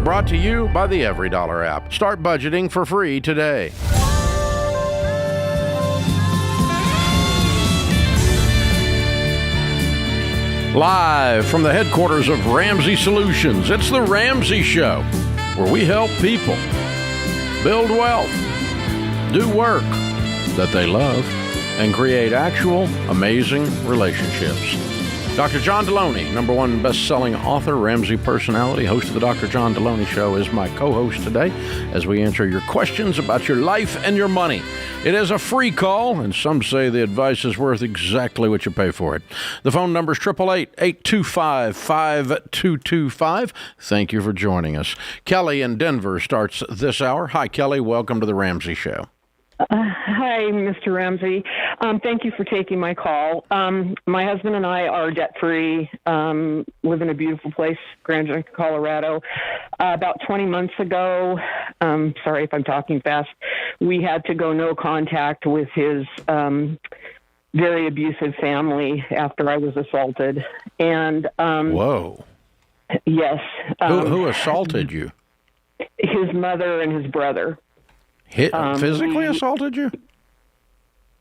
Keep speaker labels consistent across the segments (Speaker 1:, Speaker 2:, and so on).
Speaker 1: brought to you by the EveryDollar app. Start budgeting for free today. Live from the headquarters of Ramsey Solutions, it's the Ramsey Show, where we help people build wealth, do work that they love, and create actual amazing relationships. Dr. John Delony, #1 best-selling author, Ramsey personality, host of the Dr. John Delony Show, is my co-host today as we answer your questions about your life and your money. It is a free call, and some say the advice is worth exactly what you pay for it. The phone number is 888-825-5225. Thank you for joining us. Kelly in Denver starts this hour. Hi, Kelly. Welcome to the Ramsey Show.
Speaker 2: Hi, Mr. Ramsey. Thank you for taking my call. My husband and I are debt-free, live in a beautiful place, Grand Junction, Colorado. About 20 months ago, sorry if I'm talking fast, we had to go no contact with his very abusive family after I was assaulted. And
Speaker 1: Whoa.
Speaker 2: Yes.
Speaker 1: Who assaulted you?
Speaker 2: His mother and his brother.
Speaker 1: Physically assaulted you?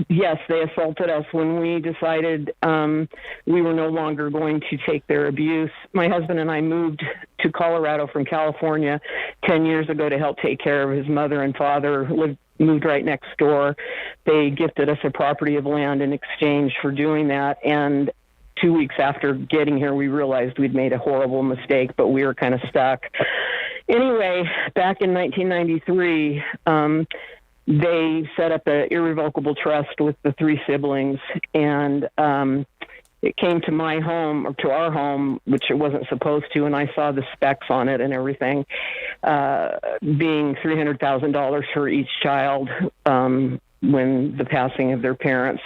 Speaker 2: Yes, they assaulted us when we decided we were no longer going to take their abuse. My husband and I moved to Colorado from California 10 years ago to help take care of his mother and father, moved right next door. They gifted us a property of land in exchange for doing that, and 2 weeks after getting here, we realized we'd made a horrible mistake, but we were kind of stuck. Anyway, back in 1993, they set up an irrevocable trust with the 3 siblings, and it came to my home, or to our home, which it wasn't supposed to, and I saw the specs on it and everything, being $300,000 for each child when the passing of their parents.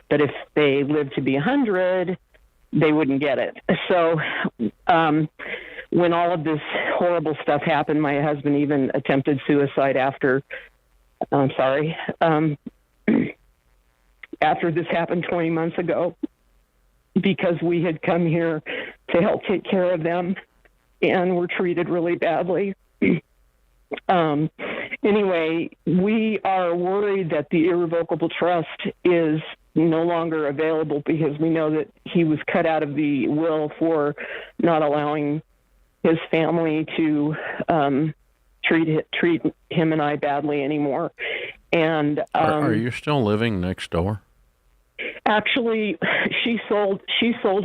Speaker 2: But if they lived to be 100, they wouldn't get it. So when all of this horrible stuff happened, my husband even attempted suicide after this happened 20 months ago, because we had come here to help take care of them and were treated really badly. Anyway, we are worried that the irrevocable trust is no longer available, because we know that he was cut out of the will for not allowing his family to treat him and I badly anymore. And
Speaker 1: are you still living next door?
Speaker 2: Actually, she sold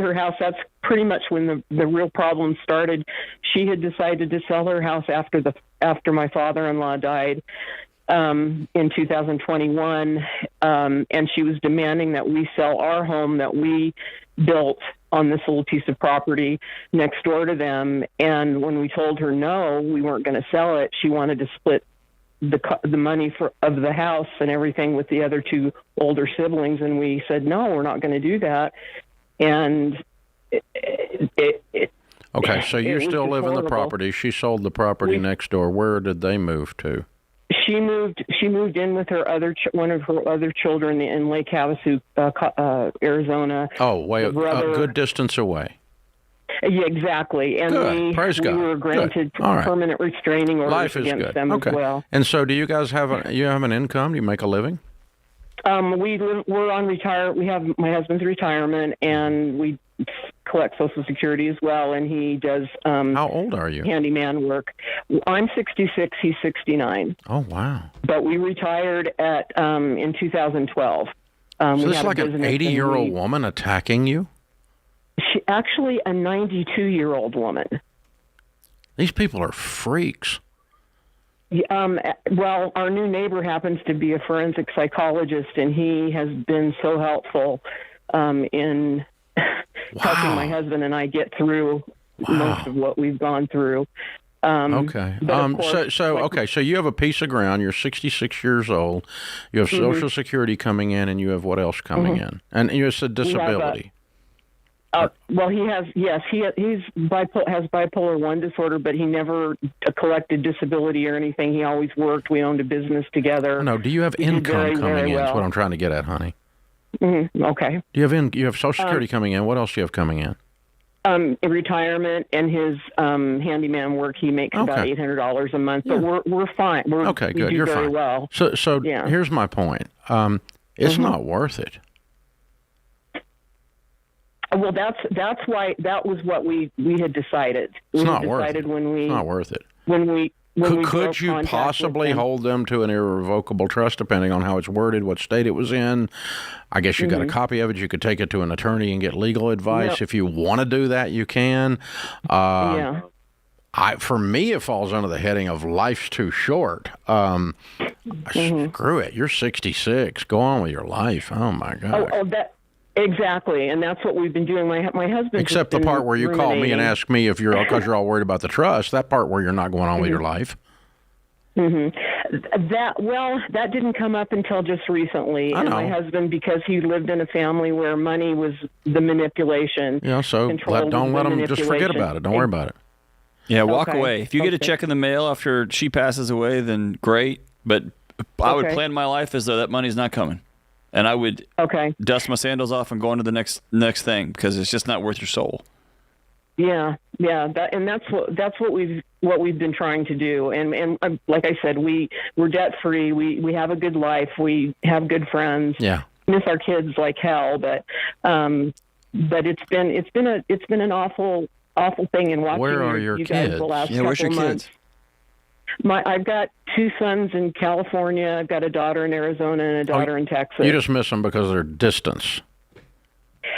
Speaker 2: her house. That's pretty much when the real problem started. She had decided to sell her house after my father-in-law died in 2021, and she was demanding that we sell our home that we built on this little piece of property next door to them. And when we told her no, we weren't going to sell it, she wanted to split the money of the house and everything with the other 2 older siblings, and we said no, we're not going to do that. And
Speaker 1: okay, so you still live in the property. She sold the property next door. Where did they move to?
Speaker 2: She moved in with her one of her other children in Lake Havasu, Arizona.
Speaker 1: Oh, a good distance away.
Speaker 2: Yeah, exactly. And
Speaker 1: we
Speaker 2: were granted permanent restraining orders against them as well.
Speaker 1: And so, do you guys have an income? Do you make a living?
Speaker 2: We're on retire. We have my husband's retirement, and we collect Social Security as well. And he does.
Speaker 1: How old are you?
Speaker 2: Handyman work. I'm 66. He's 69.
Speaker 1: Oh, wow!
Speaker 2: But we retired in 2012.
Speaker 1: So this is like an 80-year-old woman attacking you?
Speaker 2: She actually a 92-year-old woman.
Speaker 1: These people are freaks.
Speaker 2: Well, our new neighbor happens to be a forensic psychologist, and he has been so helpful in helping my husband and I get through most of what we've gone through.
Speaker 1: Okay. So you have a piece of ground. You're 66 years old. You have Social Security coming in, and you have what else coming in? And you have a disability.
Speaker 2: Well, he has bipolar 1 disorder, but he never collected disability or anything. He always worked. We owned a business together.
Speaker 1: No, do you have income coming in? That's what I'm trying to get at, honey.
Speaker 2: Okay.
Speaker 1: Do you have Social Security coming in? What else do you have coming in?
Speaker 2: In retirement and his handyman work, he makes about $800 a month. But we're fine.
Speaker 1: Okay, good.
Speaker 2: We do
Speaker 1: You're
Speaker 2: very
Speaker 1: fine.
Speaker 2: well.
Speaker 1: So here's my point. It's not worth it.
Speaker 2: Well, that's why that was what we had decided.
Speaker 1: It's not worth it.
Speaker 2: It's
Speaker 1: not worth it.
Speaker 2: Could
Speaker 1: you possibly hold them to an irrevocable trust, depending on how it's worded, what state it was in? I guess you got a copy of it. You could take it to an attorney and get legal advice. If you want to do that, you can. For me, it falls under the heading of life's too short. Screw it. You're 66. Go on with your life. Oh, my God.
Speaker 2: Exactly, and that's what we've been doing. My husband.
Speaker 1: Except the part where you call me and ask me if because you're all worried about the trust. That part where you're not going on with your life.
Speaker 2: That didn't come up until just recently. And my husband, because he lived in a family where money was the manipulation.
Speaker 1: Yeah, so don't let him just forget about it. Don't worry about it.
Speaker 3: Yeah, walk away. If you get a check in the mail after she passes away, then great. But I would plan my life as though that money's not coming. And I would dust my sandals off and go on to the next thing, because it's just not worth your soul.
Speaker 2: Yeah, that's what we've been trying to do. And like I said, we're debt free. We have a good life. We have good friends.
Speaker 1: Yeah,
Speaker 2: miss our kids like hell, but it's been an awful thing. And watching
Speaker 1: where are your
Speaker 2: you
Speaker 1: kids?
Speaker 2: Guys the last
Speaker 3: where's your
Speaker 2: months.
Speaker 3: Kids?
Speaker 2: I've got 2 sons in California. I've got a daughter in Arizona and a daughter in Texas.
Speaker 1: You just miss them because of their distance.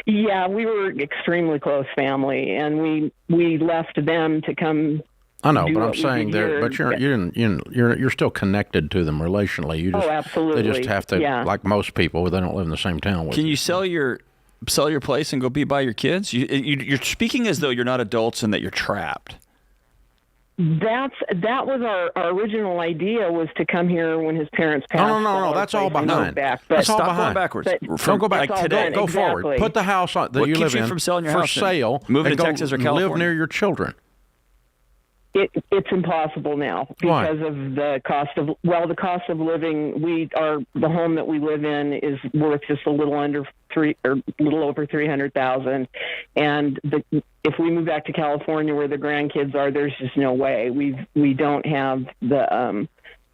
Speaker 2: Yeah, we were extremely close family, and we left them to come.
Speaker 1: I know, but I'm saying you're still connected to them relationally. You just,
Speaker 2: absolutely.
Speaker 1: They just have to, like most people, they don't live in the same town with you.
Speaker 3: Can you sell your place and go be by your kids? You're speaking as though you're not adults and that you're trapped.
Speaker 2: That was our original idea, was to come here when his parents passed.
Speaker 1: No. That's all behind.
Speaker 2: That's
Speaker 3: all behind. Going backwards.
Speaker 1: Don't go back.
Speaker 3: Like today.
Speaker 1: Go forward. Put the house that you live in
Speaker 3: from selling your
Speaker 1: for
Speaker 3: house
Speaker 1: sale.
Speaker 3: Move to Texas or California.
Speaker 1: Live near your children.
Speaker 2: It's impossible now because of the cost of living. The home that we live in is worth just a little over $300,000, and if we move back to California where the grandkids are, there's just no way. We don't have the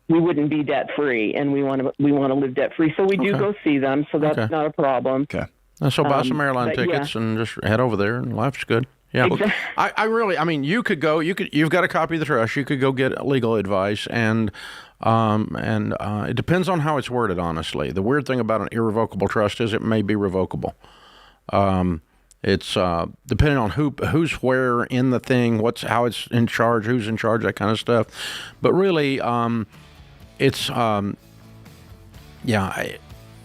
Speaker 2: we wouldn't be debt free, and we want to live debt free. So we do go see them. So that's not a problem.
Speaker 3: Okay.
Speaker 1: So buy some airline tickets and just head over there, and life's good. Yeah,
Speaker 2: exactly.
Speaker 1: You could go. You've got a copy of the trust. You could go get legal advice, and it depends on how it's worded. Honestly, the weird thing about an irrevocable trust is it may be revocable. It's depending on who's where in the thing, how it's in charge, who's in charge, that kind of stuff. But really, it's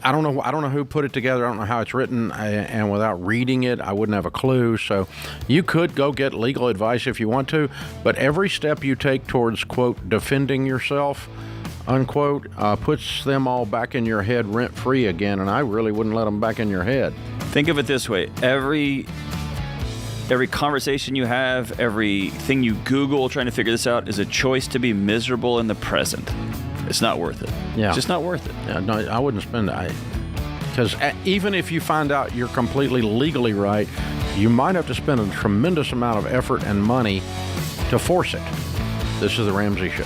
Speaker 1: I don't know who put it together. I don't know how it's written, and without reading it, I wouldn't have a clue. So you could go get legal advice if you want to, but every step you take towards, quote, defending yourself, unquote, puts them all back in your head rent-free again, and I really wouldn't let them back in your head.
Speaker 3: Think of it this way. Every conversation you have, everything you Google trying to figure this out is a choice to be miserable in the present. It's not worth it.
Speaker 1: Yeah.
Speaker 3: It's just not worth it.
Speaker 1: Yeah, no, I wouldn't spend it. Because even if you find out you're completely legally right, you might have to spend a tremendous amount of effort and money to force it. This is The Ramsey Show.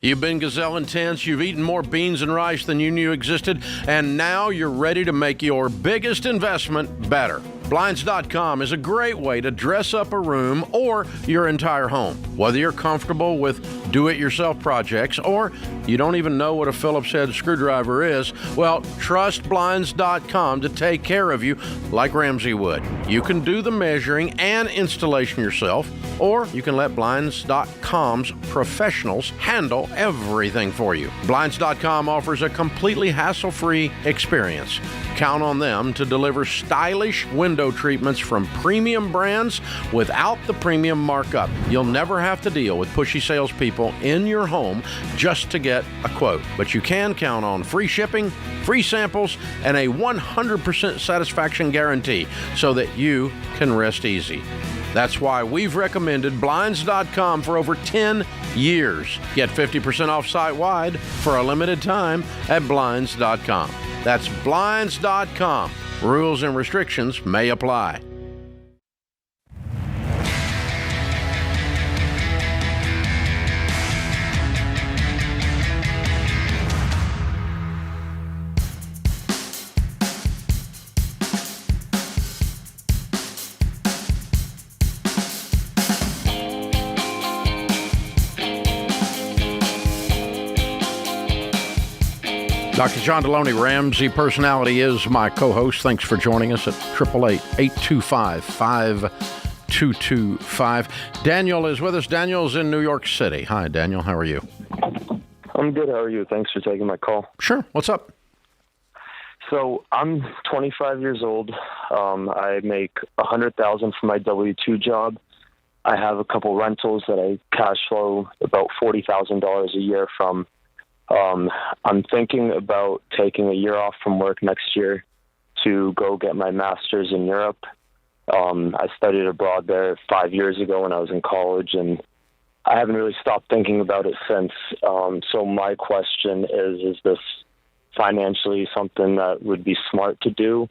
Speaker 1: You've been gazelle intense, you've eaten more beans and rice than you knew existed, and now you're ready to make your biggest investment better. Blinds.com is a great way to dress up a room or your entire home. Whether you're comfortable with do-it-yourself projects or you don't even know what a Phillips head screwdriver is, well, trust Blinds.com to take care of you like Ramsey would. You can do the measuring and installation yourself, or you can let Blinds.com's professionals handle everything for you. Blinds.com offers a completely hassle-free experience. Count on them to deliver stylish window treatments from premium brands without the premium markup. You'll never have to deal with pushy salespeople in your home just to get a quote. But you can count on free shipping, free samples, and a 100% satisfaction guarantee so that you can rest easy. That's why we've recommended Blinds.com for over 10 years. Get 50% off site-wide for a limited time at Blinds.com. That's Blinds.com. Rules and restrictions may apply. Dr. John Delony, Ramsey Personality, is my co-host. Thanks for joining us at 888-825-5225. Daniel is with us. Daniel's in New York City. Hi, Daniel. How are you?
Speaker 4: I'm good. How are you? Thanks for taking my call.
Speaker 1: Sure. What's up?
Speaker 4: So I'm 25 years old. I make $100,000 for my W-2 job. I have a couple rentals that I cash flow about $40,000 a year from. I'm thinking about taking a year off from work next year to go get my master's in Europe. I studied abroad there 5 years ago when I was in college, and I haven't really stopped thinking about it since. So my question is this financially something that would be smart to do,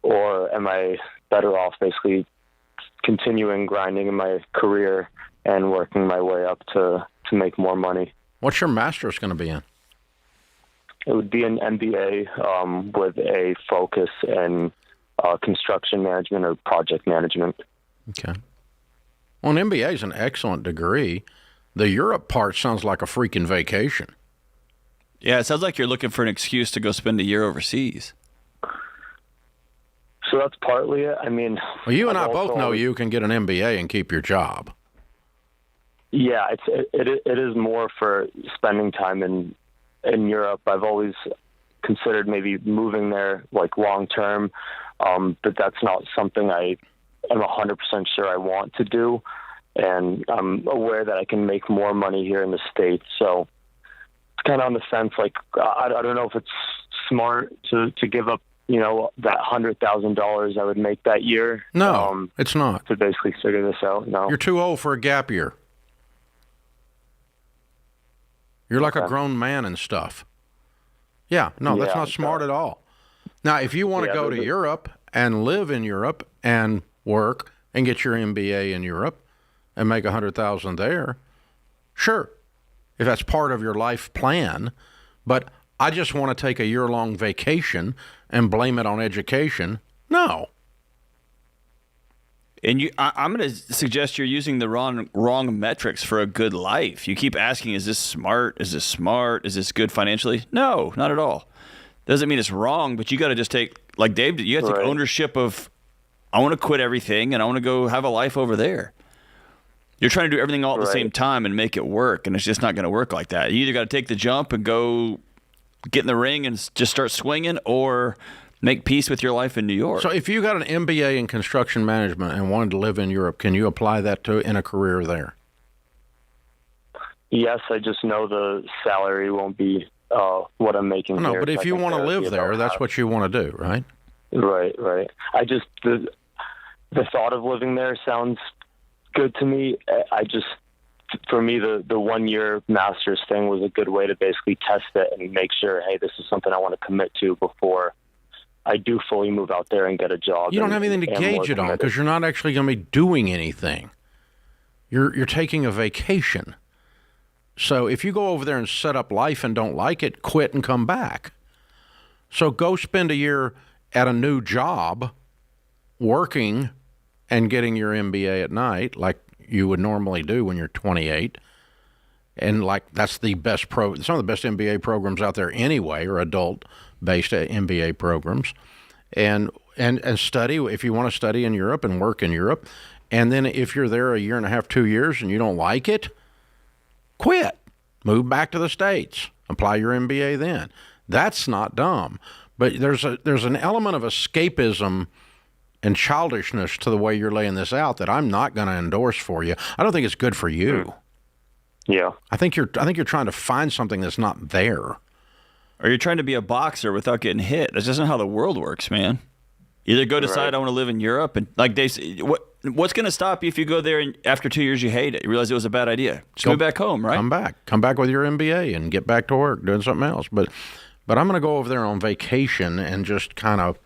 Speaker 4: or am I better off basically continuing grinding in my career and working my way up to make more money?
Speaker 1: What's your master's going to be in?
Speaker 4: It would be an MBA with a focus in construction management or project management.
Speaker 1: Okay. Well, an MBA is an excellent degree. The Europe part sounds like a freaking vacation.
Speaker 3: Yeah, it sounds like you're looking for an excuse to go spend a year overseas.
Speaker 4: So that's partly it. I mean,
Speaker 1: well, you and I both know you can get an MBA and keep your job.
Speaker 4: Yeah, it is more for spending time in Europe. I've always considered maybe moving there like long term, but that's not something I am 100% sure I want to do. And I'm aware that I can make more money here in the States. So it's kind of on the fence. Like, I don't know if it's smart to give up, that $100,000 I would make that year.
Speaker 1: No, it's not.
Speaker 4: To basically figure this out. No.
Speaker 1: You're too old for a gap year. You're like a grown man and stuff. Yeah, no, that's not smart at all. Now, if you want to go to Europe and live in Europe and work and get your MBA in Europe and make $100,000 there, sure, if that's part of your life plan. But I just want to take a year-long vacation and blame it on education. No.
Speaker 3: And I'm going to suggest you're using the wrong metrics for a good life. You keep asking, is this smart? Is this smart? Is this good financially? No, not at all. Doesn't mean it's wrong, but you got to just take, like Dave did, you got to take ownership of, I want to quit everything and I want to go have a life over there. You're trying to do everything all at the same time and make it work, and it's just not going to work like that. You either got to take the jump and go get in the ring and just start swinging, or make peace with your life in New York.
Speaker 1: So if you got an MBA in construction management and wanted to live in Europe, can you apply that in a career there?
Speaker 4: Yes, I just know the salary won't be what I'm making here.
Speaker 1: No, but if you want to live there, that's what you want to do, right?
Speaker 4: Right. I just, the thought of living there sounds good to me. For me, the 1 year master's thing was a good way to basically test it and make sure, hey, this is something I want to commit to before I do fully move out there and get a job.
Speaker 1: You don't have anything to gauge it on because you're not actually going to be doing anything. You're taking a vacation. So if you go over there and set up life and don't like it, quit and come back. So go spend a year at a new job working and getting your MBA at night like you would normally do when you're 28. And that's the best some of the best MBA programs out there anyway are adult-based MBA programs. And study if you want to study in Europe and work in Europe. And then if you're there a year and a half, 2 years, and you don't like it, quit. Move back to the States. Apply your MBA then. That's not dumb. But there's an element of escapism and childishness to the way you're laying this out that I'm not going to endorse for you. I don't think it's good for you.
Speaker 4: Yeah.
Speaker 1: I think you're trying to find something that's not there.
Speaker 3: Or you're trying to be a boxer without getting hit. That's just not how the world works, man. Either go decide I want to live in Europe and like they say, what's going to stop you if you go there and after 2 years you hate it? You realize it was a bad idea. Just move back home, right?
Speaker 1: Come back with your MBA and get back to work doing something else. But I'm going to go over there on vacation and just kind of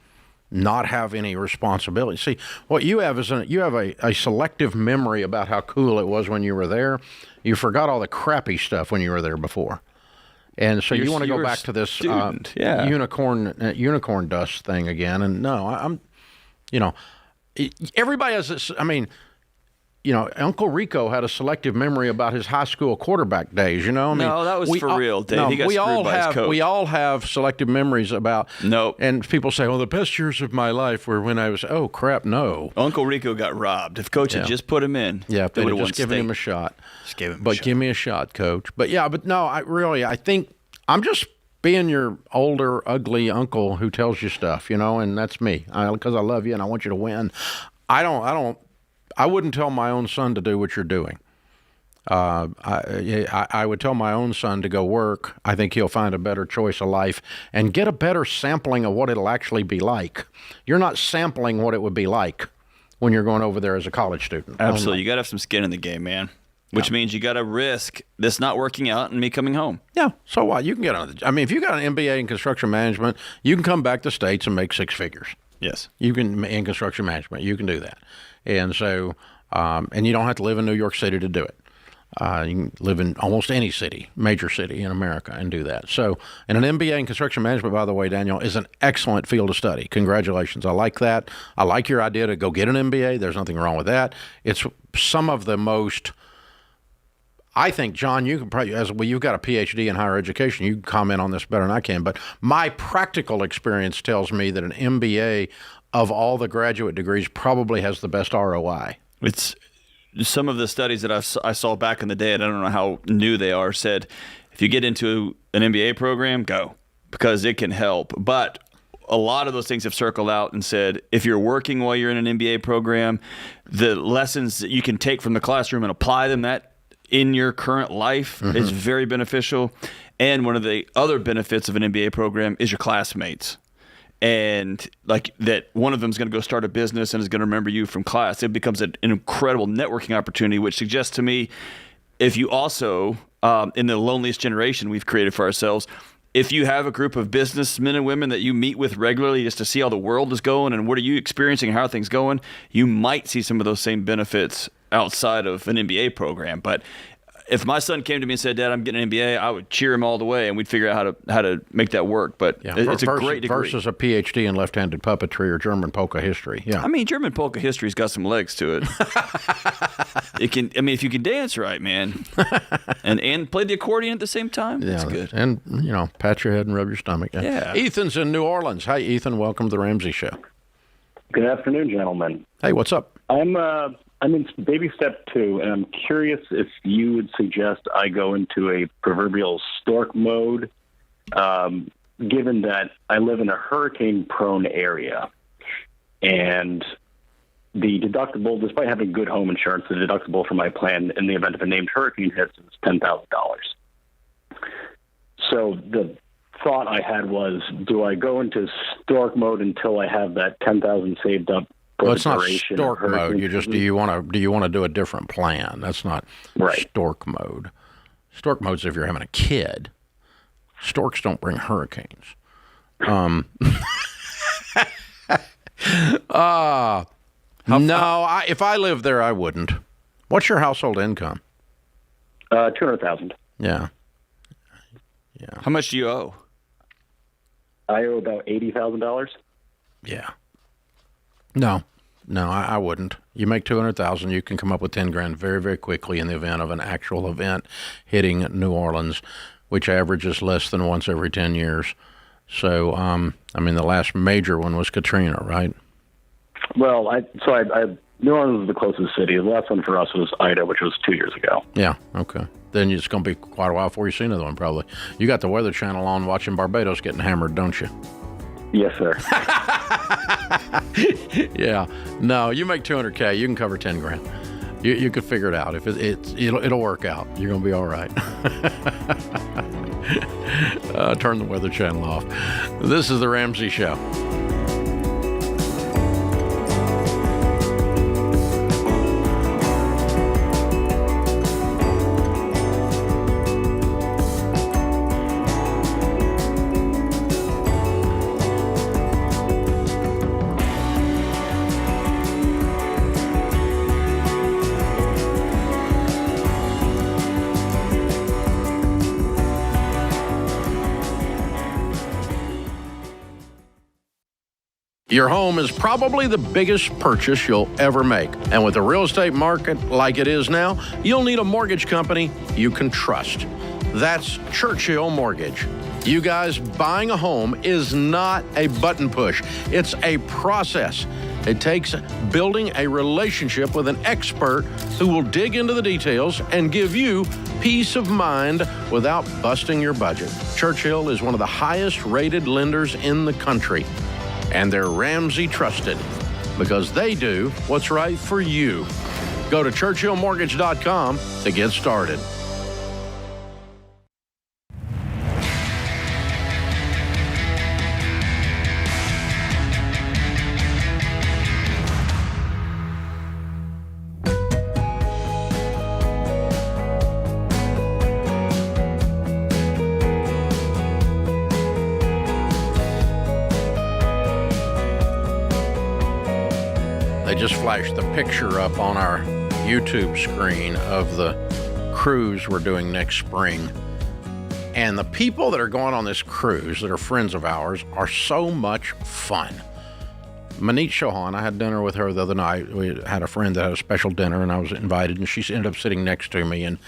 Speaker 1: not have any responsibility. See, what you have is a selective memory about how cool it was when you were there. You forgot all the crappy stuff when you were there before. And so you want to go back to this unicorn dust thing again. And no, everybody has this. I mean, Uncle Rico had a selective memory about his high school quarterback days.
Speaker 3: No, that was for real, Dave. He got screwed by his coach.
Speaker 1: We all have selective memories about.
Speaker 3: Nope.
Speaker 1: And people say, well, the best years of my life were when I was. Oh crap, no.
Speaker 3: Uncle Rico got robbed. If Coach had just put him in,
Speaker 1: if they would have just given him a shot.
Speaker 3: Just give him.
Speaker 1: Give me a shot, Coach. But no, I think I'm just being your older, ugly uncle who tells you stuff, and that's me. Because I love you and I want you to win. I wouldn't tell my own son to do what you're doing. I would tell my own son to go work. I think he'll find a better choice of life and get a better sampling of what it'll actually be like. You're not sampling what it would be like when you're going over there as a college student.
Speaker 3: Absolutely. You got to have some skin in the game, man. Which means you got to risk this not working out and me coming home.
Speaker 1: Yeah. So what? You can get on. If you got an MBA in construction management, you can come back to States and make six figures.
Speaker 3: Yes.
Speaker 1: You can in construction management. You can do that. And so, and you don't have to live in New York City to do it. You can live in almost any city, major city in America, and do that. So, and an MBA in construction management, by the way, Daniel, is an excellent field of study. Congratulations. I like that. I like your idea to go get an MBA. There's nothing wrong with that. It's some of the most, I think, John, you can probably, you've got a PhD in higher education. You can comment on this better than I can. But my practical experience tells me that an MBA of all the graduate degrees probably has the best ROI.
Speaker 3: It's some of the studies that I saw back in the day, and I don't know how new they are, said if you get into an MBA program, go, because it can help. But a lot of those things have circled out and said if you're working while you're in an MBA program, the lessons that you can take from the classroom and apply them in your current life is very beneficial. And one of the other benefits of an MBA program is your classmates. And like that, one of them is going to go start a business and is going to remember you from class. It becomes an incredible networking opportunity, which suggests to me, if you also, in the loneliest generation we've created for ourselves, if you have a group of businessmen and women that you meet with regularly just to see how the world is going and what are you experiencing and how are things going, you might see some of those same benefits outside of an MBA program. But if my son came to me and said, Dad, I'm getting an MBA, I would cheer him all the way, and we'd figure out how to make that work. But it's a great degree. Versus
Speaker 1: a PhD in left-handed puppetry or German polka history. Yeah,
Speaker 3: I mean, German polka history's got some legs to it. It can. I mean, if you can dance right, man, and play the accordion at the same time, that's good.
Speaker 1: And pat your head and rub your stomach.
Speaker 3: Yeah.
Speaker 1: Ethan's in New Orleans. Hi, Ethan. Welcome to the Ramsey Show.
Speaker 5: Good afternoon, gentlemen.
Speaker 1: Hey, what's up?
Speaker 5: I'm in baby step 2, and I'm curious if you would suggest I go into a proverbial stork mode, given that I live in a hurricane-prone area, and the deductible, despite having good home insurance, the deductible for my plan in the event of a named hurricane hits is $10,000. So the thought I had was, do I go into stork mode until I have that $10,000 saved up?
Speaker 1: Well, it's not stork mode. You just do you want to do a different plan? That's not stork mode. Stork mode's if you're having a kid. Storks don't bring hurricanes. No, if I lived there, I wouldn't. What's your household income?
Speaker 5: $200,000.
Speaker 1: Yeah.
Speaker 3: How much do you owe?
Speaker 5: I owe about $80,000.
Speaker 1: Yeah. No, I wouldn't. You make $200,000, you can come up with $10,000 very, very quickly in the event of an actual event hitting New Orleans, which averages less than once every 10 years. So, the last major one was Katrina, right?
Speaker 5: Well, New Orleans is the closest city. The last one for us was Ida, which was 2 years ago.
Speaker 1: Yeah, okay. Then it's going to be quite a while before you see another one, probably. You got the Weather Channel on watching Barbados getting hammered, don't you?
Speaker 5: Yes, sir.
Speaker 1: Yeah. No, you make $200,000, you can cover $10,000. You could figure it out. If it'll work out. You're gonna be all right. Turn the Weather Channel off. This is the Ramsey Show. Your home is probably the biggest purchase you'll ever make. And with the real estate market like it is now, you'll need a mortgage company you can trust. That's Churchill Mortgage. You guys, buying a home is not a button push. It's a process. It takes building a relationship with an expert who will dig into the details and give you peace of mind without busting your budget. Churchill is one of the highest rated lenders in the country. And they're Ramsey trusted because they do what's right for you. Go to churchillmortgage.com to get started. They just flashed the picture up on our YouTube screen of the cruise we're doing next spring. And the people that are going on this cruise that are friends of ours are so much fun. Manit Chauhan, I had dinner with her the other night. We had a friend that had a special dinner, and I was invited, and she ended up sitting next to me. And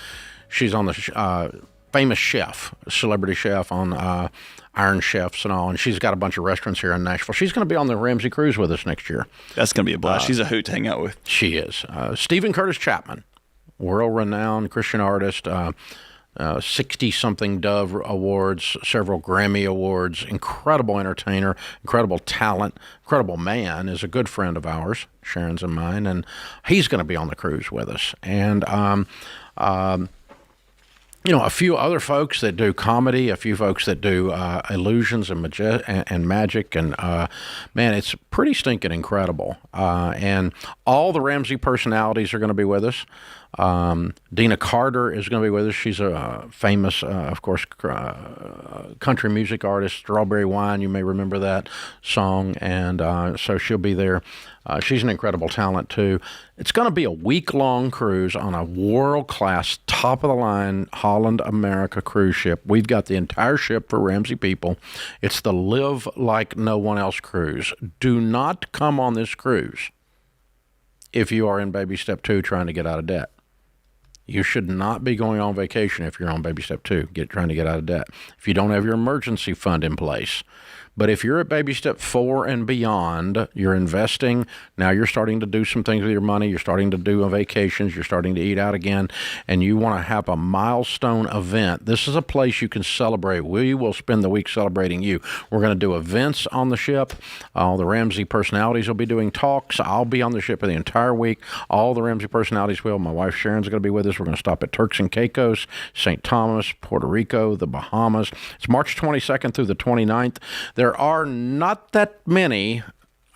Speaker 1: she's on the famous chef, celebrity chef on Iron Chefs and all, and she's got a bunch of restaurants here in Nashville. She's going to be on the Ramsey cruise with us next year.
Speaker 3: That's going to be a blast. She's a hoot to hang out with.
Speaker 1: She is. Stephen Curtis Chapman, world-renowned Christian artist, 60-something Dove Awards, several Grammy Awards, incredible entertainer, incredible talent, incredible man, is a good friend of ours, Sharon's and mine, and he's going to be on the cruise with us. And a few other folks that do comedy, a few folks that do illusions and magic, and man, it's pretty stinking incredible. And all the Ramsey personalities are going to be with us. Dina Carter is going to be with us. She's a famous, of course, country music artist, Strawberry Wine. You may remember that song. And so she'll be there. She's an incredible talent, too. It's going to be a week-long cruise on a world-class, top-of-the-line Holland America cruise ship. We've got the entire ship for Ramsey people. It's the Live Like No One Else cruise. Do not come on this cruise if you are in baby step 2 trying to get out of debt. You should not be going on vacation if you're on baby step 2, trying to get out of debt, if you don't have your emergency fund in place. But if you're at baby step 4 and beyond, you're investing. Now you're starting to do some things with your money. You're starting to do vacations. You're starting to eat out again. And you want to have a milestone event. This is a place you can celebrate. We will spend the week celebrating you. We're going to do events on the ship. All the Ramsey personalities will be doing talks. I'll be on the ship for the entire week. All the Ramsey personalities will. My wife Sharon's going to be with us. We're going to stop at Turks and Caicos, St. Thomas, Puerto Rico, the Bahamas. It's March 22nd through the 29th. There are not that many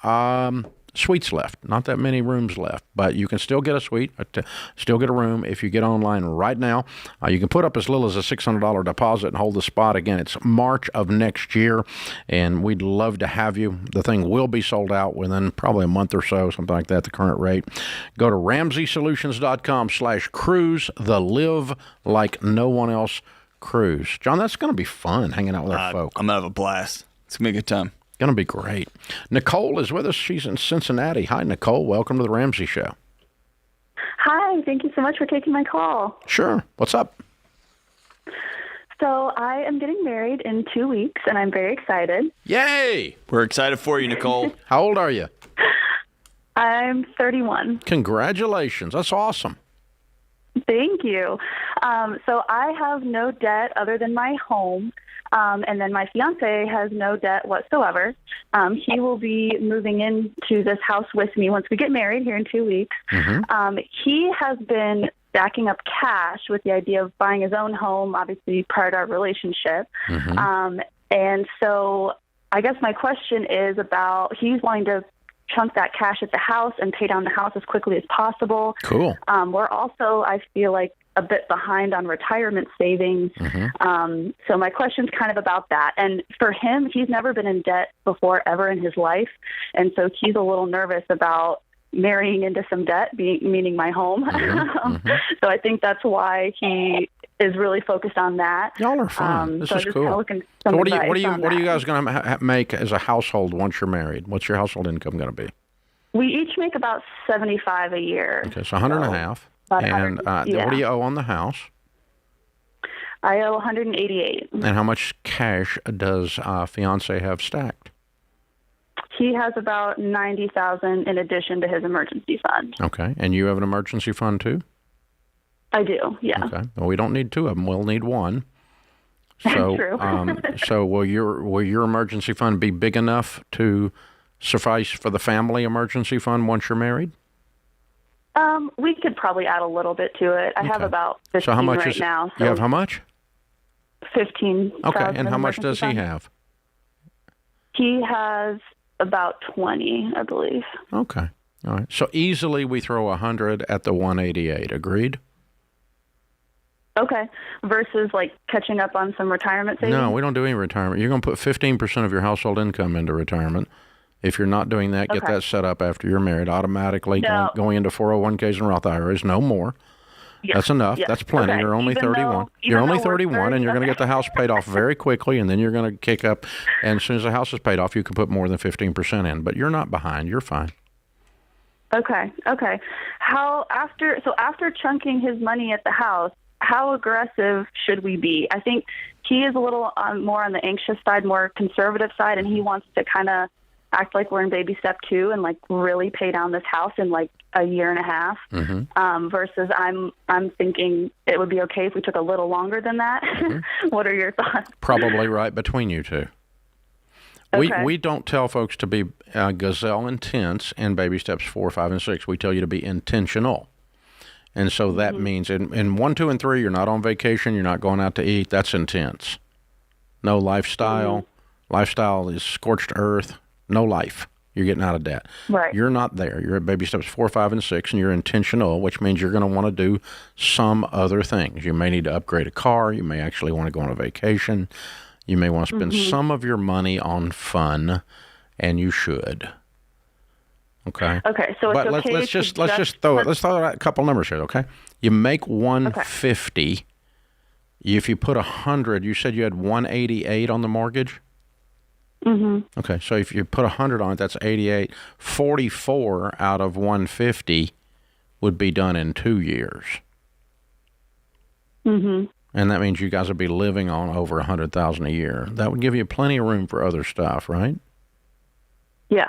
Speaker 1: suites left, not that many rooms left, but you can still get a suite, still get a room if you get online right now. You can put up as little as a $600 deposit and hold the spot. Again, it's March of next year, and we'd love to have you. The thing will be sold out within probably a month or so, something like that, the current rate. Go to RamseySolutions.com/cruise, the Live Like No One Else cruise. John, that's going to be fun hanging out with our folk.
Speaker 3: I'm going to have a blast. It's going to be a good time.
Speaker 1: Going to be great. Nicole is with us. She's in Cincinnati. Hi, Nicole. Welcome to the Ramsey Show.
Speaker 6: Hi. Thank you so much for taking my call.
Speaker 1: Sure. What's up?
Speaker 6: So I am getting married in 2 weeks, and I'm very excited.
Speaker 1: Yay!
Speaker 3: We're excited for you, Nicole.
Speaker 1: How old are you?
Speaker 6: I'm 31.
Speaker 1: Congratulations. That's awesome.
Speaker 6: Thank you. So I have no debt other than my home. And then my fiance has no debt whatsoever. He will be moving into this house with me once we get married here in 2 weeks. Mm-hmm. He has been stacking up cash with the idea of buying his own home, obviously prior to our relationship. Mm-hmm. And so I guess my question is about he's wanting to chunk that cash at the house and pay down the house as quickly as possible.
Speaker 1: Cool.
Speaker 6: We're also, I feel like, a bit behind on retirement savings. Mm-hmm. So my question's kind of about that. And for him, he's never been in debt before ever in his life. And so he's a little nervous about marrying into some debt, meaning my home. Mm-hmm. So I think that's why he is really focused on that.
Speaker 1: Y'all are fun. This
Speaker 6: so
Speaker 1: is
Speaker 6: just
Speaker 1: cool.
Speaker 6: Looking
Speaker 1: So what are
Speaker 6: you
Speaker 1: guys going to make as a household once you're married? What's your household income going to be?
Speaker 6: We each make about $75 a year.
Speaker 1: Okay, so 150. And what do you owe on the house?
Speaker 6: I owe $188.
Speaker 1: And how much cash does fiance have stacked?
Speaker 6: He has about $90,000 in addition to his emergency fund.
Speaker 1: Okay, and you have an emergency fund too?
Speaker 6: I do, yeah.
Speaker 1: Okay, well, we don't need two of them. We'll need one. So,
Speaker 6: True.
Speaker 1: So will your emergency fund be big enough to suffice for the family emergency fund once you're married?
Speaker 6: We could probably add a little bit to it. I have about 15
Speaker 1: so how much
Speaker 6: right now. So
Speaker 1: you have how much?
Speaker 6: 15.
Speaker 1: Okay, and how much does he have?
Speaker 6: He has about 20, I believe.
Speaker 1: Okay, all right. So easily we throw 100 at the 188. Agreed?
Speaker 6: Okay, versus like catching up on some retirement savings?
Speaker 1: No, we don't do any retirement. You're going to put 15% of your household income into retirement. If you're not doing that, get that set up after you're married. Automatically going into 401ks and Roth IRAs, no more. Yeah. That's enough. Yeah. That's plenty. Okay. You're only 31. You're only 31, and you're going to get the house paid off very quickly, and then you're going to kick up. And as soon as the house is paid off, you can put more than 15% in. But you're not behind. You're fine.
Speaker 6: Okay. After chunking his money at the house, how aggressive should we be? I think he is a little more on the anxious side, more conservative side, and he wants to kind of act like we're in baby step 2 and like really pay down this house in like a year and a half. Mm-hmm. Versus I'm thinking it would be okay if we took a little longer than that. Mm-hmm. What are your thoughts?
Speaker 1: Probably right between you two. Okay. We don't tell folks to be gazelle intense in baby steps 4, 5, and 6. We tell you to be intentional. And so that means in 1, 2, and 3, you're not on vacation, you're not going out to eat. That's intense. No lifestyle. Mm-hmm. Lifestyle is scorched earth. No life. You're getting out of debt. Right. You're not there. You're at baby steps 4, 5, and 6, and you're intentional, which means you're going to want to do some other things. You may need to upgrade a car. You may actually want to go on a vacation. You may want to spend some of your money on fun, and you should. Okay.
Speaker 6: Okay. So
Speaker 1: but
Speaker 6: it's
Speaker 1: let's just throw out a couple numbers here. Okay. You make 150. Okay. If you put 100, you said you had 188 on the mortgage. Mm-hmm. Okay. So if you put 100 on it, that's 88. 44 out of 150 would be done in 2 years. Mm-hmm. And that means you guys would be living on over $100,000 a year. That would give you plenty of room for other stuff, right?
Speaker 6: Yeah,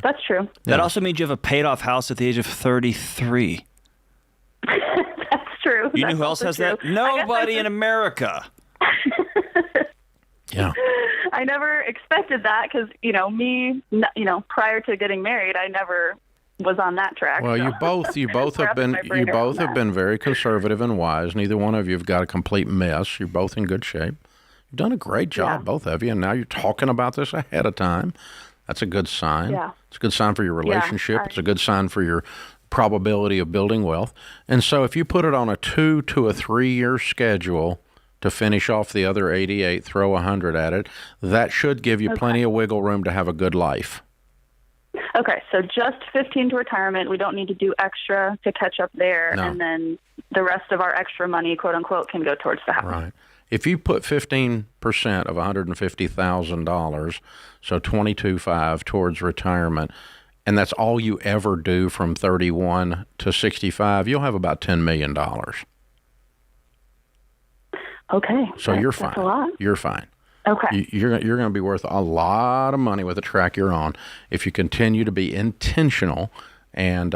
Speaker 6: that's true.
Speaker 3: That also means you have a paid-off house at the age of 33.
Speaker 6: That's true.
Speaker 3: You know who else has that? Nobody in America.
Speaker 1: Yeah.
Speaker 6: I never expected that because, prior to getting married, I never was on that track.
Speaker 1: Well, you both have been very conservative and wise. Neither one of you have got a complete mess. You're both in good shape. You've done a great job, both of you, and now you're talking about this ahead of time. That's a good sign. Yeah. It's a good sign for your relationship. It's a good sign for your probability of building wealth. And so if you put it on a 2 to a 3 year schedule to finish off the other 88, throw 100 at it, that should give you plenty of wiggle room to have a good life.
Speaker 6: Okay, so just 15 to retirement. We don't need to do extra to catch up there. No. And then the rest of our extra money, quote unquote, can go towards the house.
Speaker 1: Right. If you put 15% of $150,000, so $22,500 towards retirement, and that's all you ever do from 31 to 65, you'll have about $10 million.
Speaker 6: Okay.
Speaker 1: So you're fine.
Speaker 6: That's a lot.
Speaker 1: You're fine.
Speaker 6: Okay.
Speaker 1: You're going to be worth a lot of money with the track you're on if you continue to be intentional. And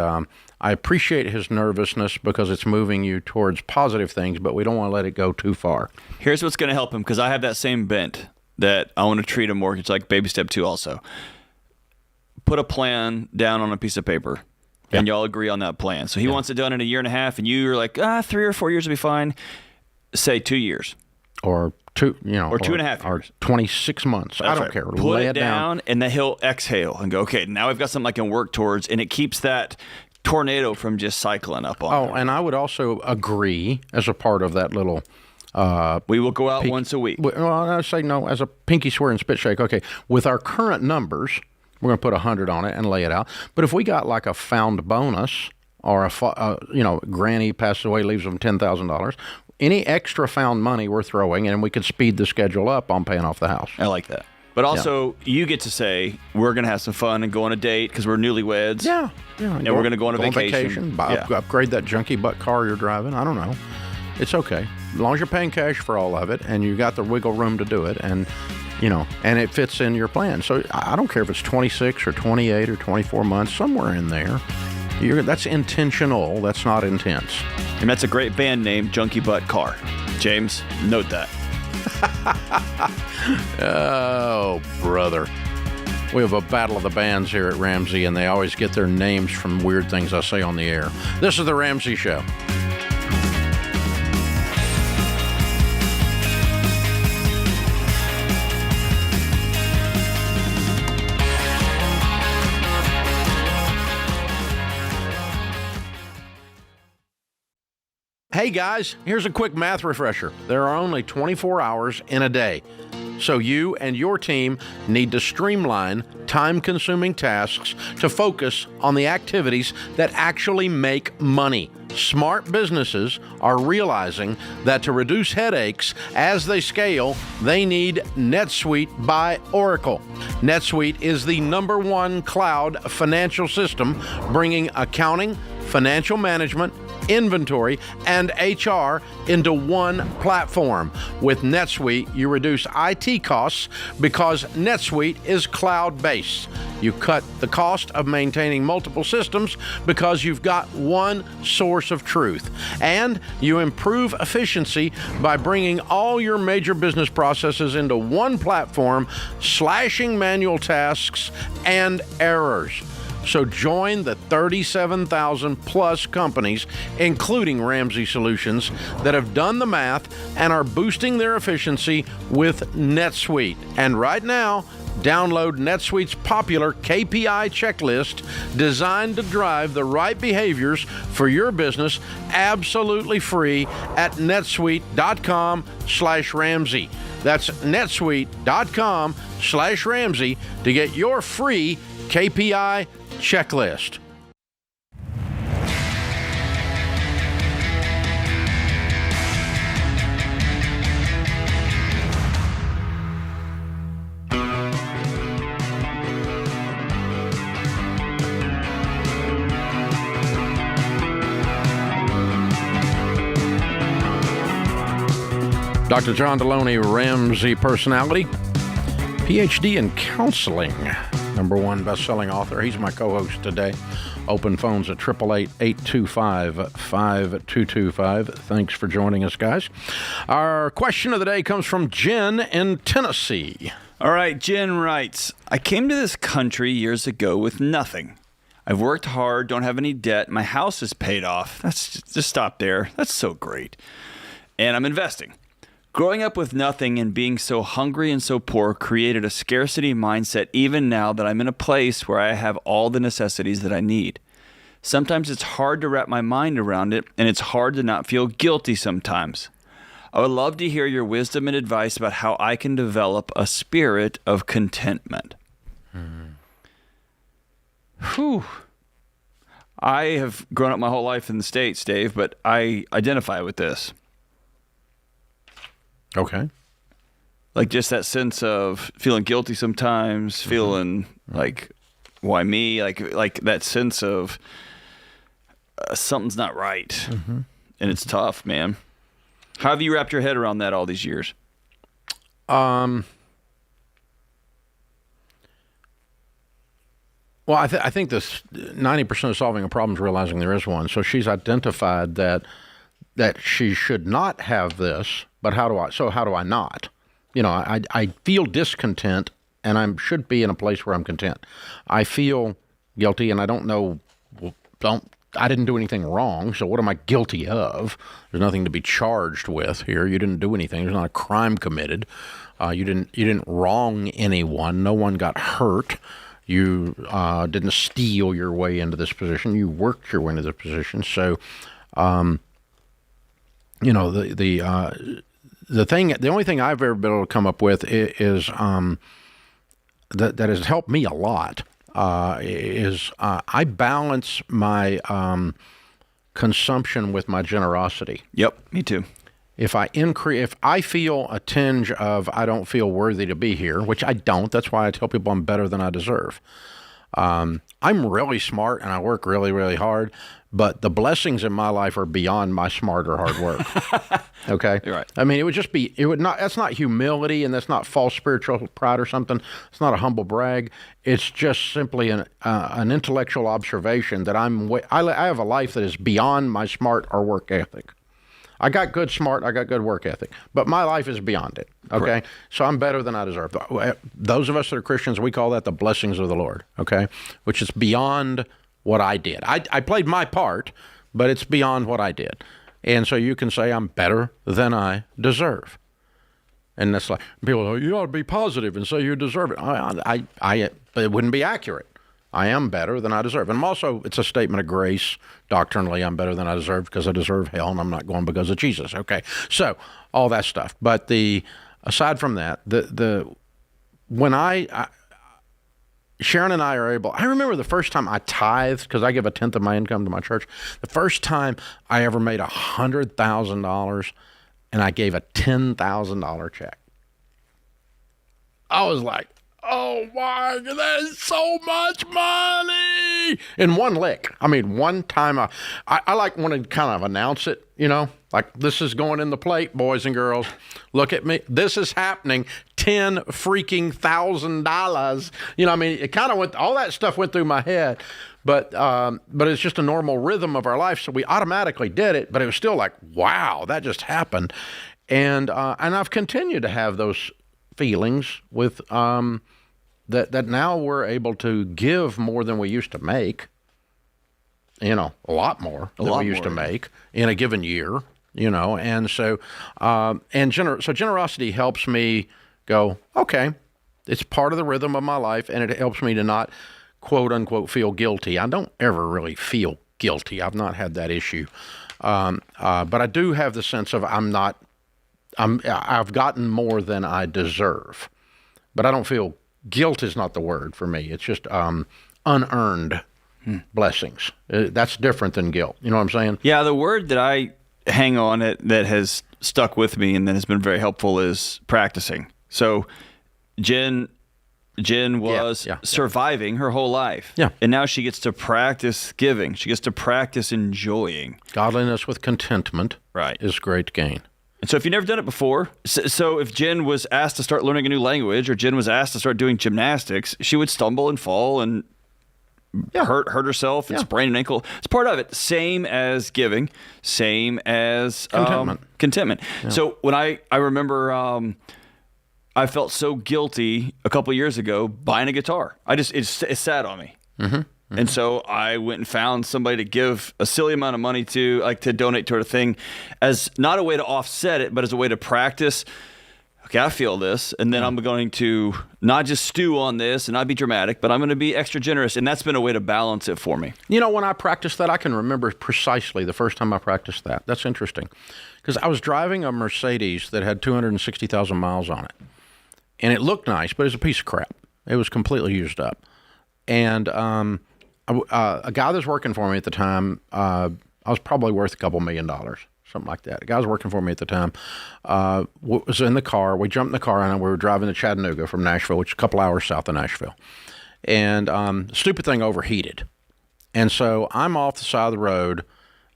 Speaker 1: I appreciate his nervousness because it's moving you towards positive things, but we don't want to let it go too far.
Speaker 3: Here's what's going to help him, because I have that same bent that I want to treat a mortgage like baby step 2 also. Put a plan down on a piece of paper, and y'all agree on that plan. So he wants it done in a year and a half, and you're like, 3 or 4 years will be fine. Say 2 years.
Speaker 1: Or 2
Speaker 3: or 2.5 years.
Speaker 1: Or 26 months.
Speaker 3: That's
Speaker 1: I don't care.
Speaker 3: Put it down, and then he'll exhale and go, okay, now I've got something I can work towards, and it keeps that tornado from just cycling up on him.
Speaker 1: And I would also agree as a part of that little...
Speaker 3: we will go out once a week.
Speaker 1: Well, I say no, as a pinky swear and spit shake. Okay, with our current numbers, we're going to put 100 on it and lay it out. But if we got like a found bonus or granny passes away, leaves them $10,000, any extra found money we're throwing, and we could speed the schedule up on paying off the house.
Speaker 3: I like that. But also, you get to say, we're going to have some fun and go on a date because we're newlyweds.
Speaker 1: Yeah.
Speaker 3: And we're going to go on a vacation.
Speaker 1: Upgrade that junky butt car you're driving. I don't know. It's okay. As long as you're paying cash for all of it and you got the wiggle room to do it, and and it fits in your plan. So I don't care if it's 26 or 28 or 24 months, somewhere in there. That's intentional. That's not intense.
Speaker 3: And that's a great band name, Junkie Butt Car. James, note that.
Speaker 1: Oh, brother. We have a battle of the bands here at Ramsey, and they always get their names from weird things I say on the air. This is The Ramsey Show. Hey guys, here's a quick math refresher. There are only 24 hours in a day. So you and your team need to streamline time-consuming tasks to focus on the activities that actually make money. Smart businesses are realizing that to reduce headaches as they scale, they need NetSuite by Oracle. NetSuite is the #1 cloud financial system, bringing accounting, financial management, inventory, and HR into one platform. With NetSuite, you reduce IT costs because NetSuite is cloud-based. You cut the cost of maintaining multiple systems because you've got one source of truth. And you improve efficiency by bringing all your major business processes into one platform, slashing manual tasks and errors. So join the 37,000 plus companies, including Ramsey Solutions, that have done the math and are boosting their efficiency with NetSuite. And right now, download NetSuite's popular KPI checklist designed to drive the right behaviors for your business absolutely free at netsuite.com/Ramsey. That's netsuite.com/Ramsey to get your free KPI checklist. Dr. John Delony, Ramsey personality, PhD in counseling, #1 best-selling author. He's my co-host today. Open phones at 888-825-5225. Thanks for joining us, guys. Our question of the day comes from Jen in Tennessee.
Speaker 3: All right, Jen writes, I came to this country years ago with nothing. I've worked hard, don't have any debt. My house is paid off. Just stop there. That's so great. And I'm investing. Growing up with nothing and being so hungry and so poor created a scarcity mindset even now that I'm in a place where I have all the necessities that I need. Sometimes it's hard to wrap my mind around it, and it's hard to not feel guilty sometimes. I would love to hear your wisdom and advice about how I can develop a spirit of contentment. Whew. I have grown up my whole life in the States, Dave, but I identify with this.
Speaker 1: Okay.
Speaker 3: Like just that sense of feeling guilty sometimes, feeling like, why me? Like that sense of something's not right. And it's tough, man. How have you wrapped your head around that all these years?
Speaker 1: Well, I think this 90% of solving a problem is realizing there is one. So she's identified that she should not have this, but how do I not? I feel discontent, and I should be in a place where I'm content. I feel guilty, and I don't know, I didn't do anything wrong, so what am I guilty of? There's nothing to be charged with here. You didn't do anything. There's not a crime committed. You didn't wrong anyone. No one got hurt. You didn't steal your way into this position. You worked your way into this position. So, the only thing I've ever been able to come up with is that has helped me a lot. I balance my consumption with my generosity.
Speaker 3: Yep, me too.
Speaker 1: if I feel a tinge of I don't feel worthy to be here, which I don't. That's why I tell people I'm better than I deserve. I'm really smart and I work really, really hard, but the blessings in my life are beyond my smart or hard work. Okay?
Speaker 3: You're right.
Speaker 1: I mean, that's not humility and that's not false spiritual pride or something. It's not a humble brag. It's just simply an intellectual observation that I have a life that is beyond my smart or work ethic. I got good smart, I got good work ethic, but my life is beyond it, okay?
Speaker 3: Correct.
Speaker 1: So I'm better than I deserve. Those of us that are Christians, we call that the blessings of the Lord, okay? Which is beyond what I did. I played my part, but it's beyond what I did. And so you can say I'm better than I deserve. And that's like, people go, you ought to be positive and say you deserve it. But it wouldn't be accurate. I am better than I deserve. And also, it's a statement of grace. Doctrinally, I'm better than I deserve because I deserve hell, and I'm not going because of Jesus. Okay, so all that stuff. But aside from that, when Sharon and I are able, I remember the first time I tithed, because I give 1/10 of my income to my church. The first time I ever made $100,000, and I gave a $10,000 check. I was like, oh my God, that is so much money in one lick. I mean, one time I like want to kind of announce it, like this is going in the plate, boys and girls. Look at me. This is happening. $10,000. I mean, it kind of all that stuff went through my head, but it's just a normal rhythm of our life. So we automatically did it, but it was still like, wow, that just happened. And I've continued to have those feelings with, that now we're able to give more than we used to make, a lot more than we used to make in a given year, and so, so generosity helps me go, okay, it's part of the rhythm of my life, and it helps me to not, quote unquote, feel guilty. I don't ever really feel guilty. I've not had that issue. But I do have the sense of I've gotten more than I deserve, but I don't feel guilt is not the word for me. It's just unearned blessings. That's different than guilt. You know what I'm saying?
Speaker 3: Yeah, the word that I hang on that has stuck with me and that has been very helpful is practicing. So Jen was surviving her whole life. Yeah. And now she gets to practice giving. She gets to practice enjoying.
Speaker 1: Godliness with contentment is great gain.
Speaker 3: And so if you've never done it before, so if Jen was asked to start learning a new language or Jen was asked to start doing gymnastics, she would stumble and fall and hurt herself and sprain an ankle. It's part of it. Same as giving, same as contentment. Yeah. So when I remember I felt so guilty a couple of years ago buying a guitar. It sat on me. Mm-hmm. Mm-hmm. And so I went and found somebody to give a silly amount of money to, like to donate toward a thing, as not a way to offset it, but as a way to practice. Okay, I feel this, and then I'm going to not just stew on this and not be dramatic, but I'm going to be extra generous, and that's been a way to balance it for me.
Speaker 1: When I practiced that, I can remember precisely the first time I practiced that. That's interesting, because I was driving a Mercedes that had 260,000 miles on it, and it looked nice, but it was a piece of crap. It was completely used up, and a guy that was working for me at the time, I was probably worth a couple $1 million, something like that. A guy was working for me at the time, was in the car. We jumped in the car and we were driving to Chattanooga from Nashville, which is a couple hours south of Nashville. And stupid thing overheated. And so I'm off the side of the road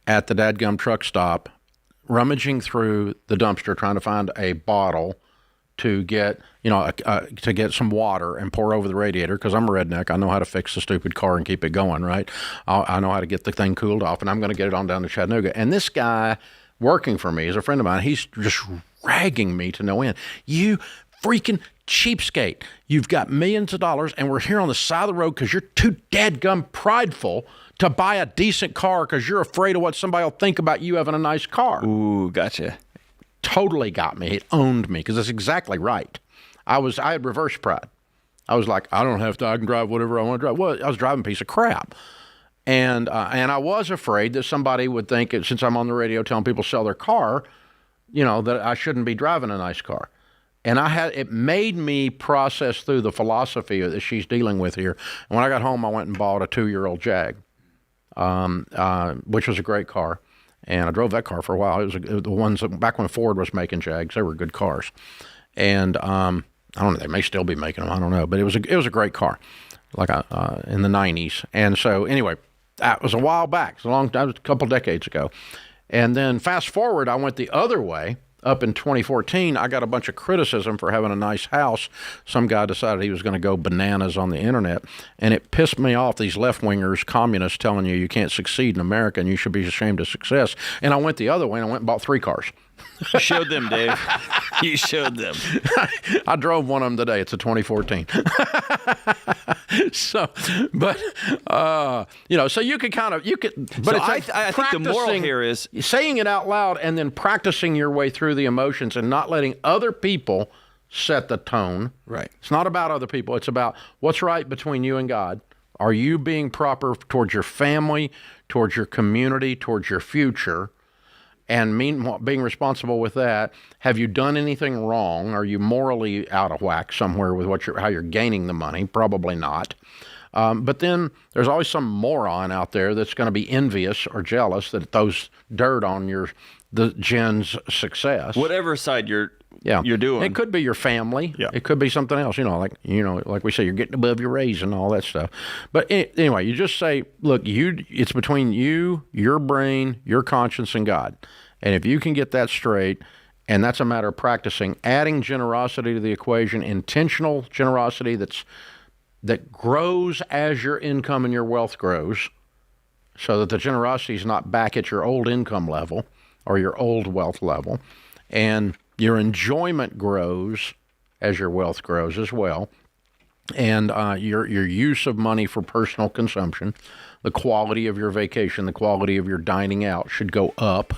Speaker 1: at the dadgum truck stop, rummaging through the dumpster trying to find a bottle to get, to get some water and pour over the radiator, because I'm a redneck. I know how to fix the stupid car and keep it going, right? I know how to get the thing cooled off, and I'm going to get it on down to Chattanooga. And this guy working for me is a friend of mine. He's just ragging me to no end. You freaking cheapskate. You've got millions of dollars, and we're here on the side of the road because you're too dadgum prideful to buy a decent car because you're afraid of what somebody will think about you having a nice car.
Speaker 3: Ooh, gotcha.
Speaker 1: Totally got me. It owned me, because that's exactly right. I had reverse pride. I was like, I can drive whatever I want to drive. Well, I was driving a piece of crap. And I was afraid that somebody would think, since I'm on the radio telling people to sell their car, that I shouldn't be driving a nice car. And it made me process through the philosophy that she's dealing with here. And when I got home, I went and bought a 2-year-old Jag, which was a great car. And I drove that car for a while. It was the ones back when Ford was making Jags. They were good cars. And I don't know, they may still be making them. I don't know. But it was a great car, like in the 90s. And so anyway, that was a while back. It was a couple decades ago. And then fast forward, I went the other way. Up in 2014, I got a bunch of criticism for having a nice house. Some guy decided he was going to go bananas on the internet, and it pissed me off, these left-wingers, communists telling you can't succeed in America and you should be ashamed of success. And I went the other way, and I went and bought 3 cars.
Speaker 3: You showed them, Dave. You showed them.
Speaker 1: I drove one of them today. It's a 2014. So, but so you could but
Speaker 3: so I think the moral here is
Speaker 1: saying it out loud and then practicing your way through the emotions and not letting other people set the tone.
Speaker 3: Right.
Speaker 1: It's not about other people. It's about what's right between you and God. Are you being proper towards your family, towards your community, towards your future? And being responsible with that, have you done anything wrong? Are you morally out of whack somewhere with how you're gaining the money? Probably not. But then there's always some moron out there that's going to be envious or jealous that throws dirt on the Jen's success.
Speaker 3: Whatever side you're doing.
Speaker 1: It could be your family.
Speaker 3: Yeah.
Speaker 1: It could be something else. Like we say, you're getting above your raise and all that stuff. But anyway, you just say, look, it's between you, your brain, your conscience, and God. And if you can get that straight, and that's a matter of practicing, adding generosity to the equation, intentional generosity that grows as your income and your wealth grows, so that the generosity is not back at your old income level or your old wealth level, and your enjoyment grows as your wealth grows as well, and your use of money for personal consumption, the quality of your vacation, the quality of your dining out should go up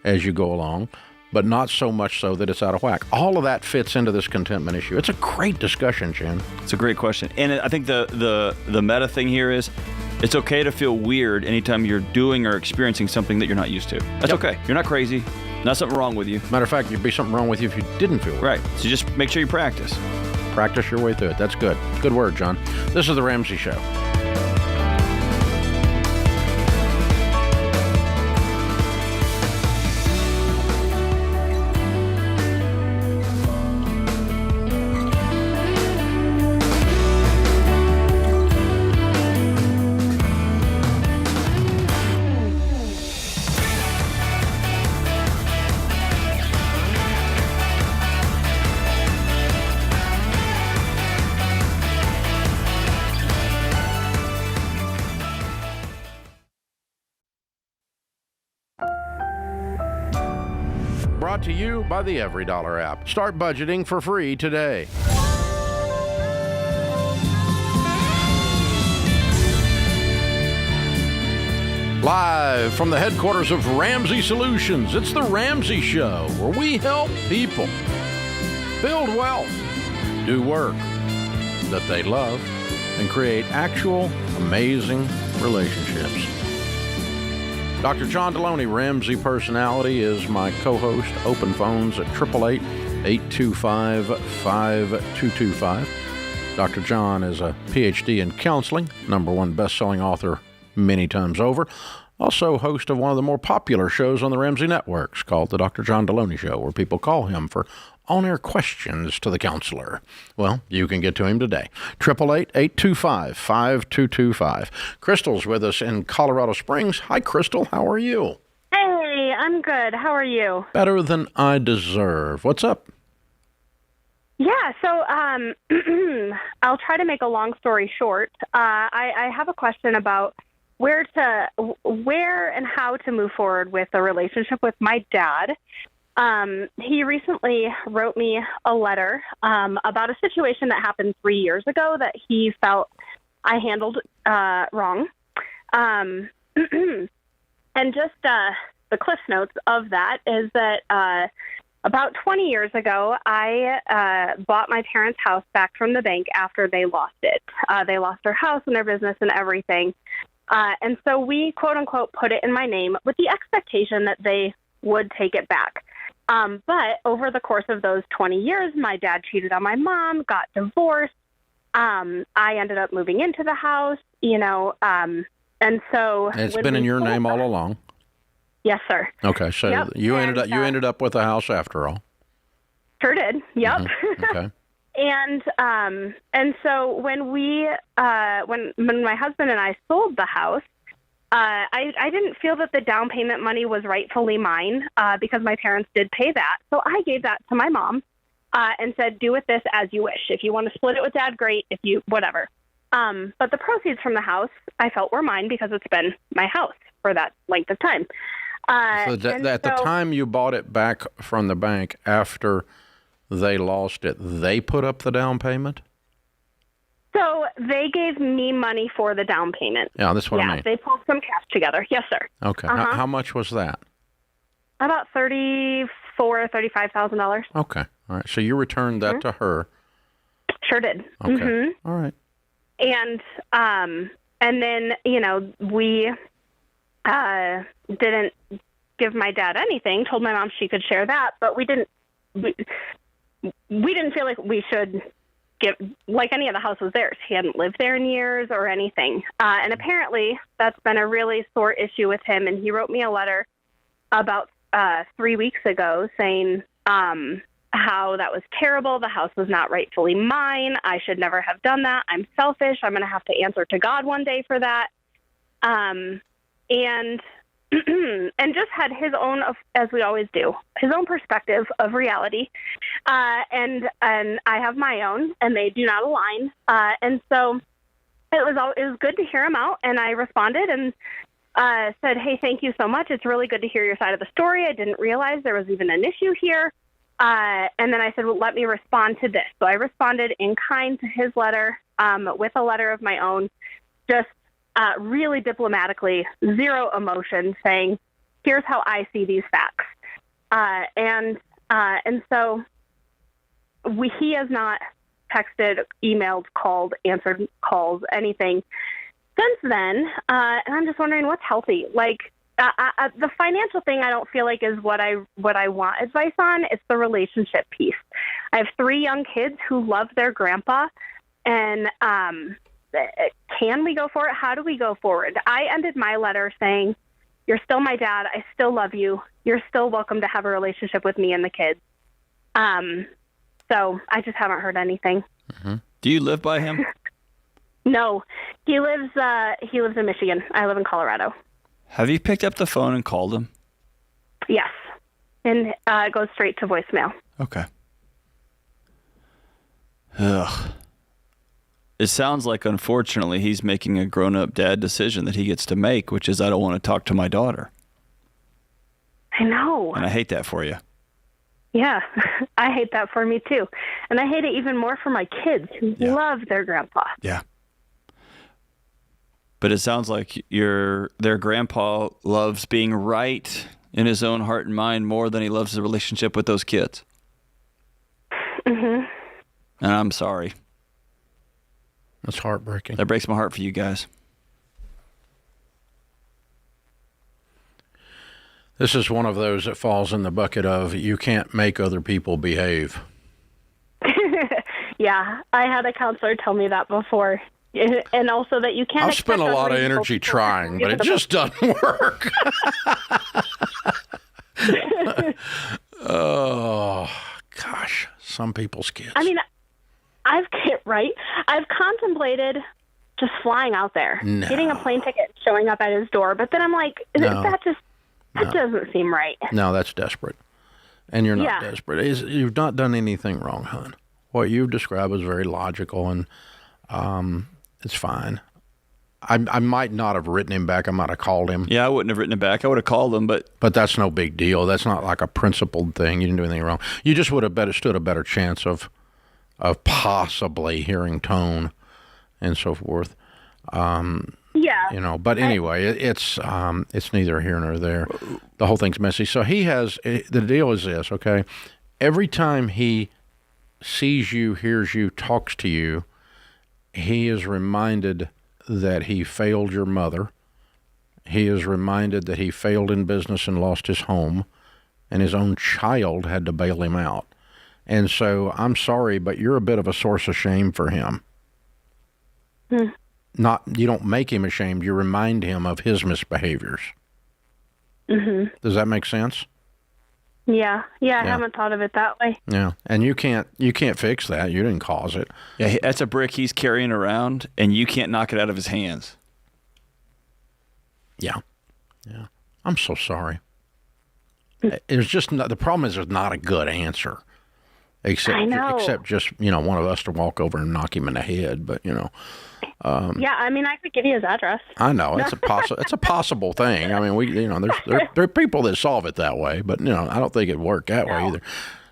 Speaker 1: as you go along, but not so much so that it's out of whack. All of that fits into this contentment issue. It's a great discussion, Jen.
Speaker 3: It's a great question. And I think the meta thing here is it's okay to feel weird anytime you're doing or experiencing something that you're not used to. That's okay. You're not crazy. Not something wrong with you.
Speaker 1: Matter of fact, there'd be something wrong with you if you didn't feel weird.
Speaker 3: Right. So just make sure you practice.
Speaker 1: Practice your way through it. That's good. Good word, John. This is The Ramsey Show. Brought to you by the Every Dollar app. Start budgeting for free today. Live from the headquarters of Ramsey Solutions, it's the Ramsey Show, where we help people build wealth, do work that they love, and create actual amazing relationships. Dr. John Delony, Ramsey Personality, is my co-host. Open phones at 888-825-5225. Dr. John is a PhD in counseling, #1 best-selling author many times over. Also host of one of the more popular shows on the Ramsey Networks called The Dr. John Delony Show, where people call him for on-air questions to the counselor. Well, you can get to him today. 888-825-5225. Crystal's with us in Colorado Springs. Hi, Crystal. How are you?
Speaker 7: Hey, I'm good. How are you?
Speaker 1: Better than I deserve. What's up?
Speaker 7: Yeah, so I'll try to make a long story short. I have a question about where and how to move forward with a relationship with my dad. He recently wrote me a letter about a situation that happened 3 years ago that he felt I handled wrong. And just the cliff notes of that is that about 20 years ago, I bought my parents' house back from the bank after they lost it. They lost their house and their business and everything. And so we, quote unquote, put it in my name with the expectation that they would take it back. But over the course of those 20 years, my dad cheated on my mom, got divorced. I ended up moving into the house, and so...
Speaker 1: It's been in your name all along.
Speaker 7: Yes, sir.
Speaker 1: Okay, so you ended up with a house after all.
Speaker 7: Sure did. Yep.
Speaker 1: Okay.
Speaker 7: And so when my husband and I sold the house, I didn't feel that the down payment money was rightfully mine because my parents did pay that. So I gave that to my mom and said, do with this as you wish. If you want to split it with Dad, great. If you, whatever. But the proceeds from the house I felt were mine because it's been my house for that length of time.
Speaker 1: At the time you bought it back from the bank after they lost it, they put up the down payment?
Speaker 7: So they gave me money for the down payment.
Speaker 1: Yeah, that's what I mean.
Speaker 7: Yeah, they pulled some cash together. Yes, sir.
Speaker 1: Okay. How much was that?
Speaker 7: About $35,000.
Speaker 1: Okay. All right. So you returned that to her.
Speaker 7: Sure did.
Speaker 1: Okay. All right.
Speaker 7: And then, we didn't give my dad anything, told my mom she could share that, but we didn't feel like we should give, like any of the house was theirs. He hadn't lived there in years or anything. And apparently that's been a really sore issue with him. And he wrote me a letter about 3 weeks ago saying how that was terrible. The house was not rightfully mine. I should never have done that. I'm selfish. I'm going to have to answer to God one day for that. And just had his own, as we always do, his own perspective of reality. And I have my own, and they do not align. And so it was good to hear him out. And I responded and said, hey, thank you so much. It's really good to hear your side of the story. I didn't realize there was even an issue here. And then I said, well, let me respond to this. So I responded in kind to his letter with a letter of my own, just really diplomatically, zero emotion, saying, here's how I see these facts. And so he has not texted, emailed, called, answered calls, anything since then. And I'm just wondering what's healthy. Like the financial thing, I don't feel like is what I want advice on. It's the relationship piece. I have 3 young kids who love their grandpa, and can we go for it? How do we go forward? I ended my letter saying, you're still my dad. I still love you. You're still welcome to have a relationship with me and the kids. So I just haven't heard anything.
Speaker 3: Mm-hmm. Do you live by him?
Speaker 7: No, he lives in Michigan. I live in Colorado.
Speaker 3: Have you picked up the phone and called him?
Speaker 7: Yes. And it goes straight to voicemail.
Speaker 3: Okay. Ugh. It sounds like, unfortunately, he's making a grown-up dad decision that he gets to make, which is, I don't want to talk to my daughter.
Speaker 7: I know.
Speaker 3: And I hate that for you.
Speaker 7: Yeah, I hate that for me, too. And I hate it even more for my kids who love their grandpa.
Speaker 3: Yeah. But it sounds like their grandpa loves being right in his own heart and mind more than he loves the relationship with those kids.
Speaker 7: Mm-hmm.
Speaker 3: And I'm sorry.
Speaker 1: That's heartbreaking.
Speaker 3: That breaks my heart for you guys.
Speaker 1: This is one of those that falls in the bucket of you can't make other people behave.
Speaker 7: Yeah, I had a counselor tell me that before. And also that you can't.
Speaker 1: I've spent a lot of energy trying, but it just doesn't work. Oh, gosh. Some people's kids.
Speaker 7: I mean, I've contemplated just flying out there, getting a plane ticket, showing up at his door. But then I'm like, that doesn't seem right.
Speaker 1: No, that's desperate. And you're not desperate. You've not done anything wrong, hon. What you describe is very logical, and it's fine. I might not have written him back. I might have called him.
Speaker 3: Yeah, I wouldn't have written him back. I would have called him, but
Speaker 1: that's no big deal. That's not like a principled thing. You didn't do anything wrong. You just would have stood a better chance of possibly hearing tone and so forth. But anyway, it's neither here nor there. The whole thing's messy. So the deal is this, okay? Every time he sees you, hears you, talks to you, he is reminded that he failed your mother. He is reminded that he failed in business and lost his home, and his own child had to bail him out. And so I'm sorry, but you're a bit of a source of shame for him. You don't make him ashamed. You remind him of his misbehaviors.
Speaker 7: Mm-hmm.
Speaker 1: Does that make sense?
Speaker 7: Yeah. I haven't thought of it that way.
Speaker 1: Yeah, and you can't fix that. You didn't cause it.
Speaker 3: Yeah, that's a brick he's carrying around, and you can't knock it out of his hands.
Speaker 1: Yeah. I'm so sorry. It's just not, the problem is there's not a good answer, except just one of us to walk over and knock him in the head. But
Speaker 7: I could give you his address.
Speaker 1: I know it's a possible thing. I mean, there are people that solve it that way, but I don't think it'd work that way either.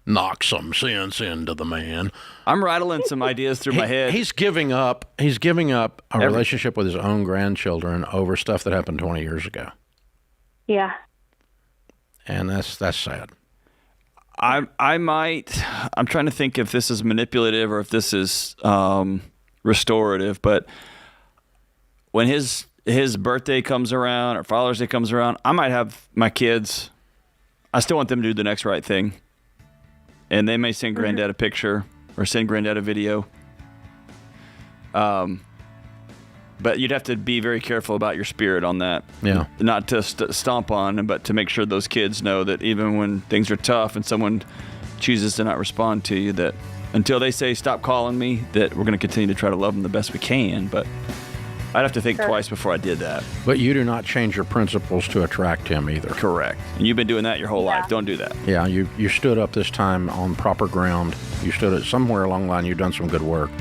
Speaker 1: Knock some sense into the man.
Speaker 3: I'm rattling some ideas through my head.
Speaker 1: He's giving up a relationship with his own grandchildren over stuff that happened 20 years ago.
Speaker 7: Yeah.
Speaker 1: And that's sad.
Speaker 3: I'm trying to think if this is manipulative or if this is restorative, but when his birthday comes around or Father's Day comes around, I might have my kids, I still want them to do the next right thing. And they may send Granddad a picture or send Granddad a video. But you'd have to be very careful about your spirit on that.
Speaker 1: Yeah.
Speaker 3: Not to stomp on, but to make sure those kids know that even when things are tough and someone chooses to not respond to you, that until they say, stop calling me, that we're going to continue to try to love them the best we can. But I'd have to think twice before I did that.
Speaker 1: But you do not change your principles to attract him either.
Speaker 3: Correct. And you've been doing that your whole life. Don't do that.
Speaker 1: Yeah, you stood up this time on proper ground. You stood at somewhere along the line. You've done some good work.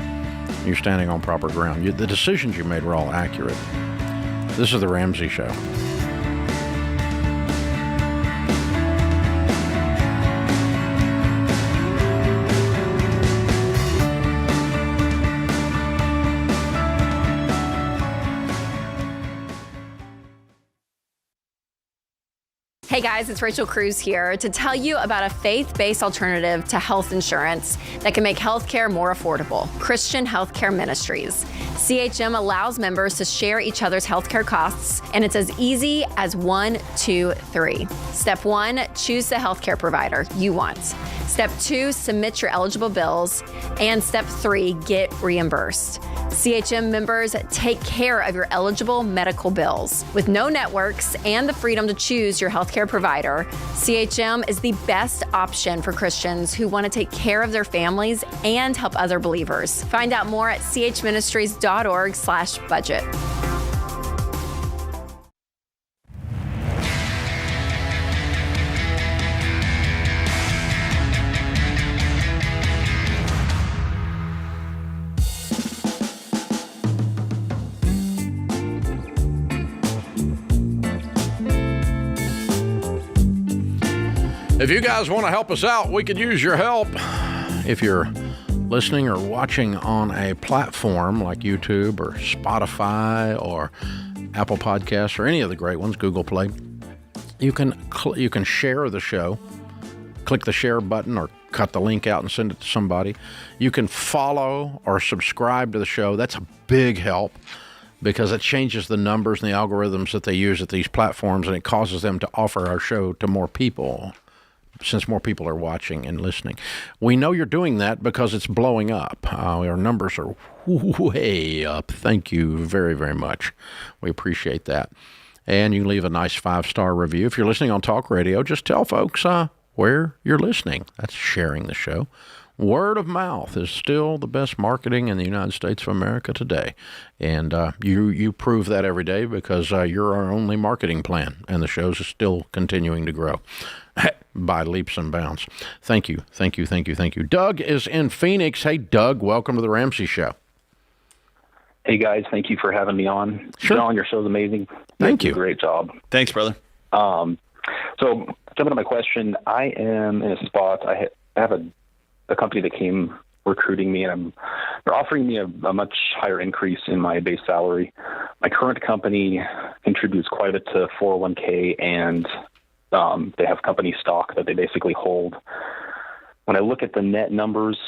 Speaker 1: You're standing on proper ground. The decisions you made were all accurate. This is the Ramsey Show.
Speaker 8: Hey guys, it's Rachel Cruz here to tell you about a faith-based alternative to health insurance that can make healthcare more affordable. Christian Healthcare Ministries. CHM allows members to share each other's healthcare costs, and it's as easy as 1, 2, 3. Step 1, choose the healthcare provider you want. Step 2, submit your eligible bills. And Step 3, get reimbursed. CHM members take care of your eligible medical bills. With no networks and the freedom to choose your healthcare provider, CHM is the best option for Christians who want to take care of their families and help other believers. Find out more at chministries.org/budget.
Speaker 1: If you guys want to help us out, we could use your help. If you're listening or watching on a platform like YouTube or Spotify or Apple Podcasts or any of the great ones, Google Play, you can share the show. Click the share button or cut the link out and send it to somebody. You can follow or subscribe to the show. That's a big help, because it changes the numbers and the algorithms that they use at these platforms, and it causes them to offer our show to more people, since more people are watching and listening. We know you're doing that because it's blowing up. Our numbers are way up. Thank you very, very much. We appreciate that. And you can leave a nice 5-star review. If you're listening on talk radio, just tell folks where you're listening. That's sharing the show. Word of mouth is still the best marketing in the United States of America today. And you prove that every day, because you're our only marketing plan, and the show's still continuing to grow by leaps and bounds. Thank you. Doug is in Phoenix. Hey, Doug, welcome to the Ramsey Show.
Speaker 9: Hey, guys. Thank you for having me on.
Speaker 1: Sure.
Speaker 9: John, your show's amazing.
Speaker 1: Thank you.
Speaker 9: Great job.
Speaker 3: Thanks, brother.
Speaker 9: So jumping to my question, I am in a spot. I have a company that came recruiting me, and they're offering me a much higher increase in my base salary. My current company contributes quite a bit to 401k, and they have company stock that they basically hold. When I look at the net numbers,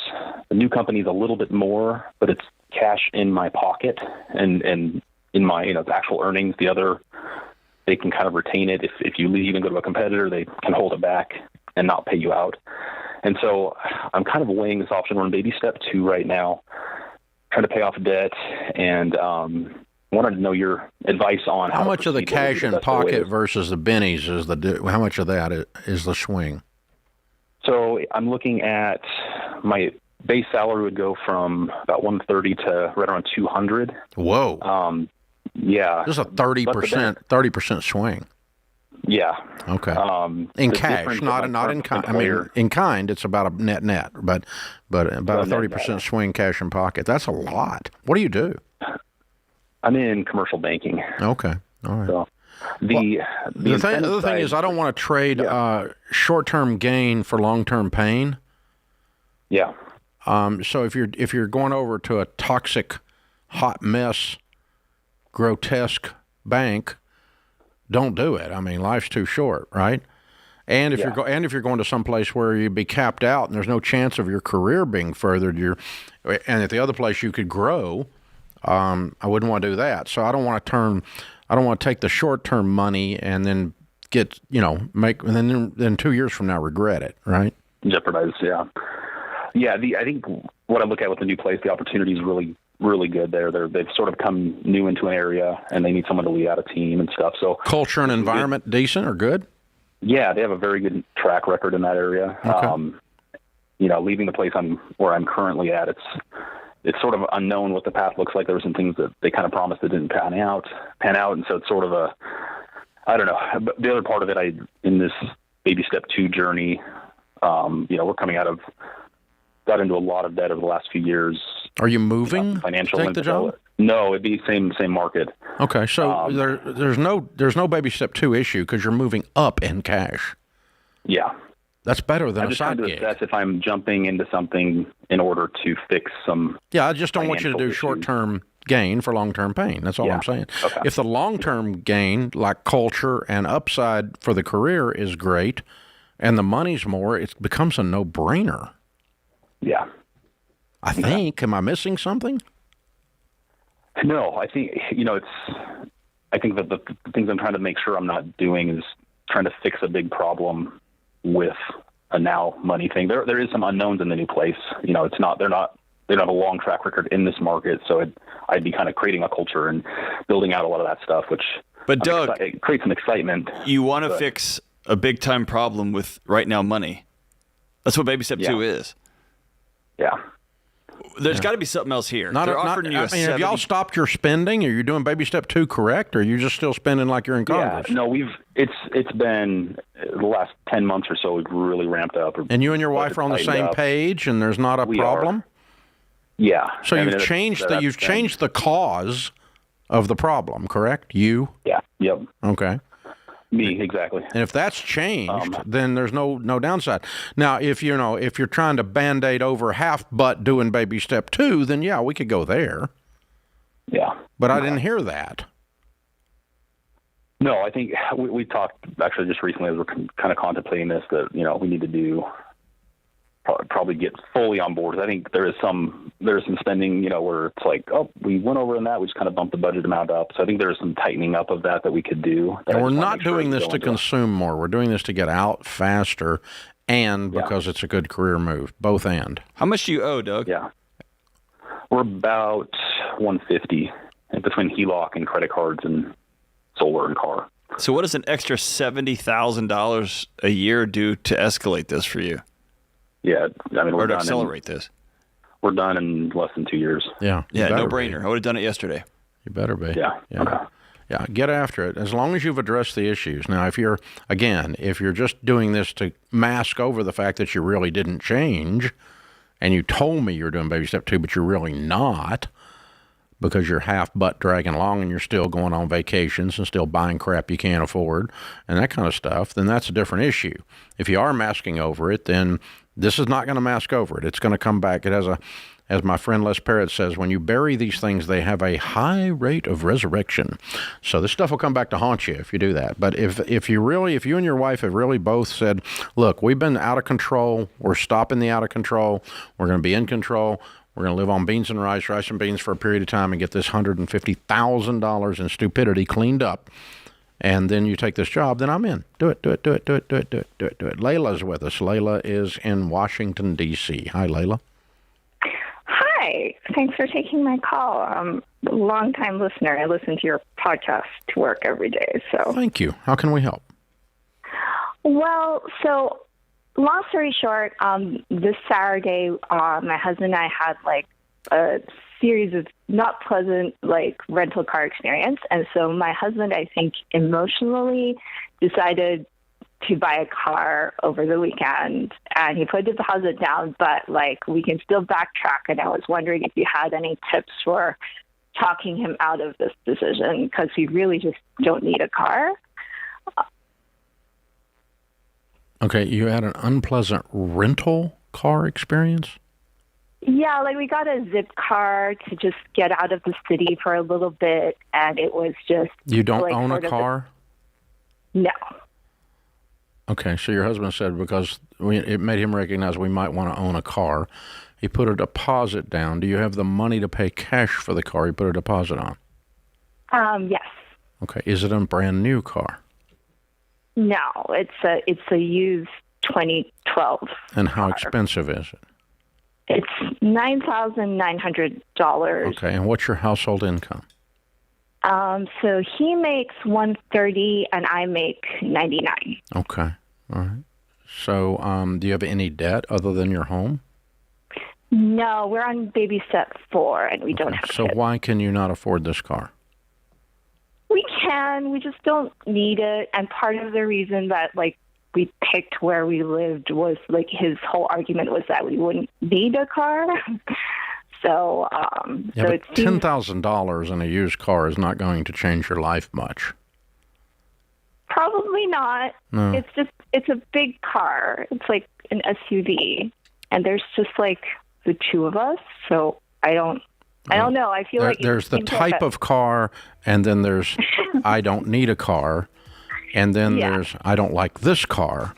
Speaker 9: the new company is a little bit more, but it's cash in my pocket and in my actual earnings. The other, they can kind of retain it. If you leave and go to a competitor, they can hold it back and not pay you out. And so I'm kind of weighing this option. We're in baby step 2 right now, trying to pay off debt. And wanted to know your advice on
Speaker 1: how much of the cash in pocket versus the bennies is how much of that is the swing?
Speaker 9: So I'm looking at my base salary would go from about 130 to right around 200.
Speaker 1: Whoa.
Speaker 9: Yeah.
Speaker 1: There's a 30% swing.
Speaker 9: Yeah.
Speaker 1: Okay. In cash, not in kind. I mean, in kind, it's about a net, but about a 30% swing cash in pocket. That's a lot. What do you do?
Speaker 9: I'm in commercial banking.
Speaker 1: Okay. All right.
Speaker 9: So the
Speaker 1: other thing is, I don't want to trade short-term gain for long-term pain.
Speaker 9: Yeah.
Speaker 1: So if you're going over to a toxic, hot mess, grotesque bank, don't do it. I mean, life's too short, right? And if you're going to some place where you'd be capped out and there's no chance of your career being furthered, and at the other place you could grow, I wouldn't want to do that. So I don't want to take the short-term money and then then 2 years from now regret it, right?
Speaker 9: Jeopardize, yeah. Yeah, I think what I look at with the new place, the opportunity is really, really good there. They've sort of come new into an area, and they need someone to lead out a team and stuff. So
Speaker 1: culture and environment, decent or good?
Speaker 9: Yeah, they have a very good track record in that area.
Speaker 1: Okay.
Speaker 9: Leaving the place where I'm currently at, it's sort of unknown what the path looks like. There were some things that they kind of promised that didn't pan out, and so it's sort of I don't know. But the other part of it, in this baby step 2 journey, we're got into a lot of debt over the last few years.
Speaker 1: Are you moving?
Speaker 9: Financial
Speaker 1: to take the job?
Speaker 9: No, it'd be same market.
Speaker 1: Okay, so there's no baby step 2 issue because you're moving up in cash.
Speaker 9: Yeah.
Speaker 1: That's better than
Speaker 9: I'm
Speaker 1: a side gig.
Speaker 9: That's if I'm jumping into something in order to fix some.
Speaker 1: Yeah, I just don't want you to do short-term gain for long-term pain. That's all I'm saying.
Speaker 9: Okay.
Speaker 1: If the long-term gain, like culture and upside for the career, is great, and the money's more, it becomes a no-brainer.
Speaker 9: Yeah.
Speaker 1: I think. Am I missing something?
Speaker 9: No, I think I think that the things I'm trying to make sure I'm not doing is trying to fix a big problem with a now money thing. There is some unknowns in the new place. They don't have a long track record in this market, so I'd be kind of creating a culture and building out a lot of that stuff,
Speaker 3: But Doug,
Speaker 9: it creates some excitement.
Speaker 3: You want to fix a big time problem with right now money. That's what baby step 2 is.
Speaker 9: Yeah.
Speaker 3: There's got to be something else here. They're offering you
Speaker 1: have y'all stopped your spending? Are you doing baby step 2 correct? Or are you just still spending like you're in Congress?
Speaker 9: Yeah, no, it's been the last 10 months or so we've really ramped up.
Speaker 1: And you and your wife are on the same page, and there's not a problem?
Speaker 9: Yeah.
Speaker 1: So you've changed the cause of the problem, correct? You?
Speaker 9: Yeah. Yep.
Speaker 1: Okay.
Speaker 9: Me, exactly.
Speaker 1: And if that's changed, then there's no downside. Now, if you're trying to Band-Aid over half butt doing baby step 2, then yeah, we could go there.
Speaker 9: Yeah.
Speaker 1: But I didn't hear that.
Speaker 9: No, I think we talked actually just recently as we're kind of contemplating this that, we need to probably get fully on board. I think there's some spending, where it's like, oh, we went over in that, we just kind of bumped the budget amount up. So I think there's some tightening up of that we could do.
Speaker 1: And we're not doing this to consume more. We're doing this to get out faster and because it's a good career move, both and.
Speaker 3: How much do you owe, Doug?
Speaker 9: Yeah. We're about $150 between HELOC and credit cards and solar and car.
Speaker 3: So what does an extra $70,000 a year do to escalate this for you?
Speaker 9: Yeah, I mean,
Speaker 3: or to accelerate this.
Speaker 9: We're done in less than 2 years.
Speaker 1: Yeah,
Speaker 3: no brainer. I would have done it yesterday.
Speaker 1: You better be.
Speaker 9: Yeah. Okay.
Speaker 1: Yeah, get after it as long as you've addressed the issues. Now, if you're just doing this to mask over the fact that you really didn't change, and you told me you're doing baby step 2, but you're really not, because you're half butt dragging along and you're still going on vacations and still buying crap you can't afford and that kind of stuff, then that's a different issue. If you are masking over it, then this is not going to mask over it. It's going to come back. It has as my friend Les Parrott says, when you bury these things, they have a high rate of resurrection. So this stuff will come back to haunt you if you do that. But if you and your wife have really both said, look, we've been out of control, we're stopping the out of control, we're going to be in control, we're going to live on beans and rice and beans for a period of time and get this $150,000 in stupidity cleaned up, and then you take this job, then I'm in. Do it. Layla's with us. Layla is in Washington, D.C. Hi, Layla.
Speaker 10: Hi. Hi. Thanks for taking my call. I'm a long-time listener. I listen to your podcast to work every day. So
Speaker 1: thank you. How can we help?
Speaker 10: Well, so long story short, this Saturday, my husband and I had like a series of not pleasant like rental car experience. And so my husband, I think, emotionally decided to buy a car over the weekend, and he put a deposit down, but like we can still backtrack. And I was wondering if you had any tips for talking him out of this decision, because we really just don't need a car.
Speaker 1: Okay, you had an unpleasant rental car experience?
Speaker 10: Yeah, like we got a zip car to just get out of the city for a little bit, and it was just...
Speaker 1: You don't
Speaker 10: like,
Speaker 1: own a car?
Speaker 10: No.
Speaker 1: Okay, so your husband said because it made him recognize we might want to own a car. He put a deposit down. Do you have the money to pay cash for the car he put a deposit on?
Speaker 10: Yes.
Speaker 1: Okay, is it a brand new car?
Speaker 10: No, it's a used 2012.
Speaker 1: And how expensive is it?
Speaker 10: It's $9,900.
Speaker 1: Okay, and what's your household income?
Speaker 10: So he makes $130 and I make $99.
Speaker 1: Okay, all right. So, do you have any debt other than your home?
Speaker 10: No, we're on baby step 4 and we don't have
Speaker 1: So
Speaker 10: kids.
Speaker 1: why can you not afford this car?
Speaker 10: We can, we just don't need it. And part of the reason that like we picked where we lived was like his whole argument was that we wouldn't need a car. So,
Speaker 1: yeah, but $10,000 in a used car is not going to change your life much.
Speaker 10: Probably not.
Speaker 1: No.
Speaker 10: It's a big car. It's like an SUV, and there's just like the two of us. So I don't know. I feel like
Speaker 1: there's the type of car, and then there's I don't need a car, and then there's I don't like this car.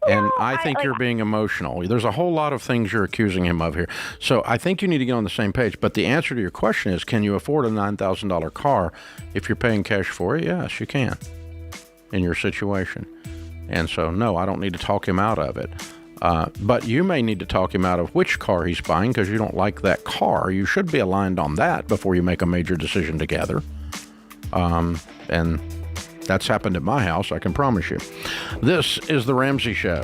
Speaker 1: And I think you're being emotional. There's a whole lot of things you're accusing him of here. So I think you need to get on the same page. But the answer to your question is, can you afford a $9,000 car if you're paying cash for it? Yes, you can in your situation. And so, no, I don't need to talk him out of it. But you may need to talk him out of which car he's buying because you don't like that car. You should be aligned on that before you make a major decision together. And that's happened at my house, I can promise you. This is The Ramsey Show.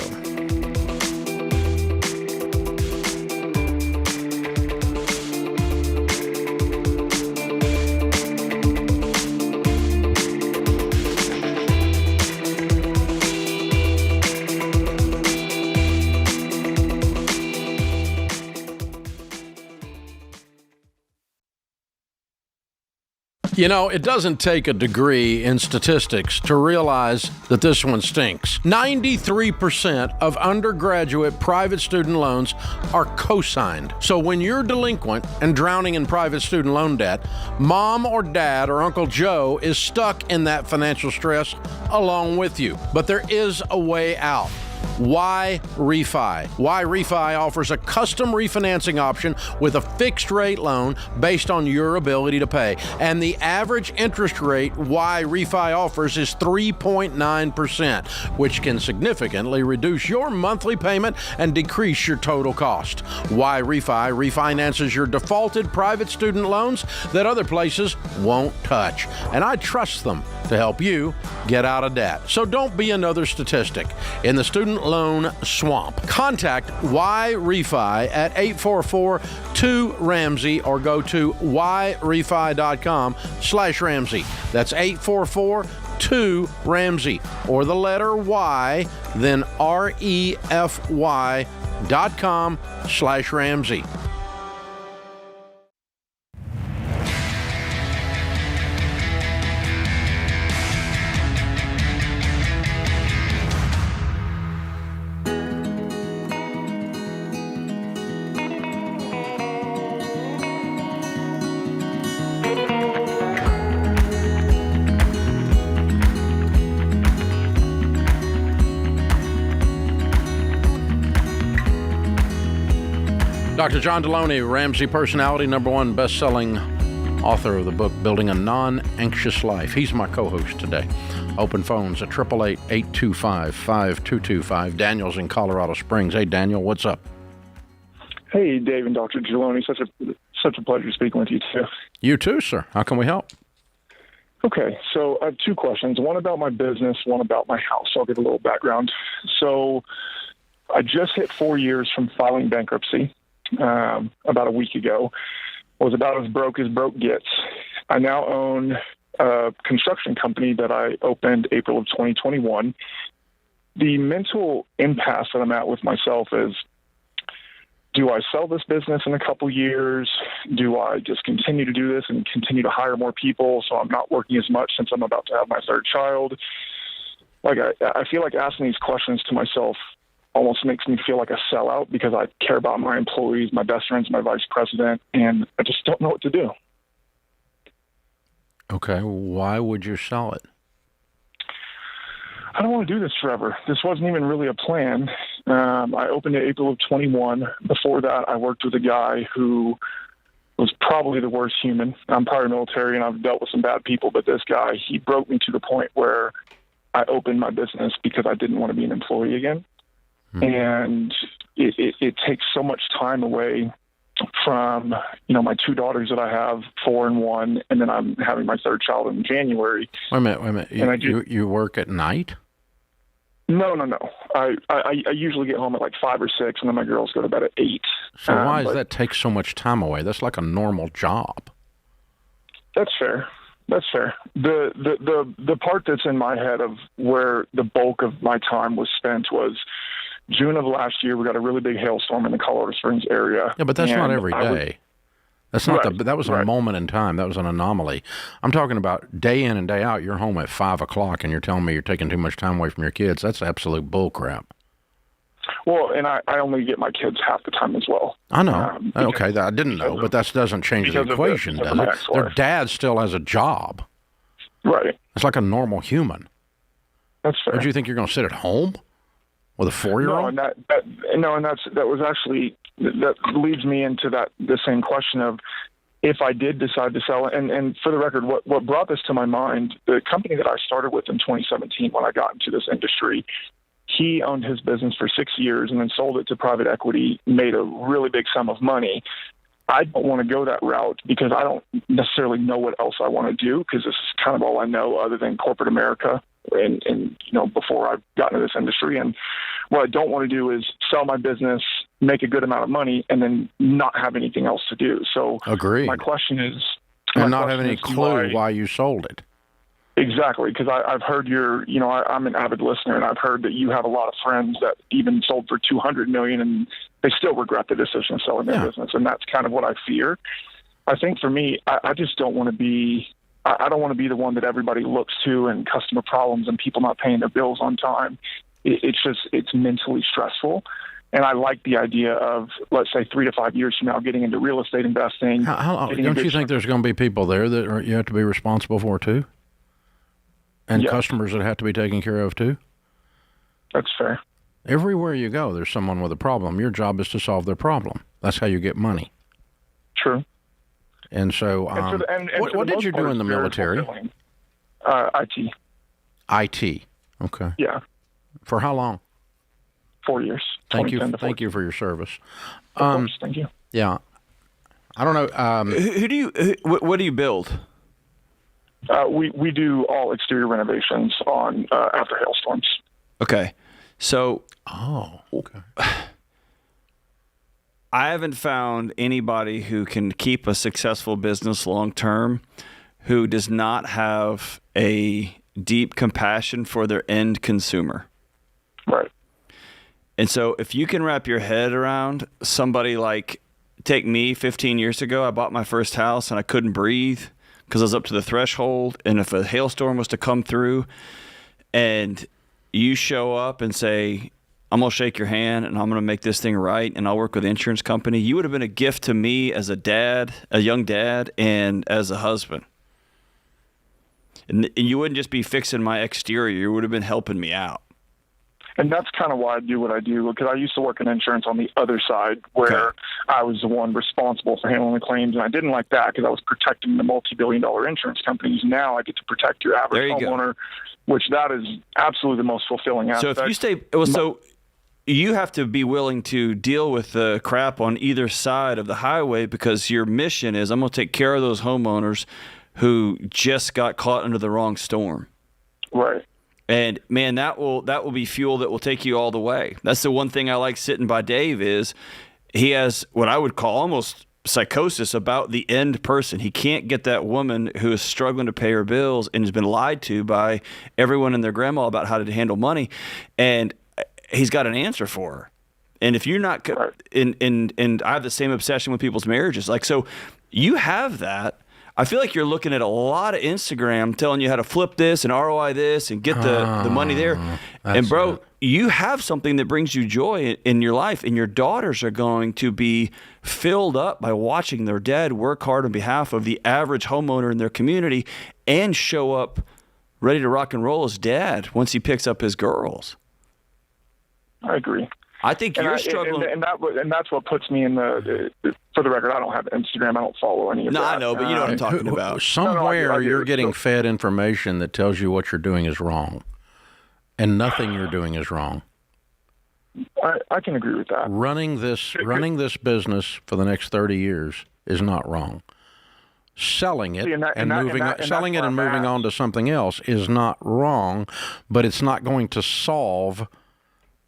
Speaker 1: You know, it doesn't take a degree in statistics to realize that this one stinks. 93% of undergraduate private student loans are co-signed. So when you're delinquent and drowning in private student loan debt, mom or dad or Uncle Joe is stuck in that financial stress along with you. But there is a way out. Why Refi? Why Refi offers a custom refinancing option with a fixed rate loan based on your ability to pay. And the average interest rate Why Refi offers is 3.9%, which can significantly reduce your monthly payment and decrease your total cost. Why Refi refinances your defaulted private student loans that other places won't touch. And I trust them to help you get out of debt. So don't be another statistic in the student loan swamp. Contact Why Refi at 844-2-RAMSEY or go to whyrefi.com/Ramsey. That's 844-2-RAMSEY or the letter Y, then REFY.com/Ramsey. Dr. John Delony, Ramsey personality, #1 best-selling author of the book, Building a Non-Anxious Life. He's my co-host today. Open phones at 888-825-5225. Daniel's in Colorado Springs. Hey, Daniel, what's up?
Speaker 11: Hey, Dave and Dr. Delony. Such a pleasure speaking with you, too.
Speaker 1: You too, sir. How can we help?
Speaker 11: Okay, so I have two questions. One about my business, one about my house. I'll give a little background. So I just hit 4 years from filing bankruptcy about a week ago. Was about as broke gets. I now own a construction company that I opened April of 2021. The mental impasse that I'm at with myself is, do I sell this business in a couple years? Do I just continue to do this and continue to hire more people so I'm not working as much since I'm about to have my third child? Like, I feel like asking these questions to myself almost makes me feel like a sellout because I care about my employees, my best friends, my vice president, and I just don't know what to do.
Speaker 1: Okay, why would you sell it?
Speaker 11: I don't want to do this forever. This wasn't even really a plan. I opened in April of 21. Before that, I worked with a guy who was probably the worst human. I'm prior military, and I've dealt with some bad people, but this guy, he broke me to the point where I opened my business because I didn't want to be an employee again. Mm-hmm. And it takes so much time away from, my two daughters that I have, 4 and 1, and then I'm having my third child in January.
Speaker 1: Wait a minute. You work at night?
Speaker 11: No. I usually get home at like 5 or 6, and then my girls go to bed at 8.
Speaker 1: So why does that take so much time away? That's like a normal job.
Speaker 11: That's fair. The part that's in my head of where the bulk of my time was spent was June of last year. We got a really big hailstorm in the Colorado Springs area.
Speaker 1: Yeah, but that's not every day. That's not that was a moment in time. That was an anomaly. I'm talking about day in and day out. You're home at 5 o'clock and you're telling me you're taking too much time away from your kids. That's absolute bull crap.
Speaker 11: Well, and I only get my kids half the time as well.
Speaker 1: I know. Okay, I didn't know, but that doesn't change the equation, does it? Their dad still has a job.
Speaker 11: Right.
Speaker 1: It's like a normal human.
Speaker 11: That's fair.
Speaker 1: Or do you think you're going to sit at home with a 4-year-old?
Speaker 11: No, that leads me into the same question of, if I did decide to sell it, and for the record, what brought this to my mind, the company that I started with in 2017 when I got into this industry, he owned his business for 6 years and then sold it to private equity, made a really big sum of money. I don't want to go that route because I don't necessarily know what else I want to do, because this is kind of all I know other than corporate America and before I've gotten into this industry. And what I don't want to do is sell my business, make a good amount of money, and then not have anything else to do. So
Speaker 1: agreed.
Speaker 11: My question is...
Speaker 1: And not have any clue why you sold it.
Speaker 11: Exactly, because I've heard I'm an avid listener, and I've heard that you have a lot of friends that even sold for $200 million, and they still regret the decision of selling their business, and that's kind of what I fear. I think for me, I just don't want to be... I don't want to be the one that everybody looks to and customer problems and people not paying their bills on time. It's mentally stressful. And I like the idea of, let's say, 3 to 5 years from now, getting into real estate investing.
Speaker 1: Don't you think there's going to be people there that you have to be responsible for too? And customers that have to be taken care of too?
Speaker 11: That's fair.
Speaker 1: Everywhere you go, there's someone with a problem. Your job is to solve their problem. That's how you get money.
Speaker 11: True.
Speaker 1: And so, what did you do in the military?
Speaker 11: IT.
Speaker 1: IT. Okay.
Speaker 11: Yeah.
Speaker 1: For how long?
Speaker 11: 4 years.
Speaker 1: Thank you for your service.
Speaker 11: Of course, thank you.
Speaker 1: Yeah. I don't know.
Speaker 3: What do you build?
Speaker 11: We do all exterior renovations on after hailstorms.
Speaker 3: Okay. So.
Speaker 1: Oh. Okay.
Speaker 3: I haven't found anybody who can keep a successful business long term who does not have a deep compassion for their end consumer.
Speaker 11: Right.
Speaker 3: And so if you can wrap your head around somebody like, take me 15 years ago, I bought my first house and I couldn't breathe because I was up to the threshold. And if a hailstorm was to come through and you show up and say, I'm going to shake your hand and I'm going to make this thing right and I'll work with the insurance company, you would have been a gift to me as a dad, a young dad, and as a husband. And you wouldn't just be fixing my exterior. You would have been helping me out.
Speaker 11: And that's kind of why I do what I do, because I used to work in insurance on the other side where I was the one responsible for handling the claims, and I didn't like that because I was protecting the multi-billion-dollar insurance companies. Now I get to protect your average homeowner, which that is absolutely the most fulfilling aspect.
Speaker 3: So if you stay you have to be willing to deal with the crap on either side of the highway, because your mission is, I'm going to take care of those homeowners who just got caught under the wrong storm.
Speaker 11: Right.
Speaker 3: And man, that will be fuel that will take you all the way. That's the one thing I like sitting by Dave is he has what I would call almost psychosis about the end person. He can't get that woman who is struggling to pay her bills and has been lied to by everyone and their grandma about how to handle money. And he's got an answer for her. And if you're not, and I have the same obsession with people's marriages. Like, so you have that. I feel like you're looking at a lot of Instagram telling you how to flip this and ROI this and get the money there. And bro, you have something that brings you joy in your life, and your daughters are going to be filled up by watching their dad work hard on behalf of the average homeowner in their community and show up ready to rock and roll as dad once he picks up his girls.
Speaker 11: I agree.
Speaker 3: I think you're struggling.
Speaker 11: And that's what puts me in the for the record, I don't have Instagram. I don't follow any of that.
Speaker 3: No, I know, but you know what I'm talking about.
Speaker 1: Somewhere you're getting fed information that tells you what you're doing is wrong, and nothing you're doing is wrong.
Speaker 11: I can agree with that.
Speaker 1: Running this business for the next 30 years is not wrong. Selling it and moving on to something else is not wrong, but it's not going to solve.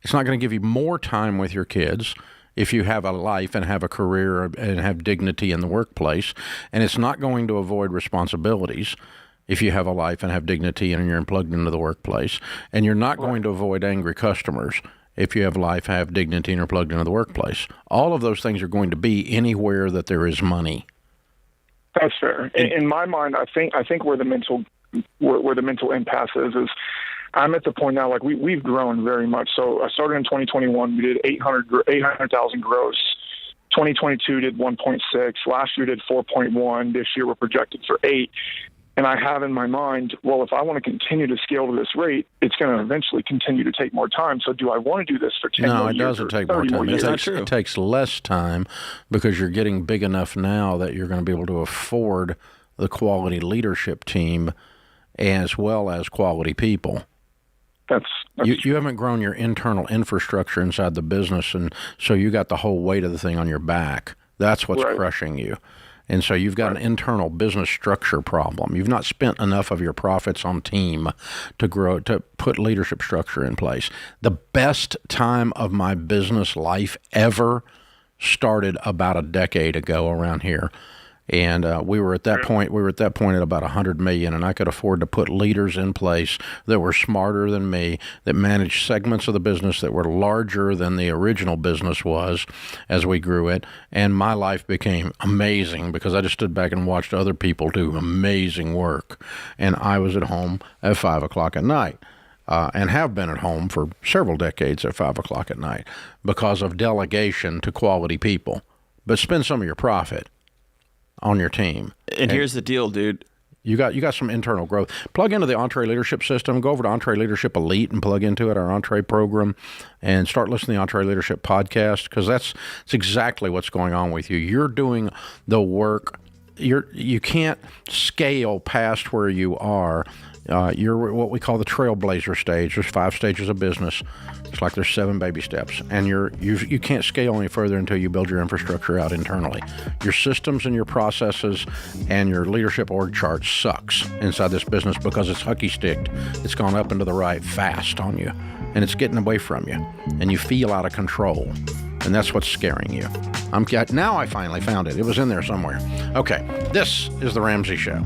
Speaker 1: It's not going to give you more time with your kids if you have a life and have a career and have dignity in the workplace. And it's not going to avoid responsibilities if you have a life and have dignity and you're plugged into the workplace. And you're not going to avoid angry customers if you have life, have dignity, and are plugged into the workplace. All of those things are going to be anywhere that there is money.
Speaker 11: That's fair. In my mind, I think where the mental impasse is I'm at the point now, like we've grown very much. So I started in 2021. We did 800,000 gross. 2022 did 1.6. Last year did 4.1. This year we're projected for 8. And I have in my mind, well, if I want to continue to scale to this rate, it's going to eventually continue to take more time. So do I want to do this for 10 more years?
Speaker 1: No, it doesn't take more time. It takes less time because you're getting big enough now that you're going to be able to afford the quality leadership team as well as quality people. You haven't grown your internal infrastructure inside the business, and so you got the whole weight of the thing on your back. That's what's crushing you. And so you've got an internal business structure problem. You've not spent enough of your profits on team to put leadership structure in place. The best time of my business life ever started about a decade ago around here. And we were at that point at about $100 million, and I could afford to put leaders in place that were smarter than me, that managed segments of the business that were larger than the original business was as we grew it. And my life became amazing because I just stood back and watched other people do amazing work. And I was at home at 5 o'clock at night. And have been at home for several decades at 5 o'clock at night because of delegation to quality people. But spend some of your profit on your team.
Speaker 3: And here's the deal, dude.
Speaker 1: You got some internal growth. Plug into the Entree Leadership System. Go over to Entree Leadership Elite and plug into it, our Entree program, and start listening to the Entree Leadership podcast, because that's exactly what's going on with you. You're doing the work. You can't scale past where you are. You're what we call the trailblazer stage. There's 5 stages of business. It's like there's 7 baby steps, and you can't scale any further until you build your infrastructure out internally. Your systems and your processes and your leadership org chart sucks inside this business because it's hockey sticked. It's gone up and to the right fast on you, and it's getting away from you, and you feel out of control. And that's what's scaring you. Now I finally found it. It was in there somewhere. Okay, this is The Ramsey Show.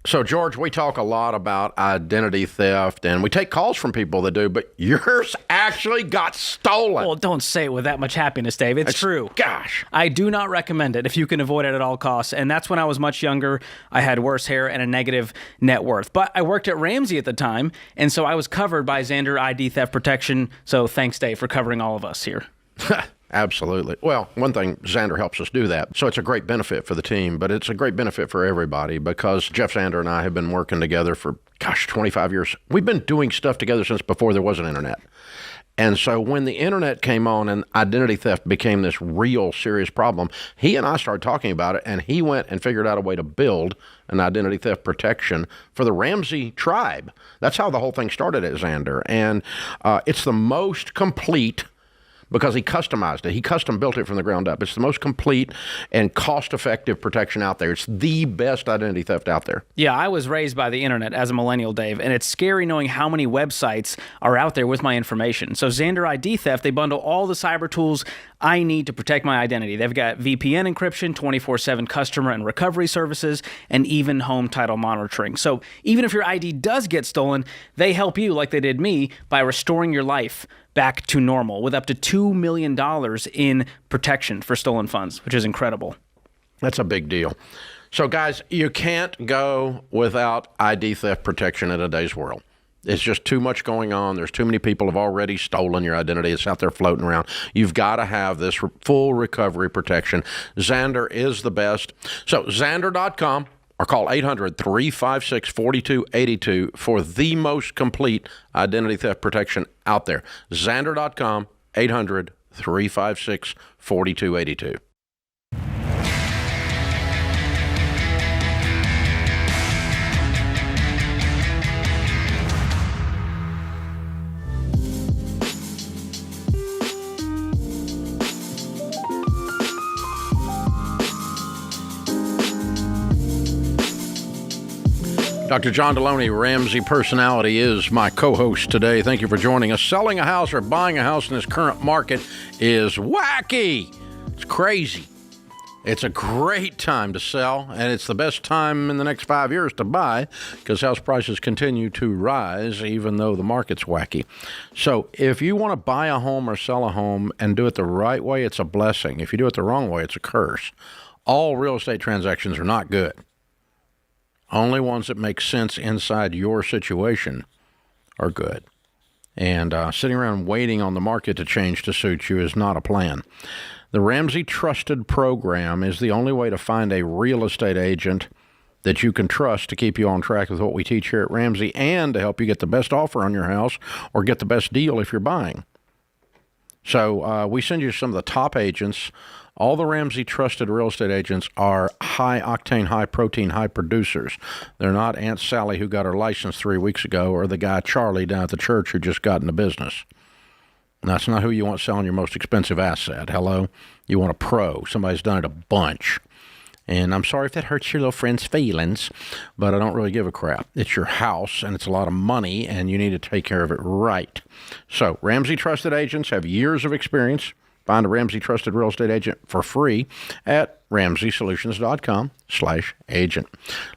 Speaker 1: So, George, we talk a lot about identity theft, and we take calls from people that do, but yours actually got stolen.
Speaker 12: Well, don't say it with that much happiness, Dave. It's true.
Speaker 1: Gosh.
Speaker 12: I do not recommend it if you can avoid it at all costs. And that's when I was much younger. I had worse hair and a negative net worth. But I worked at Ramsey at the time, and so I was covered by Xander ID theft protection. So thanks, Dave, for covering all of us here.
Speaker 1: Absolutely. Well, one thing, Zander helps us do that. So it's a great benefit for the team, but it's a great benefit for everybody because Jeff Zander and I have been working together for, 25 years. We've been doing stuff together since before there was an internet. And so when the internet came on and identity theft became this real serious problem, he and I started talking about it, and he went and figured out a way to build an identity theft protection for the Ramsey tribe. That's how the whole thing started at Zander. And it's the most complete because he customized it. He custom built it from the ground up. It's the most complete and cost-effective protection out there. It's the best identity theft out there.
Speaker 12: Yeah, I was raised by the internet as a millennial, Dave, and it's scary knowing how many websites are out there with my information. So Zander ID Theft, they bundle all the cyber tools I need to protect my identity. They've got VPN encryption, 24/7 customer and recovery services, and even home title monitoring. So even if your ID does get stolen, they help you, like they did me, by restoring your life back to normal with up to $2 million in protection for stolen funds, which is incredible.
Speaker 1: That's a big deal. So, guys, you can't go without ID theft protection in today's world. It's just too much going on. There's too many people have already stolen your identity. It's out there floating around. You've got to have this full recovery protection. Zander is the best. So, Zander.com. or call 800-356-4282 for the most complete identity theft protection out there. Zander.com, 800-356-4282. Dr. John Delony, Ramsey Personality, is my co-host today. Thank you for joining us. Selling a house or buying a house in this current market is wacky. It's crazy. It's a great time to sell, and it's the best time in the next 5 years to buy because house prices continue to rise even though the market's wacky. So if you want to buy a home or sell a home and do it the right way, it's a blessing. If you do it the wrong way, it's a curse. All real estate transactions are not good. Only ones that make sense inside your situation are good. And sitting around waiting on the market to change to suit you is not a plan. The Ramsey Trusted Program is the only way to find a real estate agent that you can trust to keep you on track with what we teach here at Ramsey and to help you get the best offer on your house or get the best deal if you're buying. So we send you some of the top agents. All the Ramsey Trusted real estate agents are high-octane, high-protein, high producers. They're not Aunt Sally who got her license 3 weeks ago or the guy Charlie down at the church who just got into business. That's not who you want selling your most expensive asset. Hello? You want a pro, somebody who's done it a bunch. And I'm sorry if that hurts your little friend's feelings, but I don't really give a crap. It's your house, and it's a lot of money, and you need to take care of it right. So Ramsey Trusted agents have years of experience. Find a Ramsey Trusted real estate agent for free at RamseySolutions.com/agent.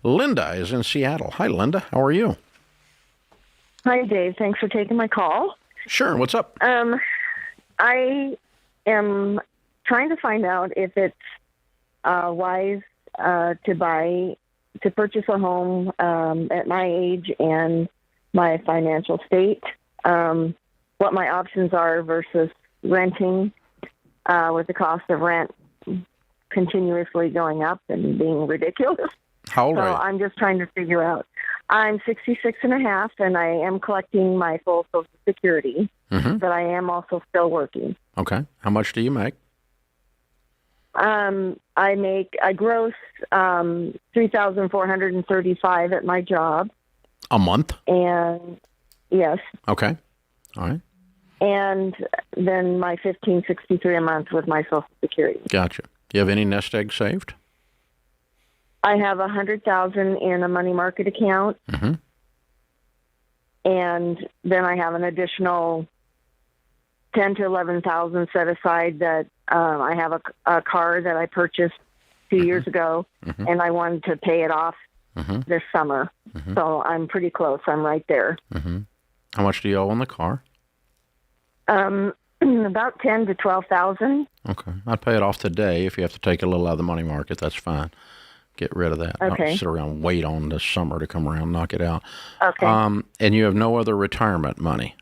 Speaker 1: Linda is in Seattle. Hi, Linda. How are you?
Speaker 13: Hi, Dave. Thanks for taking my call.
Speaker 1: Sure. What's up?
Speaker 13: I am trying to find out if it's wise to purchase a home at my age and my financial state, what my options are versus renting. With the cost of rent continuously going up and being ridiculous.
Speaker 1: How old are you?
Speaker 13: I'm just trying to figure out. I'm 66 and a half, and I am collecting my full Social Security, but I am also still working.
Speaker 1: Okay. How much do you make?
Speaker 13: I gross $3,435 at my job.
Speaker 1: A month?
Speaker 13: And yes.
Speaker 1: Okay. All right.
Speaker 13: And then my $1,563 a month with my Social Security.
Speaker 1: Gotcha. Do you have any nest egg saved?
Speaker 13: I have $100,000 in a money market account, and then I have an additional $10,000 to $11,000 set aside that I have a car that I purchased 2 years ago, and I wanted to pay it off this summer. So I'm pretty close. I'm right there.
Speaker 1: How much do you owe on the car?
Speaker 13: About $10,000 to $12,000.
Speaker 1: Okay, I'd pay it off today. If you have to take a little out of the money market, that's fine. Get rid of that.
Speaker 13: Okay.
Speaker 1: Don't sit around and wait on the summer to come around, knock it out.
Speaker 13: Okay.
Speaker 1: And you have no other retirement money?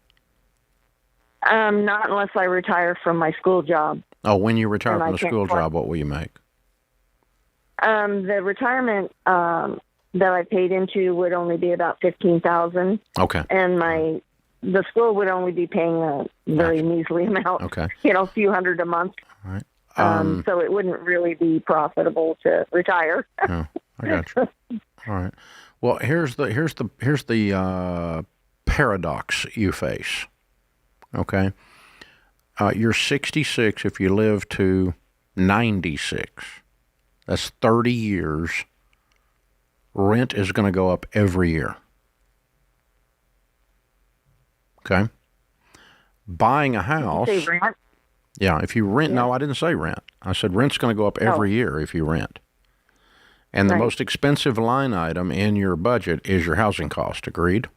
Speaker 13: Not unless I retire from my school job.
Speaker 1: Oh, when you retire from the school job, what will you make?
Speaker 13: The retirement that I paid into would only be about $15,000.
Speaker 1: Okay.
Speaker 13: And the school would only be paying a very measly amount.
Speaker 1: Okay.
Speaker 13: A few hundred a month.
Speaker 1: All right.
Speaker 13: So it wouldn't really be profitable to retire.
Speaker 1: No, I got you. All right. Well, here's the paradox you face. Okay. You're 66 if you live to 96. That's 30 years. Rent is going to go up every year. Okay. Buying a house.
Speaker 13: Did you say rent?
Speaker 1: Yeah, if you rent, no, I didn't say rent. I said rent's going to go up every year if you rent. And the most expensive line item in your budget is your housing cost, agreed?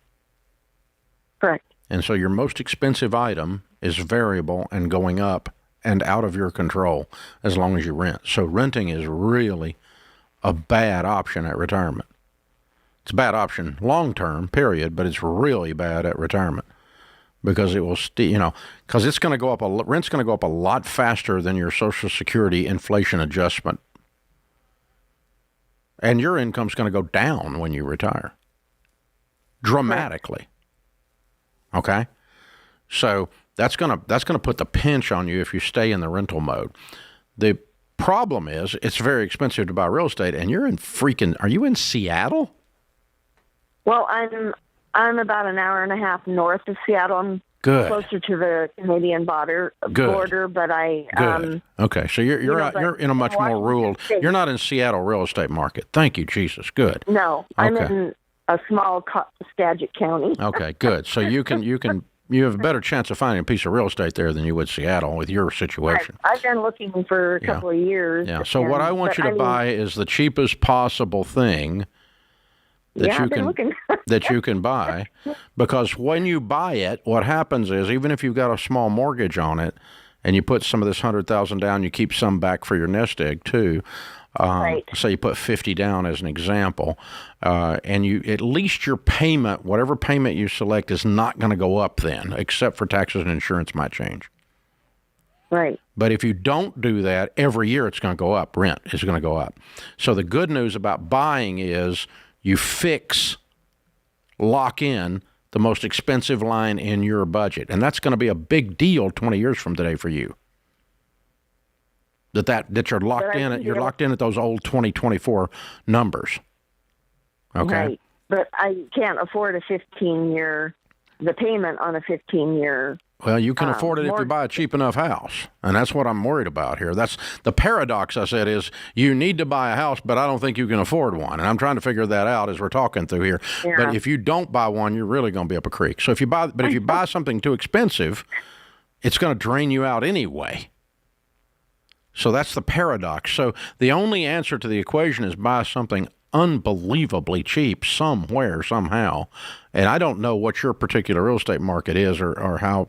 Speaker 13: Correct.
Speaker 1: And so your most expensive item is variable and going up and out of your control as long as you rent. So renting is really a bad option at retirement. It's a bad option long term, period, but it's really bad at retirement. Because it will, because it's going to go up, rent's going to go up a lot faster than your Social Security inflation adjustment. And your income's going to go down when you retire. Dramatically. Okay? So that's going to put the pinch on you if you stay in the rental mode. The problem is it's very expensive to buy real estate, and you're in are you in Seattle?
Speaker 13: Well, I'm about an hour and a half north of Seattle. I'm closer to the Canadian border, but
Speaker 1: Good. Okay, so you're in a much more rural. You're not in Seattle real estate market. Thank you, Jesus. Good.
Speaker 13: No, I'm in a small Skagit County.
Speaker 1: Okay, good. So you have a better chance of finding a piece of real estate there than you would Seattle with your situation.
Speaker 13: I've been looking for a couple of years.
Speaker 1: Yeah. So what I want you to buy is the cheapest possible thing that you can buy, because when you buy it, what happens is, even if you've got a small mortgage on it and you put some of this $100,000 down, you keep some back for your nest egg too. So you put 50 down as an example, and at least your payment, whatever payment you select, is not going to go up then, except for taxes and insurance might change.
Speaker 13: Right.
Speaker 1: But if you don't do that, every year it's going to go up. Rent is going to go up. So the good news about buying is you lock in the most expensive line in your budget. And that's going to be a big deal 20 years from today for you. That you're locked in at those old 2024 numbers. Okay.
Speaker 13: Right. But I can't afford the payment on a 15-year.
Speaker 1: Well, you can afford it if you buy a cheap enough house. And that's what I'm worried about here. That's the paradox, I said, is you need to buy a house, but I don't think you can afford one. And I'm trying to figure that out as we're talking through here. Yeah. But if you don't buy one, you're really going to be up a creek. So if you buy something too expensive, it's going to drain you out anyway. So that's the paradox. So the only answer to the equation is buy something unbelievably cheap somewhere, somehow. And I don't know what your particular real estate market is or how,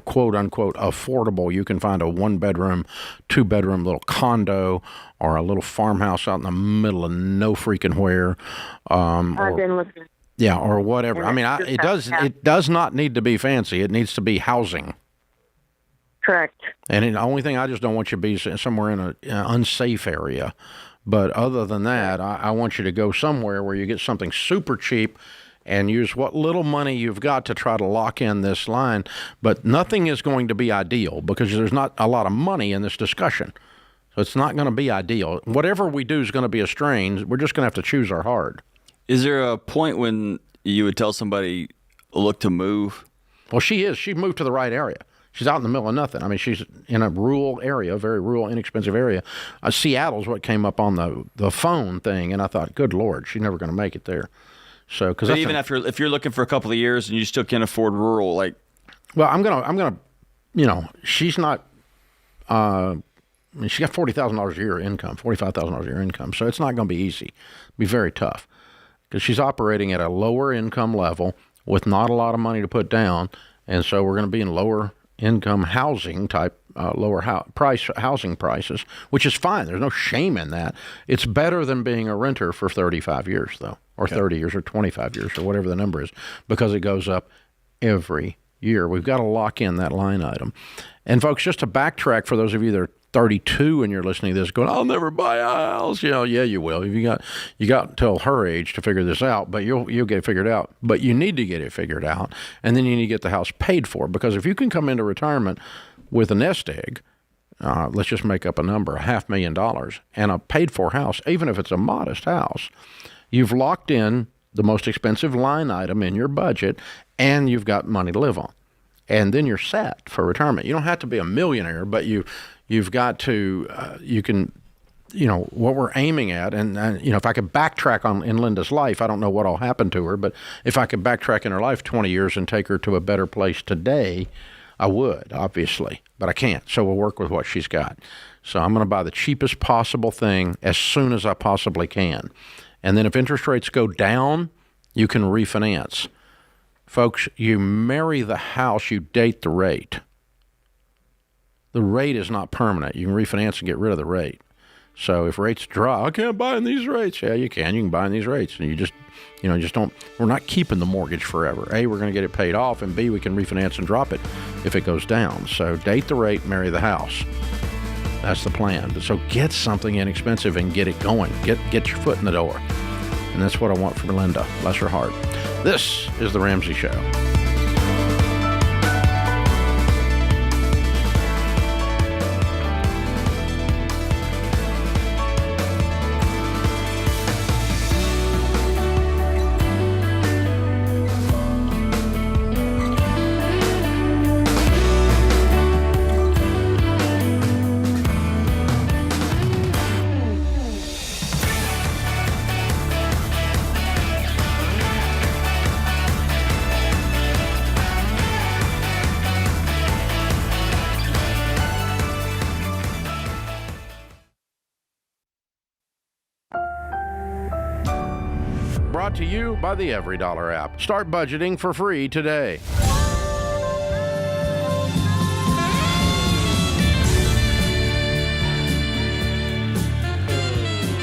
Speaker 1: quote unquote, affordable you can find a 1-bedroom, 2-bedroom little condo or a little farmhouse out in the middle of no freaking where.
Speaker 13: I've been looking.
Speaker 1: Yeah, or whatever. I mean, it does not need to be fancy. It needs to be housing.
Speaker 13: Correct.
Speaker 1: And the only thing, I just don't want you to be somewhere in an unsafe area. But other than that, I want you to go somewhere where you get something super cheap and use what little money you've got to try to lock in this line. But nothing is going to be ideal because there's not a lot of money in this discussion. So it's not going to be ideal. Whatever we do is going to be a strain. We're just going to have to choose our hard.
Speaker 3: Is there a point when you would tell somebody, look to move?
Speaker 1: Well, she moved to the right area. She's out in the middle of nothing. I mean, she's in a rural area, very rural, inexpensive area. Seattle's what came up on the phone thing, and I thought, good Lord, she's never going to make it there. So, because
Speaker 3: even if you're looking for a couple of years and you still can't afford rural, like,
Speaker 1: well, I'm gonna, she's not. She got $40,000 a year income, $45,000 a year income, so it's not going to be easy. It'll be very tough because she's operating at a lower income level with not a lot of money to put down, and so we're going to be in lower income housing type, lower housing prices, which is fine. There's no shame in that. It's better than being a renter for 35 years, though, or 30 years or 25 years or whatever the number is, because it goes up every year. We've got to lock in that line item. And folks, just to backtrack for those of you that are 32 and you're listening to this going, I'll never buy a house. Yeah, you will. You got until her age to figure this out, but you'll get it figured out. But you need to get it figured out, and then you need to get the house paid for, because if you can come into retirement with a nest egg, let's just make up a number, $500,000, and a paid-for house, even if it's a modest house, you've locked in the most expensive line item in your budget, and you've got money to live on. And then you're set for retirement. You don't have to be a millionaire, but you've got to, you can, what we're aiming at, and if I could backtrack in Linda's life, I don't know what all happened to her, but if I could backtrack in her life 20 years and take her to a better place today, I would, obviously, but I can't. So we'll work with what she's got. So I'm going to buy the cheapest possible thing as soon as I possibly can. And then if interest rates go down, you can refinance. Folks, you marry the house, you date the rate. The rate is not permanent. You can refinance and get rid of the rate. So if rates drop, I can't buy in these rates. Yeah, you can. You can buy in these rates. And you just don't, we're not keeping the mortgage forever. A, we're going to get it paid off, and B, we can refinance and drop it if it goes down. So date the rate, marry the house. That's the plan. So get something inexpensive and get it going. Get your foot in the door. And that's what I want from Linda. Bless her heart. This is The Ramsey Show. Brought to you by the EveryDollar app. Start budgeting for free today.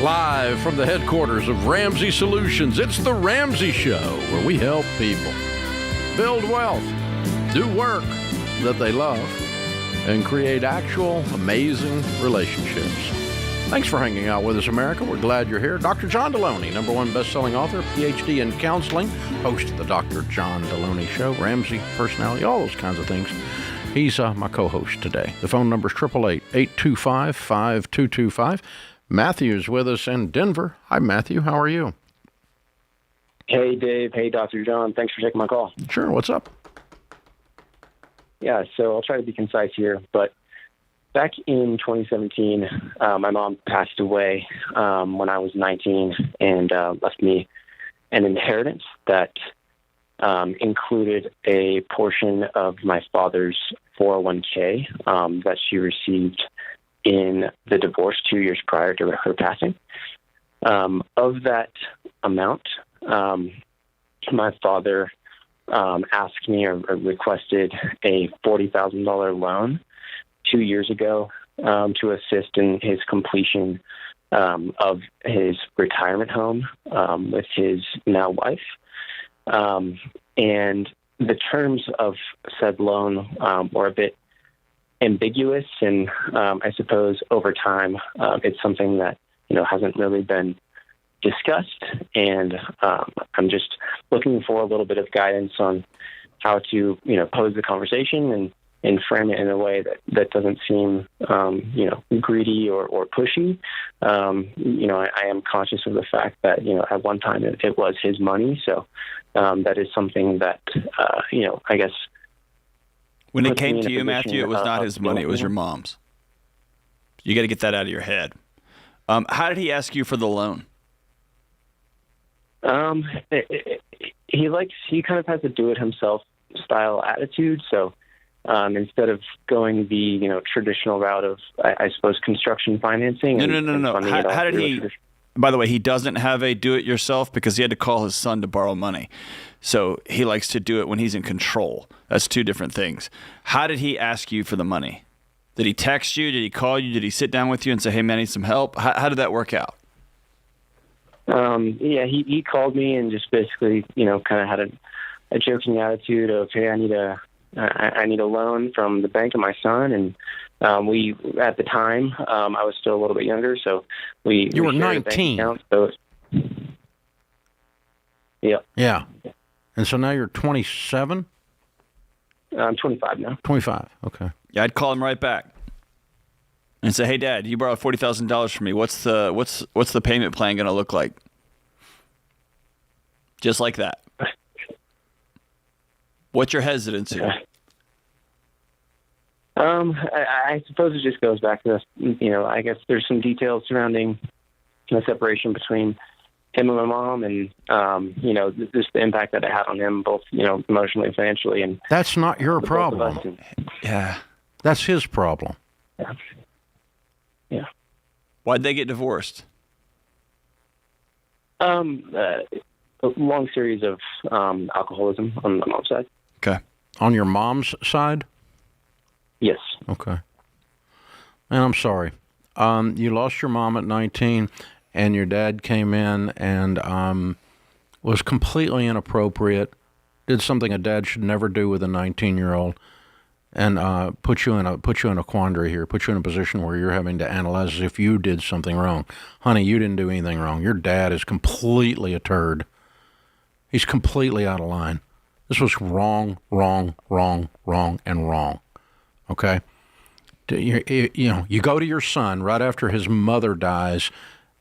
Speaker 1: Live from the headquarters of Ramsey Solutions, it's The Ramsey Show, where we help people build wealth, do work that they love, and create actual amazing relationships. Thanks for hanging out with us, America. We're glad you're here. Dr. John Delony, #1 best-selling author, PhD in counseling, host of the Dr. John Delony Show, Ramsey personality, all those kinds of things. He's my co-host today. The phone number is 888-825-5225. Matthew's with us in Denver. Hi, Matthew. How are you?
Speaker 14: Hey, Dave. Hey, Dr. John. Thanks for taking my call.
Speaker 1: Sure. What's up?
Speaker 14: Yeah, so I'll try to be concise here, but back in 2017, my mom passed away when I was 19 and left me an inheritance that included a portion of my father's 401k that she received in the divorce 2 years prior to her passing. Of that amount, my father asked me or requested a $40,000 loan 2 years ago to assist in his completion of his retirement home with his now wife. And the terms of said loan were a bit ambiguous, and I suppose over time it's something that hasn't really been discussed, and I'm just looking for a little bit of guidance on how to pose the conversation and frame it in a way that doesn't seem greedy or pushy. I am conscious of the fact that at one time it was his money, so that is something that I guess
Speaker 3: when it came to you, Matthew, it was not his money, it was your mom's. You got to get that out of your head. How did he ask you for the loan?
Speaker 14: He kind of has a do-it-himself style attitude. So instead of going the traditional route of, I suppose, construction financing.
Speaker 3: No. How did he? By the way, he doesn't have a do-it-yourself because he had to call his son to borrow money. So he likes to do it when he's in control. That's two different things. How did he ask you for the money? Did he text you? Did he call you? Did he sit down with you and say, "Hey, man, I need some help"? How did that work out?
Speaker 14: He called me and just basically, kind of had a joking attitude of, "Hey, I need I need a loan from the bank of my son, and we at the time I was still a little bit younger, so we
Speaker 1: were
Speaker 14: shared a bank
Speaker 1: 19.
Speaker 14: account, so
Speaker 1: yeah, and so now you're 27.
Speaker 14: I'm 25 now.
Speaker 1: 25. Okay.
Speaker 3: Yeah, I'd call him right back and say, "Hey, Dad, you borrowed $40,000 from me. What's the payment plan going to look like?" Just like that. What's your hesitancy?
Speaker 14: I suppose it just goes back to this. I guess there's some details surrounding the separation between him and my mom, and just the impact that it had on him, both emotionally and financially. And
Speaker 1: that's not your problem.
Speaker 3: Yeah,
Speaker 1: that's his problem.
Speaker 14: Yeah.
Speaker 3: Why'd they get divorced?
Speaker 14: A long series of alcoholism on my mom's side.
Speaker 3: Okay.
Speaker 1: On your mom's side?
Speaker 14: Yes.
Speaker 1: Okay. Man, I'm sorry. You lost your mom at 19, and your dad came in and was completely inappropriate, did something a dad should never do with a 19-year-old, and put you in a quandary here, put you in a position where you're having to analyze as if you did something wrong. Honey, you didn't do anything wrong. Your dad is completely a turd. He's completely out of line. This was wrong, and wrong. Okay? You go to your son right after his mother dies,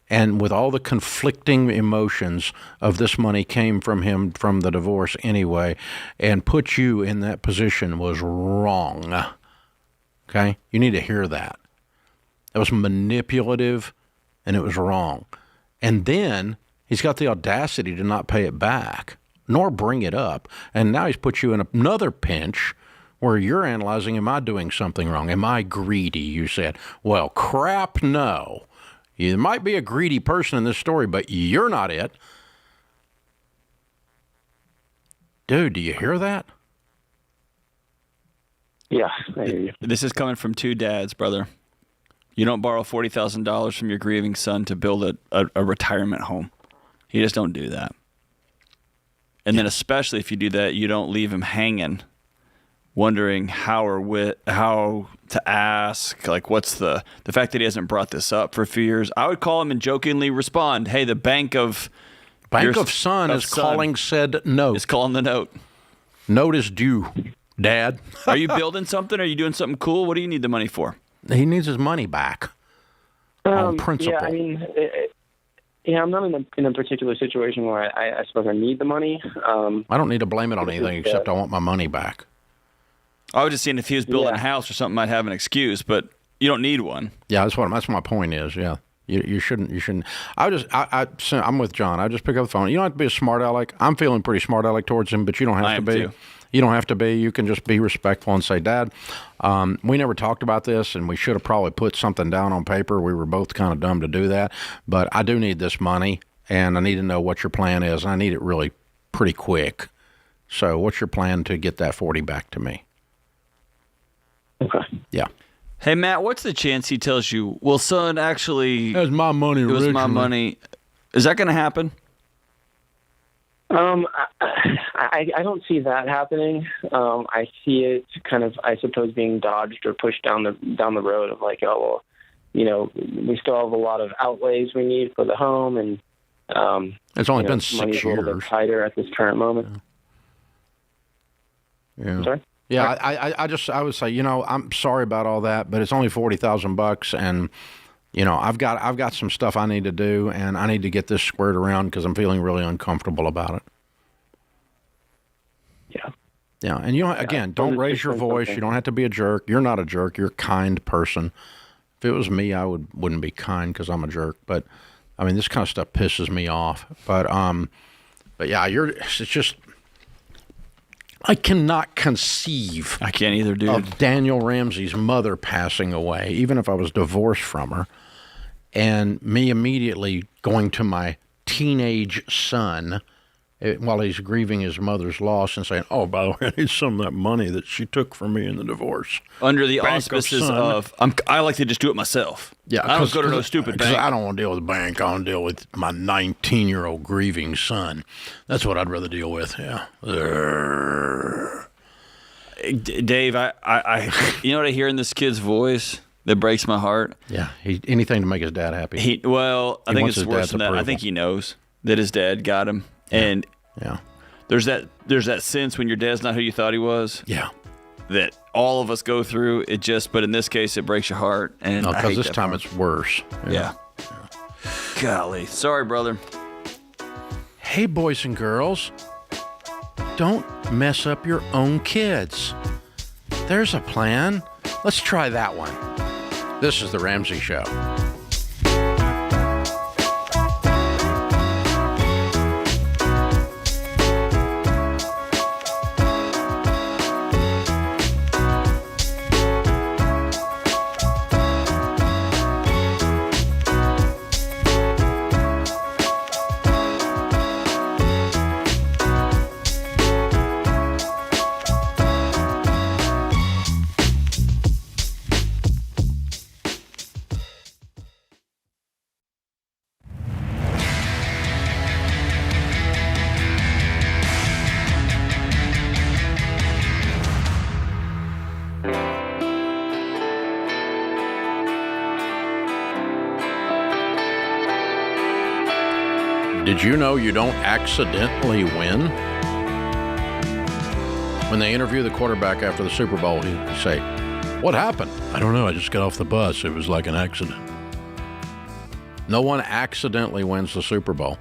Speaker 1: and with all the conflicting emotions of this money came from him from the divorce anyway, and put you in that position was wrong. Okay? You need to hear that. It was manipulative, and it was wrong. And then he's got the audacity to not pay it back, nor bring it up. And now he's put you in another pinch where you're analyzing, am I doing something wrong? Am I greedy, you said. Well, crap, no. You might be a greedy person in this story, but you're not it. Dude, do you hear that?
Speaker 14: Yeah, I hear you.
Speaker 3: This is coming from two dads, brother. You don't borrow $40,000 from your grieving son to build a retirement home. You just don't do that. And then especially if you do that, you don't leave him hanging, wondering how to ask, like what's the fact that he hasn't brought this up for a few years. I would call him and jokingly respond, "Hey, the bank of
Speaker 1: son is calling said note.
Speaker 3: Is calling the note.
Speaker 1: Note is due, Dad."
Speaker 3: Are you building something? Are you doing something cool? What do you need the money for?
Speaker 1: He needs his money back on principle.
Speaker 14: Yeah, I mean, I'm not in a particular situation where I suppose I need the money.
Speaker 1: I don't need to blame it on anything except I want my money back.
Speaker 3: I was just saying if he was building a house or something, might have an excuse, but you don't need one.
Speaker 1: Yeah, that's my point is. Yeah, you shouldn't. I'm with John. I just pick up the phone. You don't have to be a smart aleck. I'm feeling pretty smart aleck towards him, but you don't have to be.
Speaker 3: Too.
Speaker 1: You don't have to be. You can just be respectful and say, "Dad, we never talked about this, and we should have probably put something down on paper. We were both kind of dumb to do that, but I do need this money, and I need to know what your plan is. And I need it really pretty quick. So, what's your plan to get that 40 back to me?"
Speaker 14: Okay.
Speaker 1: Yeah.
Speaker 3: Hey, Matt, what's the chance he tells you, "Well, son, actually,
Speaker 1: it was my money.
Speaker 3: It was my money." Is that going to happen?
Speaker 14: I don't see that happening. I see it kind of, I suppose, being dodged or pushed down the road of like, oh, well, we still have a lot of outlays we need for the home, and
Speaker 1: it's only been 6
Speaker 14: money's
Speaker 1: years.
Speaker 14: a little bit tighter at this current moment.
Speaker 1: Yeah.
Speaker 14: I'm sorry?
Speaker 1: Yeah, I would say, I'm sorry about all that, but it's only $40,000, and I've got some stuff I need to do, and I need to get this squared around because I'm feeling really uncomfortable about it.
Speaker 14: Yeah.
Speaker 1: Yeah, and don't raise your voice. You don't have to be a jerk. You're not a jerk. You're a kind person. If it was me, I wouldn't be kind because I'm a jerk. But I mean, this kind of stuff pisses me off. But yeah, it's just. I cannot conceive.
Speaker 3: I can't either, dude.
Speaker 1: Of Daniel Ramsey's mother passing away, even if I was divorced from her, and me immediately going to my teenage son while he's grieving his mother's loss and saying, "Oh, by the way, I need some of that money that she took from me in the divorce."
Speaker 3: Under the auspices of, I like to just do it myself.
Speaker 1: Yeah,
Speaker 3: I don't go to no stupid bank.
Speaker 1: I don't want to deal with the bank. I want to deal with my 19-year-old grieving son. That's what I'd rather deal with. Yeah.
Speaker 3: Dave, I you know what I hear in this kid's voice that breaks my heart?
Speaker 1: Yeah, anything to make his dad happy.
Speaker 3: I think it's worse than that. I think he knows that his dad got him, and there's that sense when your dad's not who you thought he was.
Speaker 1: Yeah,
Speaker 3: that all of us go through. But in this case, it breaks your heart. And
Speaker 1: because this time it's worse.
Speaker 3: Yeah. Golly, sorry, brother.
Speaker 1: Hey, boys and girls, don't mess up your own kids. There's a plan. Let's try that one. This is The Ramsey Show. Did you know you don't accidentally win? When they interview the quarterback after the Super Bowl, he say, "What happened?" "I don't know. I just got off the bus. It was like an accident." No one accidentally wins the Super Bowl.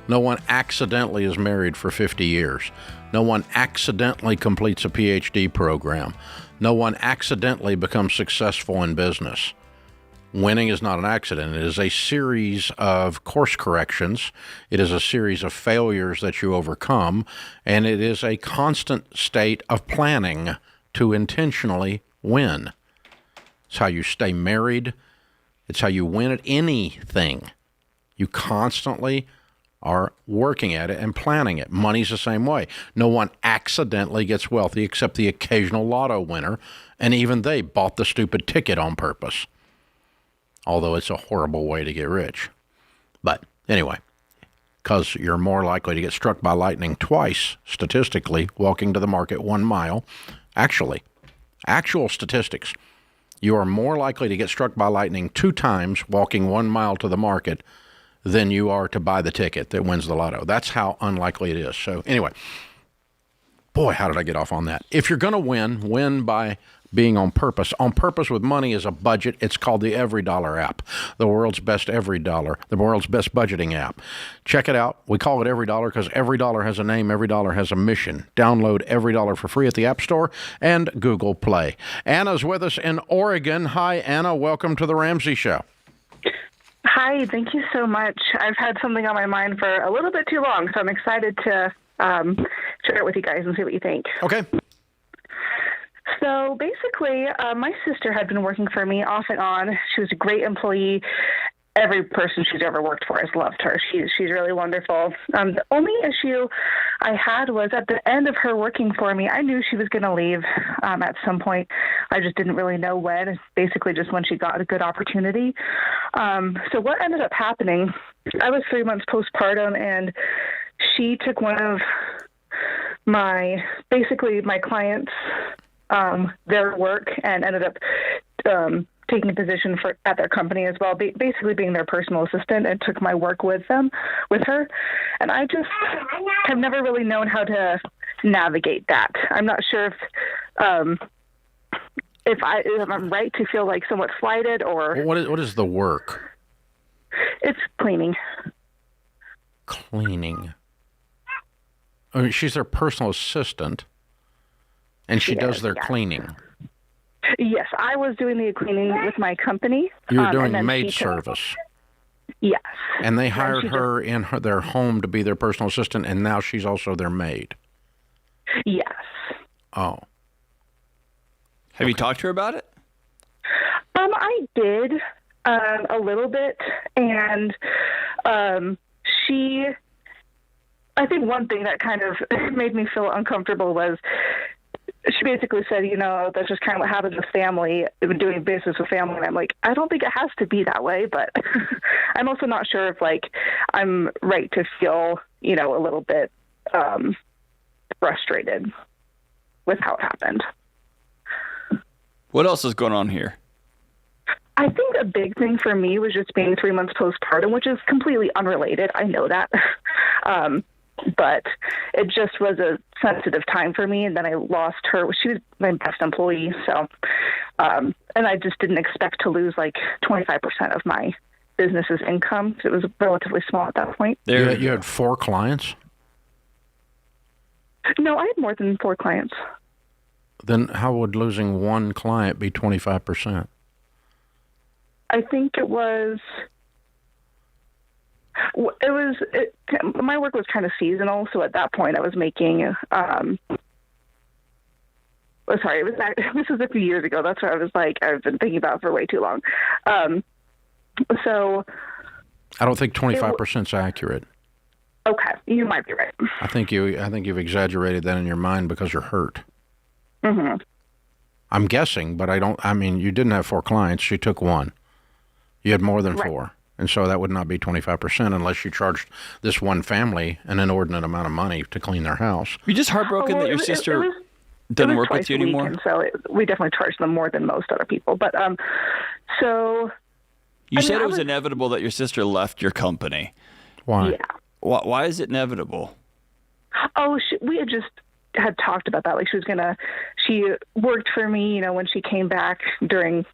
Speaker 1: No one accidentally is married for 50 years. No one accidentally completes a PhD program. No one accidentally becomes successful in business. Winning is not an accident. It is a series of course corrections. It is a series of failures that you overcome, and it is a constant state of planning to intentionally win. It's how you stay married. It's how you win at anything. You constantly are working at it and planning it. Money's the same way. No one accidentally gets wealthy except the occasional lotto winner, and even they bought the stupid ticket on purpose. Although it's a horrible way to get rich. But anyway, because you're more likely to get struck by lightning twice, statistically, walking to the market 1 mile. Actual statistics, you are more likely to get struck by lightning 2 times walking 1 mile to the market than you are to buy the ticket that wins the lotto. That's how unlikely it is. So anyway, boy, how did I get off on that? If you're going to win by being on purpose. On purpose with money is a budget. It's called the Every Dollar app, the world's best Every Dollar, the world's best budgeting app. Check it out. We call it Every Dollar because every dollar has a name. Every dollar has a mission. Download Every Dollar for free at the App Store and Google Play. Anna's with us in Oregon. Hi, Anna. Welcome to The Ramsey Show.
Speaker 15: Hi. Thank you so much. I've had something on my mind for a little bit too long, so I'm excited to share it with you guys and see what you think.
Speaker 1: Okay.
Speaker 15: So basically, my sister had been working for me off and on. She was a great employee. Every person she's ever worked for has loved her. She's really wonderful. The only issue I had was at the end of her working for me, I knew she was going to leave at some point. I just didn't really know when, basically just when she got a good opportunity. So what ended up happening, I was 3 months postpartum, and she took one of my clients' their work and ended up taking a position at their company as well, basically being their personal assistant, and took my work with her. And I just have never really known how to navigate that. I'm not sure if I'm right to feel like somewhat slighted or...
Speaker 1: What is the work?
Speaker 15: It's cleaning.
Speaker 1: Cleaning. I mean, she's their personal assistant. And she does their cleaning.
Speaker 15: Yes, I was doing the cleaning with my company.
Speaker 1: You were doing maid service.
Speaker 15: Yes.
Speaker 1: And they hired her in their home to be their personal assistant, and now she's also their maid.
Speaker 15: Yes.
Speaker 1: Oh.
Speaker 3: Have you talked to her about it?
Speaker 15: I did a little bit, and I think one thing that kind of made me feel uncomfortable was she basically said, that's just kind of what happens with family, doing business with family. And I'm like, I don't think it has to be that way, but I'm also not sure if I'm right to feel, a little bit frustrated. with how it happened.
Speaker 3: What else is going on here?
Speaker 15: I think a big thing for me was just being 3 months postpartum, which is completely unrelated. I know that. But it just was a sensitive time for me. And then I lost her. She was my best employee. So, and I just didn't expect to lose like 25% of my business's income. So it was relatively small at that point.
Speaker 1: You had 4 clients?
Speaker 15: No, I had more than 4 clients.
Speaker 1: Then how would losing 1 client be 25%?
Speaker 15: I think my work was kind of seasonal. So at that point I was making, this was a few years ago. That's what I was like, I've been thinking about it for way too long. So
Speaker 1: I don't think 25% is accurate.
Speaker 15: Okay. You might be right.
Speaker 1: I think you've exaggerated that in your mind because you're hurt.
Speaker 15: Mm-hmm.
Speaker 1: I'm guessing, but you didn't have 4 clients. You took 1. You had more than 4. Right. And so that would not be 25% unless you charged this one family an inordinate amount of money to clean their house.
Speaker 3: You're just heartbroken that your sister doesn't work with you anymore?
Speaker 15: And so we definitely charged them more than most other people. But so...
Speaker 3: You said it was inevitable that your sister left your company.
Speaker 1: Why?
Speaker 15: Yeah.
Speaker 3: Why is it inevitable?
Speaker 15: Oh, we had talked about that. Like she worked for me, when she came back during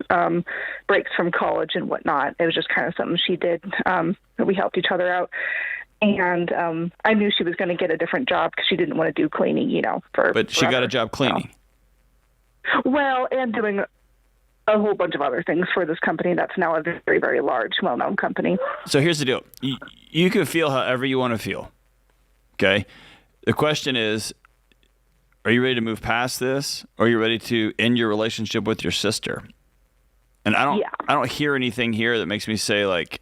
Speaker 15: breaks from college and whatnot. It was just kind of something she did. We helped each other out. And I knew she was going to get a different job because she didn't want to do cleaning,
Speaker 3: But she got a job cleaning.
Speaker 15: Well, and doing a whole bunch of other things for this company that's now a very, very large, well-known company.
Speaker 3: So here's the deal. You can feel however you want to feel, okay? The question is, are you ready to move past this, or are you ready to end your relationship with your sister? And I don't hear anything here that makes me say, like...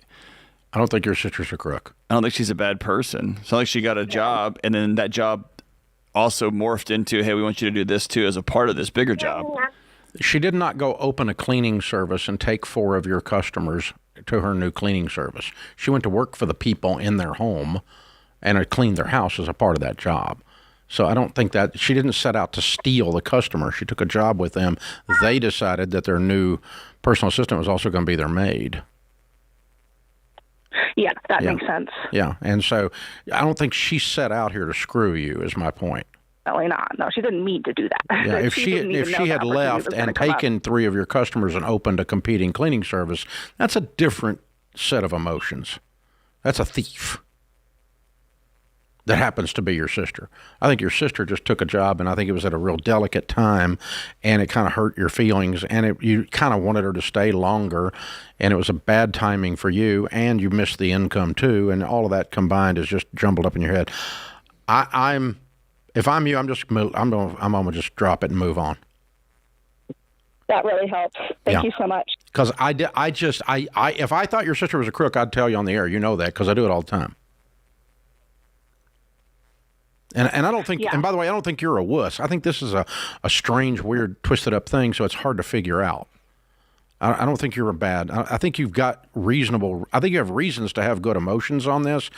Speaker 1: I don't think your sister's a crook.
Speaker 3: I don't think she's a bad person. It's not like she got a job, and then that job also morphed into, hey, we want you to do this too as a part of this bigger job.
Speaker 1: She did not go open a cleaning service and take 4 of your customers to her new cleaning service. She went to work for the people in their home and cleaned their house as a part of that job. So I don't think that she didn't set out to steal the customer. She took a job with them. They decided that their new personal assistant was also going to be their maid.
Speaker 15: Yeah, that makes sense.
Speaker 1: Yeah, and so I don't think she set out here to screw you, is my point.
Speaker 15: Definitely not. No, she didn't mean to do that.
Speaker 1: Yeah, if she had left and taken 3 of your customers and opened a competing cleaning service, that's a different set of emotions. That's a thief. That happens to be your sister. I think your sister just took a job, and I think it was at a real delicate time, and it kind of hurt your feelings, and you kind of wanted her to stay longer, and it was a bad timing for you, and you missed the income too, and all of that combined is just jumbled up in your head. If I'm you, I'm gonna just drop it and move on.
Speaker 15: That really helps. Thank you so much.
Speaker 1: Because if I thought your sister was a crook, I'd tell you on the air. You know that because I do it all the time. And I don't think, and by the way, I don't think you're a wuss. I think this is a strange, weird, twisted up thing, so it's hard to figure out. I don't think you're bad. I think you've got I think you have reasons to have good emotions on this,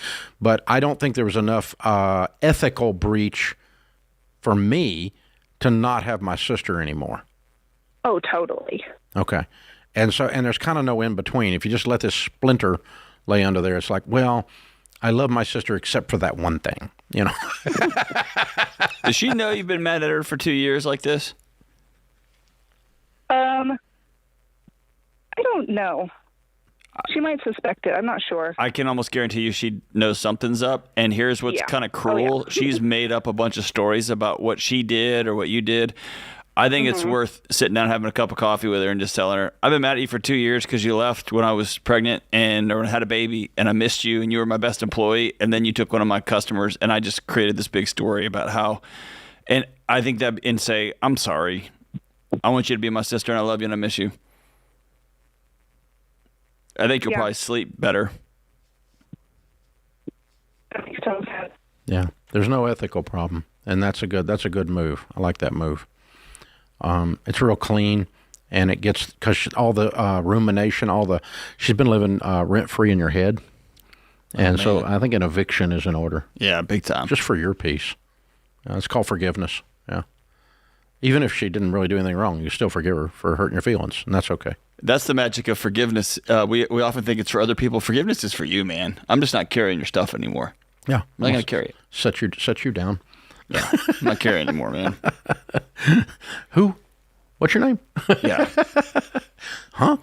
Speaker 1: but I don't think there was enough ethical breach for me to not have my sister anymore.
Speaker 15: Oh, totally.
Speaker 1: Okay. And there's kind of no in between. If you just let this splinter lay under there, it's like, well, I love my sister except for that one thing,
Speaker 3: Does she know you've been mad at her for 2 years like this?
Speaker 15: I don't know. She might suspect it. I'm not sure.
Speaker 3: I can almost guarantee you she knows something's up. And here's what's kind of cruel. Oh, yeah. She's made up a bunch of stories about what she did or what you did. I think it's worth sitting down, having a cup of coffee with her and just telling her, I've been mad at you for 2 years because you left when I was pregnant or had a baby, and I missed you, and you were my best employee, and then you took one of my customers, and I just created this big story about how, and I think that, and say, I'm sorry. I want you to be my sister, and I love you, and I miss you. I think you'll probably sleep better.
Speaker 15: That makes total sense.
Speaker 1: Yeah, there's no ethical problem, and that's a good move. I like that move. It's real clean, and it gets, because all the rumination, she's been living rent-free in your head, and so I think an eviction is in order.
Speaker 3: Yeah, big time.
Speaker 1: Just for your peace. It's called forgiveness. Yeah. Even if she didn't really do anything wrong, you still forgive her for hurting your feelings, and that's okay.
Speaker 3: That's the magic of forgiveness. We often think it's for other people. Forgiveness is for you, man. I'm just not carrying your stuff anymore.
Speaker 1: Yeah.
Speaker 3: I'm not going to carry it.
Speaker 1: Set you down.
Speaker 3: Yeah. I'm not carrying anymore, man.
Speaker 1: Who? What's your name?
Speaker 3: Yeah.
Speaker 1: Huh?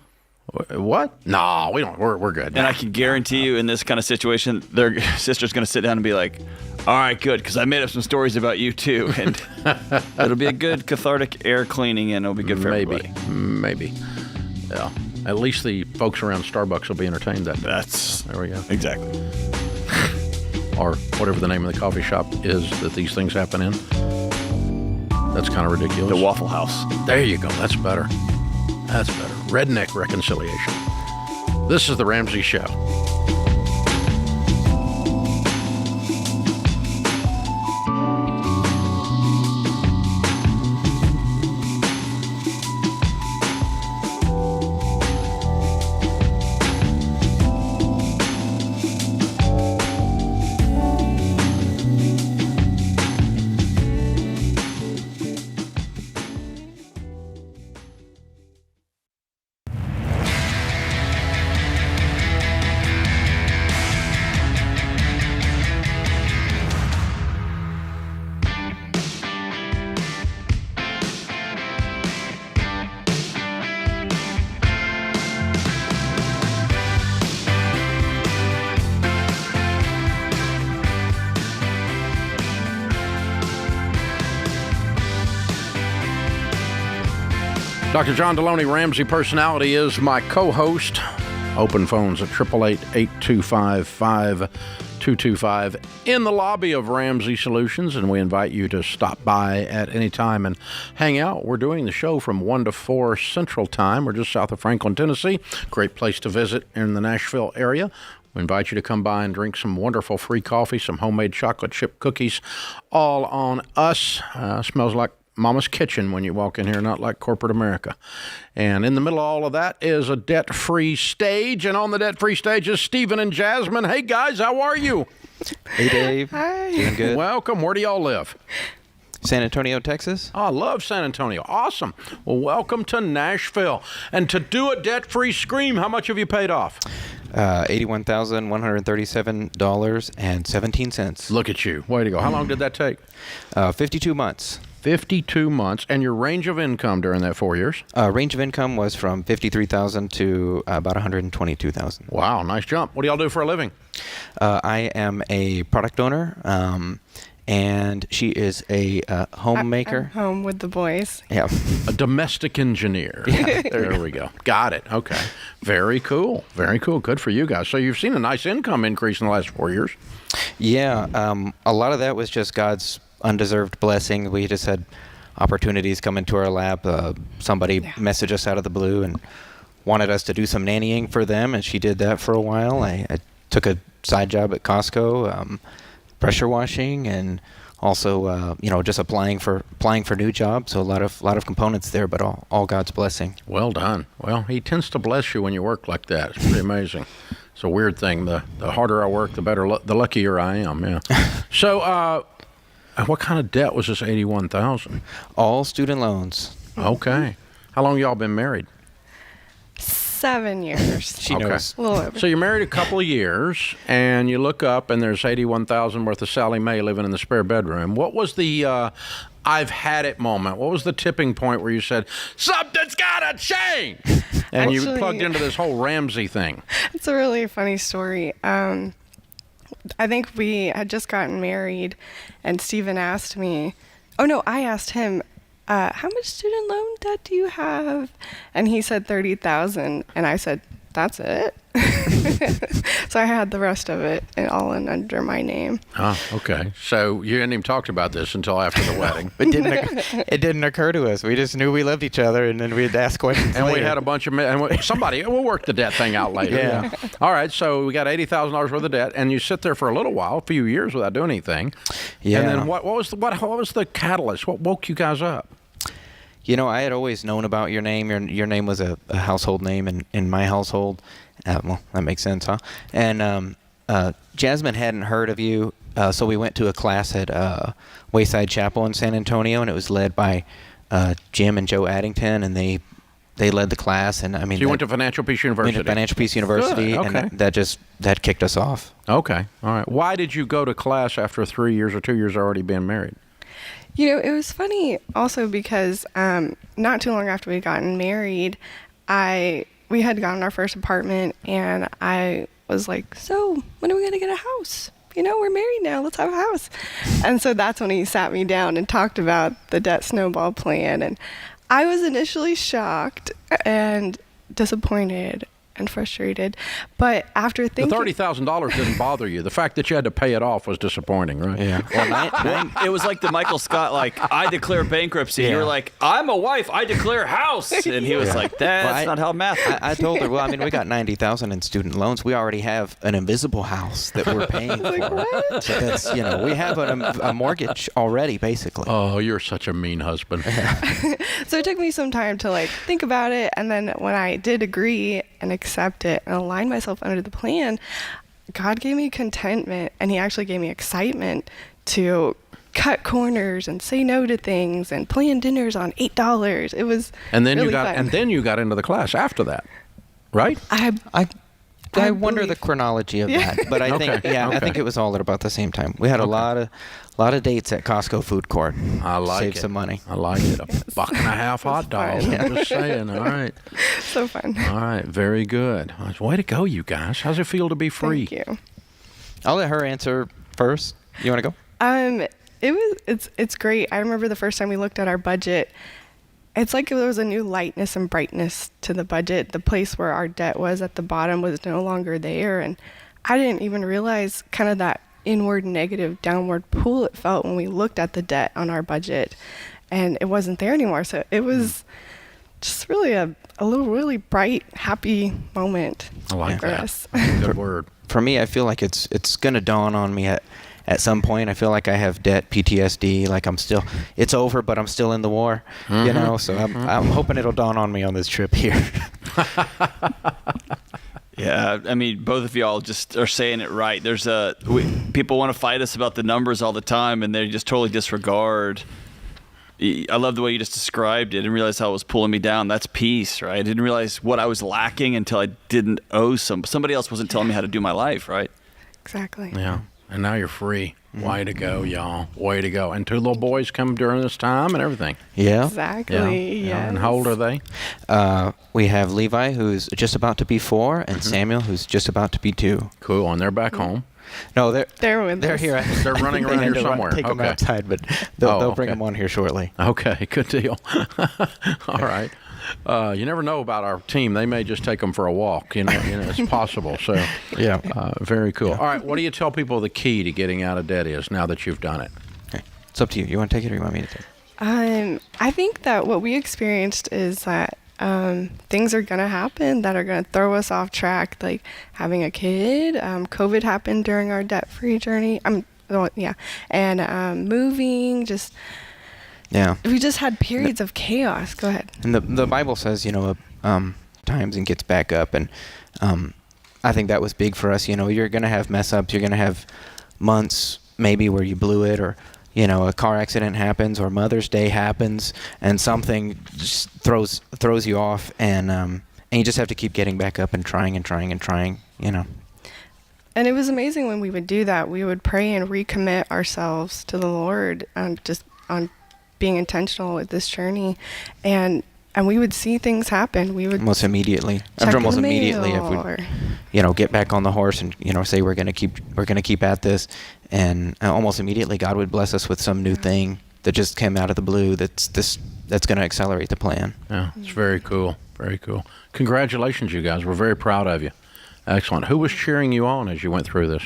Speaker 1: What? No, we don't. We're good.
Speaker 3: And I can guarantee you in this kind of situation, their sister's going to sit down and be like, all right, good, because I made up some stories about you too. And it'll be a good cathartic air cleaning, and it'll be good for everybody.
Speaker 1: Maybe. Yeah. At least the folks around Starbucks will be entertained that day. There we go.
Speaker 3: Exactly.
Speaker 1: Or whatever the name of the coffee shop is that these things happen in. That's kind of ridiculous.
Speaker 3: The Waffle House.
Speaker 1: There you go. That's better. That's better. Redneck reconciliation. This is The Ramsey Show. Dr. John Delony, Ramsey Personality, is my co-host. Open phones at 888-825-5225 in the lobby of Ramsey Solutions, and we invite you to stop by at any time and hang out. We're doing the show from 1 to 4 Central Time. We're just south of Franklin, Tennessee. Great place to visit in the Nashville area. We invite you to come by and drink some wonderful free coffee, some homemade chocolate chip cookies, all on us. Smells like Mama's kitchen when you walk in here, not like corporate America. And in the middle of all of that is a debt-free stage. And on the debt-free stage is Stephen and Jasmine. Hey, guys, how are you?
Speaker 16: Hey, Dave.
Speaker 17: Hi.
Speaker 16: Doing good.
Speaker 1: Welcome. Where do y'all live?
Speaker 16: San Antonio, Texas.
Speaker 1: Oh, I love San Antonio. Awesome. Well, welcome to Nashville. And to do a debt-free scream, how much have you paid off?
Speaker 16: $81,137.17.
Speaker 1: Look at you. Way to go. How long did that take?
Speaker 16: 52 months.
Speaker 1: 52 months. And your range of income during that 4 years?
Speaker 16: Range of income was from $53,000 to about $122,000.
Speaker 1: Wow, nice jump. What do y'all do for a living?
Speaker 16: I am a product owner, and she is a homemaker.
Speaker 17: I'm home with the boys.
Speaker 16: Yeah.
Speaker 1: A domestic engineer. Yeah, there we go. Got it. Okay. Very cool. Very cool. Good for you guys. So you've seen a nice income increase in the last 4 years.
Speaker 16: Yeah. A lot of that was just God's undeserved blessing. We just had opportunities come into our lap. Somebody messaged us out of the blue and wanted us to do some nannying for them, and she did that for a while. I took a side job at Costco, pressure washing, and also just applying for new jobs. So a lot of components there, but all God's blessing.
Speaker 1: Well done. Well, He tends to bless you when you work like that. It's pretty amazing. It's a weird thing. The harder I work, the better, the luckier I am. Yeah. So. What kind of debt was this $81,000?
Speaker 16: All student loans.
Speaker 1: Okay. How long y'all been married?
Speaker 17: 7 years.
Speaker 16: She knows.
Speaker 17: A little over.
Speaker 1: So you're married a couple of years, and you look up, and there's $81,000 worth of Sally Mae living in the spare bedroom. What was the I've had it moment? What was the tipping point where you said, something's got to change? And you plugged into this whole Ramsey thing.
Speaker 17: It's a really funny story. I think we had just gotten married, and Stephen asked me, I asked him, how much student loan debt do you have? And he said $30,000, and I said, that's it? So I had the rest of it all under my name.
Speaker 1: Oh, okay. So you hadn't even talked about this until after the wedding.
Speaker 16: It didn't occur to us. We just knew we loved each other, and then we'd ask questions
Speaker 1: and
Speaker 16: later.
Speaker 1: We had a bunch of we'll work the debt thing out later.
Speaker 16: Yeah.
Speaker 1: All right, so we got $80,000 worth of debt, and you sit there for a little while, a few years without doing anything.
Speaker 16: Yeah.
Speaker 1: And then what was the catalyst? What woke you guys up?
Speaker 16: I had always known about your name. Your name was a household name in my household. Well, that makes sense, huh? And Jasmine hadn't heard of you, so we went to a class at Wayside Chapel in San Antonio, and it was led by Jim and Joe Addington, and they led the class. And I mean,
Speaker 1: so you went to Financial Peace University.
Speaker 16: Went to Financial Peace University,
Speaker 1: Good. Okay.
Speaker 16: and that kicked us off.
Speaker 1: Okay, all right. Why did you go to class after 3 years or 2 years already being married?
Speaker 17: It was funny also because not too long after we'd gotten married, we had gotten our first apartment, and I was like, so when are we going to get a house? We're married now. Let's have a house. And so that's when he sat me down and talked about the debt snowball plan. And I was initially shocked and disappointed and frustrated. But after thinking...
Speaker 1: The $30,000 didn't bother you. The fact that you had to pay it off was disappointing, right?
Speaker 16: Yeah.
Speaker 3: Well, it was like the Michael Scott, I declare bankruptcy. Yeah. You were like, I'm a wife. I declare house. And he was like, that's not how math works.
Speaker 16: I told her, we got $90,000 in student loans. We already have an invisible house that we're paying for.
Speaker 17: What?
Speaker 16: So that's, we have a mortgage already, basically.
Speaker 1: Oh, you're such a mean husband.
Speaker 17: So it took me some time to think about it. And then when I did agree and accept it and align myself under the plan, God gave me contentment, and he actually gave me excitement to cut corners and say no to things and plan dinners on $8. It was really fun.
Speaker 1: And then you got into the class after that, right?
Speaker 16: I wonder the chronology of that, but I think I think it was all at about the same time. We had a lot of dates at Costco food court.
Speaker 1: I like
Speaker 16: Save
Speaker 1: it.
Speaker 16: some money.
Speaker 1: I like it. $1.50 hot dog. I'm just saying. All right.
Speaker 17: So fun.
Speaker 1: All right. Very good. Way to go, you guys. How's it feel to be free?
Speaker 17: Thank you.
Speaker 16: I'll let her answer first. You want to go?
Speaker 17: It's great. I remember the first time we looked at our budget. It's like there was a new lightness and brightness to the budget. The place where our debt was at the bottom was no longer there. And I didn't even realize kind of that inward negative downward pull it felt when we looked at the debt on our budget. And it wasn't there anymore. So it was just really a little really bright, happy moment.
Speaker 1: I like
Speaker 17: for
Speaker 1: that.
Speaker 17: us.
Speaker 1: Good word.
Speaker 16: For me, I feel like it's going to dawn on me at some point. I feel like I have debt PTSD. Like it's over, but I'm still in the war.
Speaker 1: Mm-hmm.
Speaker 16: So I'm hoping it'll dawn on me on this trip here.
Speaker 3: Yeah, both of y'all just are saying it right. There's people want to fight us about the numbers all the time, and they just totally disregard. I love the way you just described it. I didn't realize how it was pulling me down. That's peace, right? I didn't realize what I was lacking until I didn't owe somebody else wasn't telling me how to do my life, right?
Speaker 17: Exactly.
Speaker 1: Yeah. And now you're free. Way to go, y'all. Way to go. And 2 little boys come during this time and everything.
Speaker 16: Yeah.
Speaker 17: Exactly.
Speaker 1: Yeah. And how old are they?
Speaker 16: We have Levi, who's just about to be 4, and Samuel, who's just about to be 2.
Speaker 1: Cool. And they're back home.
Speaker 16: No, they're
Speaker 17: with
Speaker 16: here.
Speaker 1: They're running around here somewhere.
Speaker 16: Take them outside, but they'll bring them on here shortly.
Speaker 1: Okay, good deal. All right. You never know about our team. They may just take them for a walk. It's possible. So,
Speaker 16: yeah,
Speaker 1: very cool. Yeah. All right, what do you tell people the key to getting out of debt is now that you've done it?
Speaker 16: Okay. It's up to you. You want to take it or you want me to take
Speaker 17: it? I think that what we experienced is that things are going to happen that are going to throw us off track, like having a kid. COVID happened during our debt-free journey. And moving, just...
Speaker 16: Yeah.
Speaker 17: We just had periods of chaos. Go ahead.
Speaker 16: And the Bible says, times and gets back up. And I think that was big for us. You're going to have mess ups. You're going to have months maybe where you blew it, or, a car accident happens, or Mother's Day happens, and something just throws you off. And you just have to keep getting back up and trying. And
Speaker 17: it was amazing when we would do that. We would pray and recommit ourselves to the Lord just on being intentional with this journey, and we would see things happen. We would
Speaker 16: almost immediately if we get back on the horse and say we're going to keep at this, and almost immediately God would bless us with some new thing that just came out of the blue that's going to accelerate the plan.
Speaker 1: Yeah, it's very cool. Very cool. Congratulations, you guys. We're very proud of you. Excellent. Who was cheering you on as you went through this?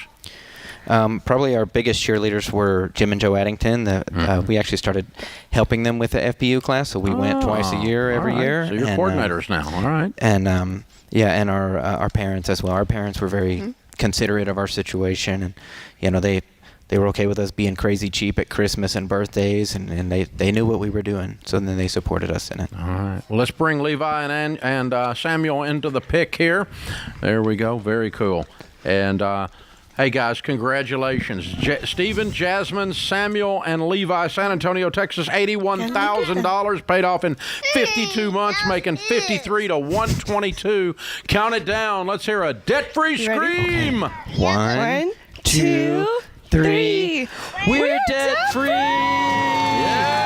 Speaker 16: Probably our biggest cheerleaders were Jim and Joe Addington. We actually started helping them with the FBU class, so we went twice a year, every year.
Speaker 1: So you're coordinators now, all right.
Speaker 16: And and our parents as well. Our parents were very considerate of our situation, and they were okay with us being crazy cheap at Christmas and birthdays, and they knew what we were doing, so then they supported us in it.
Speaker 1: All right. Well, let's bring Levi and Samuel into the pick here. There we go. Very cool. And Hey, guys, congratulations. Stephen, Jasmine, Samuel, and Levi, San Antonio, Texas, $81,000 paid off in 52 months, making 53 to 122. Count it down. Let's hear a debt-free scream.
Speaker 16: Okay. One, two, three. We're debt-free.
Speaker 1: Yeah.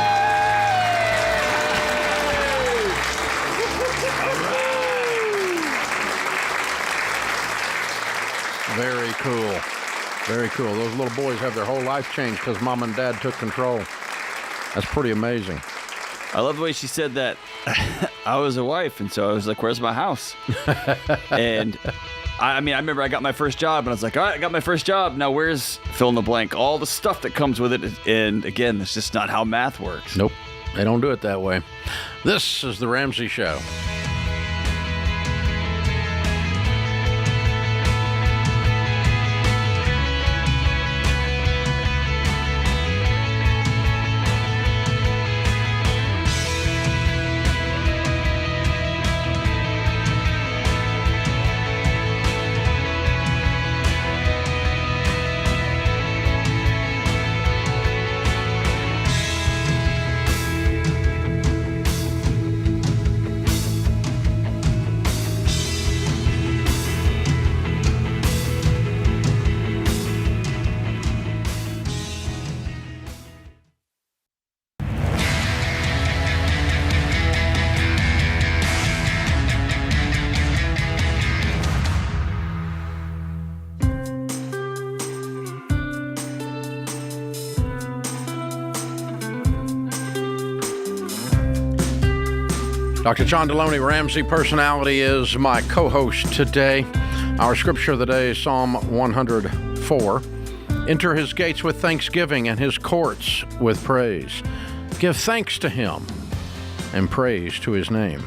Speaker 1: Very cool. Very cool. Those little boys have their whole life changed because mom and dad took control. That's pretty amazing.
Speaker 3: I love the way she said that. I was a wife, and so I was like, where's my house? And I remember I got my first job, and I was like, all right, I got my first job. Now where's fill in the blank? All the stuff that comes with it. And again, that's just not how math works.
Speaker 1: Nope. They don't do it that way. This is The Ramsey Show. Dr. John Delony, Ramsey Personality, is my co-host today. Our scripture of the day is Psalm 104. Enter his gates with thanksgiving and his courts with praise. Give thanks to him and praise to his name.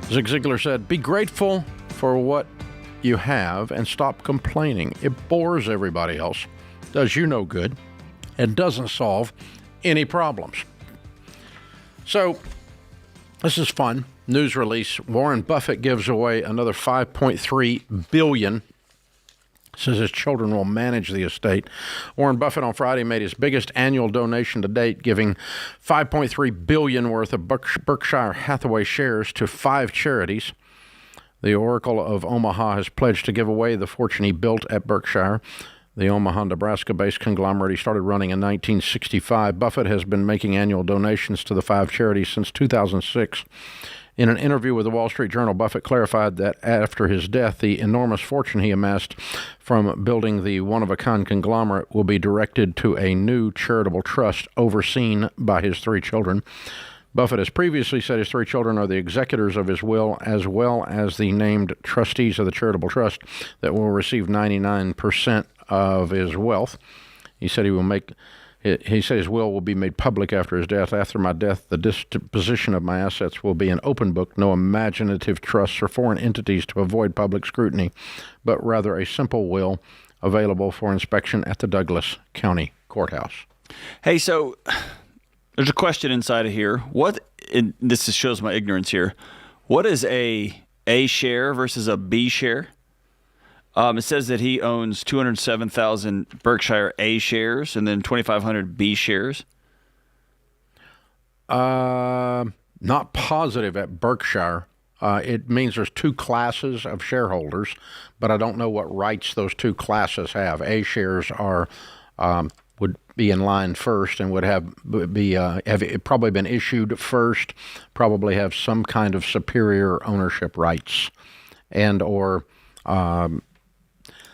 Speaker 1: Zig Ziglar said, be grateful for what you have and stop complaining. It bores everybody else, does you no good, and doesn't solve any problems. So, this is fun. News release. Warren Buffett gives away another $5.3 billion. Says his children will manage the estate. Warren Buffett on Friday made his biggest annual donation to date, giving $5.3 billion worth of Berkshire Hathaway shares to 5 charities. The Oracle of Omaha has pledged to give away the fortune he built at Berkshire. The Omaha, Nebraska-based conglomerate he started running in 1965. Buffett has been making annual donations to the 5 charities since 2006. In an interview with the Wall Street Journal, Buffett clarified that after his death, the enormous fortune he amassed from building the one-of-a-kind conglomerate will be directed to a new charitable trust overseen by his 3 children. Buffett has previously said his 3 children are the executors of his will, as well as the named trustees of the charitable trust that will receive 99% of his wealth. He said his will will be made public after his death. After my death, the disposition of my assets will be an open book, no imaginative trusts or foreign entities to avoid public scrutiny, but rather a simple will available for inspection at the Douglas County Courthouse.
Speaker 3: Hey, so there's a question inside of here. This shows my ignorance here. What is a share versus a B share? It says that he owns 207,000 Berkshire A shares and then 2,500 B shares.
Speaker 1: Not positive at Berkshire. It means there's 2 classes of shareholders, but I don't know what rights those 2 classes have. A shares would be in line first and would have probably been issued first, probably have some kind of superior ownership rights, and/or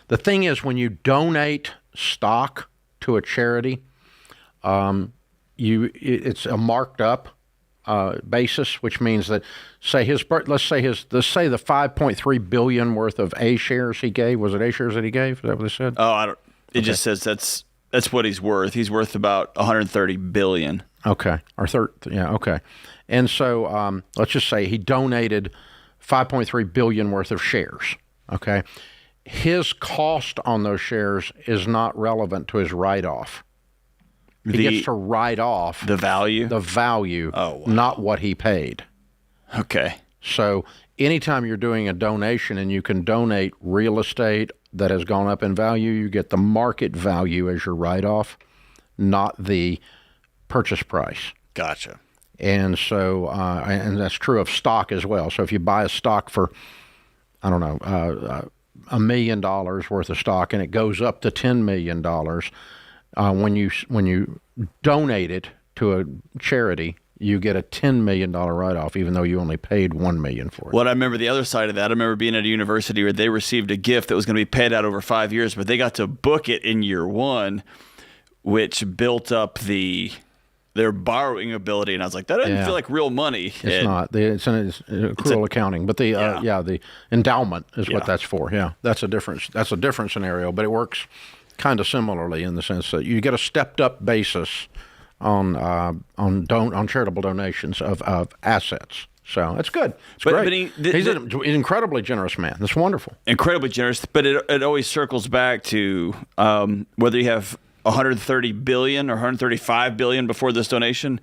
Speaker 1: the thing is, when you donate stock to a charity, it's a marked up basis, which means that let's say the $5.3 billion worth of A shares he gave. Was it A shares that he gave? Is that what it said?
Speaker 3: Oh, I don't. It just says that's what he's worth. He's worth about $130 billion.
Speaker 1: Okay, okay. And so let's just say he donated $5.3 billion worth of shares. Okay. His cost on those shares is not relevant to his write-off. He gets to write off
Speaker 3: the value?
Speaker 1: The value, not what he paid.
Speaker 3: Okay.
Speaker 1: So anytime you're doing a donation and you can donate real estate that has gone up in value, you get the market value as your write-off, not the purchase price.
Speaker 3: Gotcha.
Speaker 1: And so, and that's true of stock as well. So if you buy a stock for, I don't know, $1 million worth of stock, and it goes up to $10 million, when you donate it to a charity, you get a $10 million write-off, even though you only paid $1 million for it.
Speaker 3: Well, I remember the other side of that. I remember being at a university where they received a gift that was going to be paid out over 5 years, but they got to book it in year one, which built up their borrowing ability. And I was like, that doesn't feel like real money.
Speaker 1: It's not. It's accrual accounting, but the endowment is what that's for. Yeah, that's a different scenario, but it works kind of similarly in the sense that you get a stepped-up basis on charitable donations of assets. So it's good. It's great. He's an incredibly generous man. That's wonderful.
Speaker 3: Incredibly generous, but it always circles back to whether you have $130 billion or $135 billion before this donation,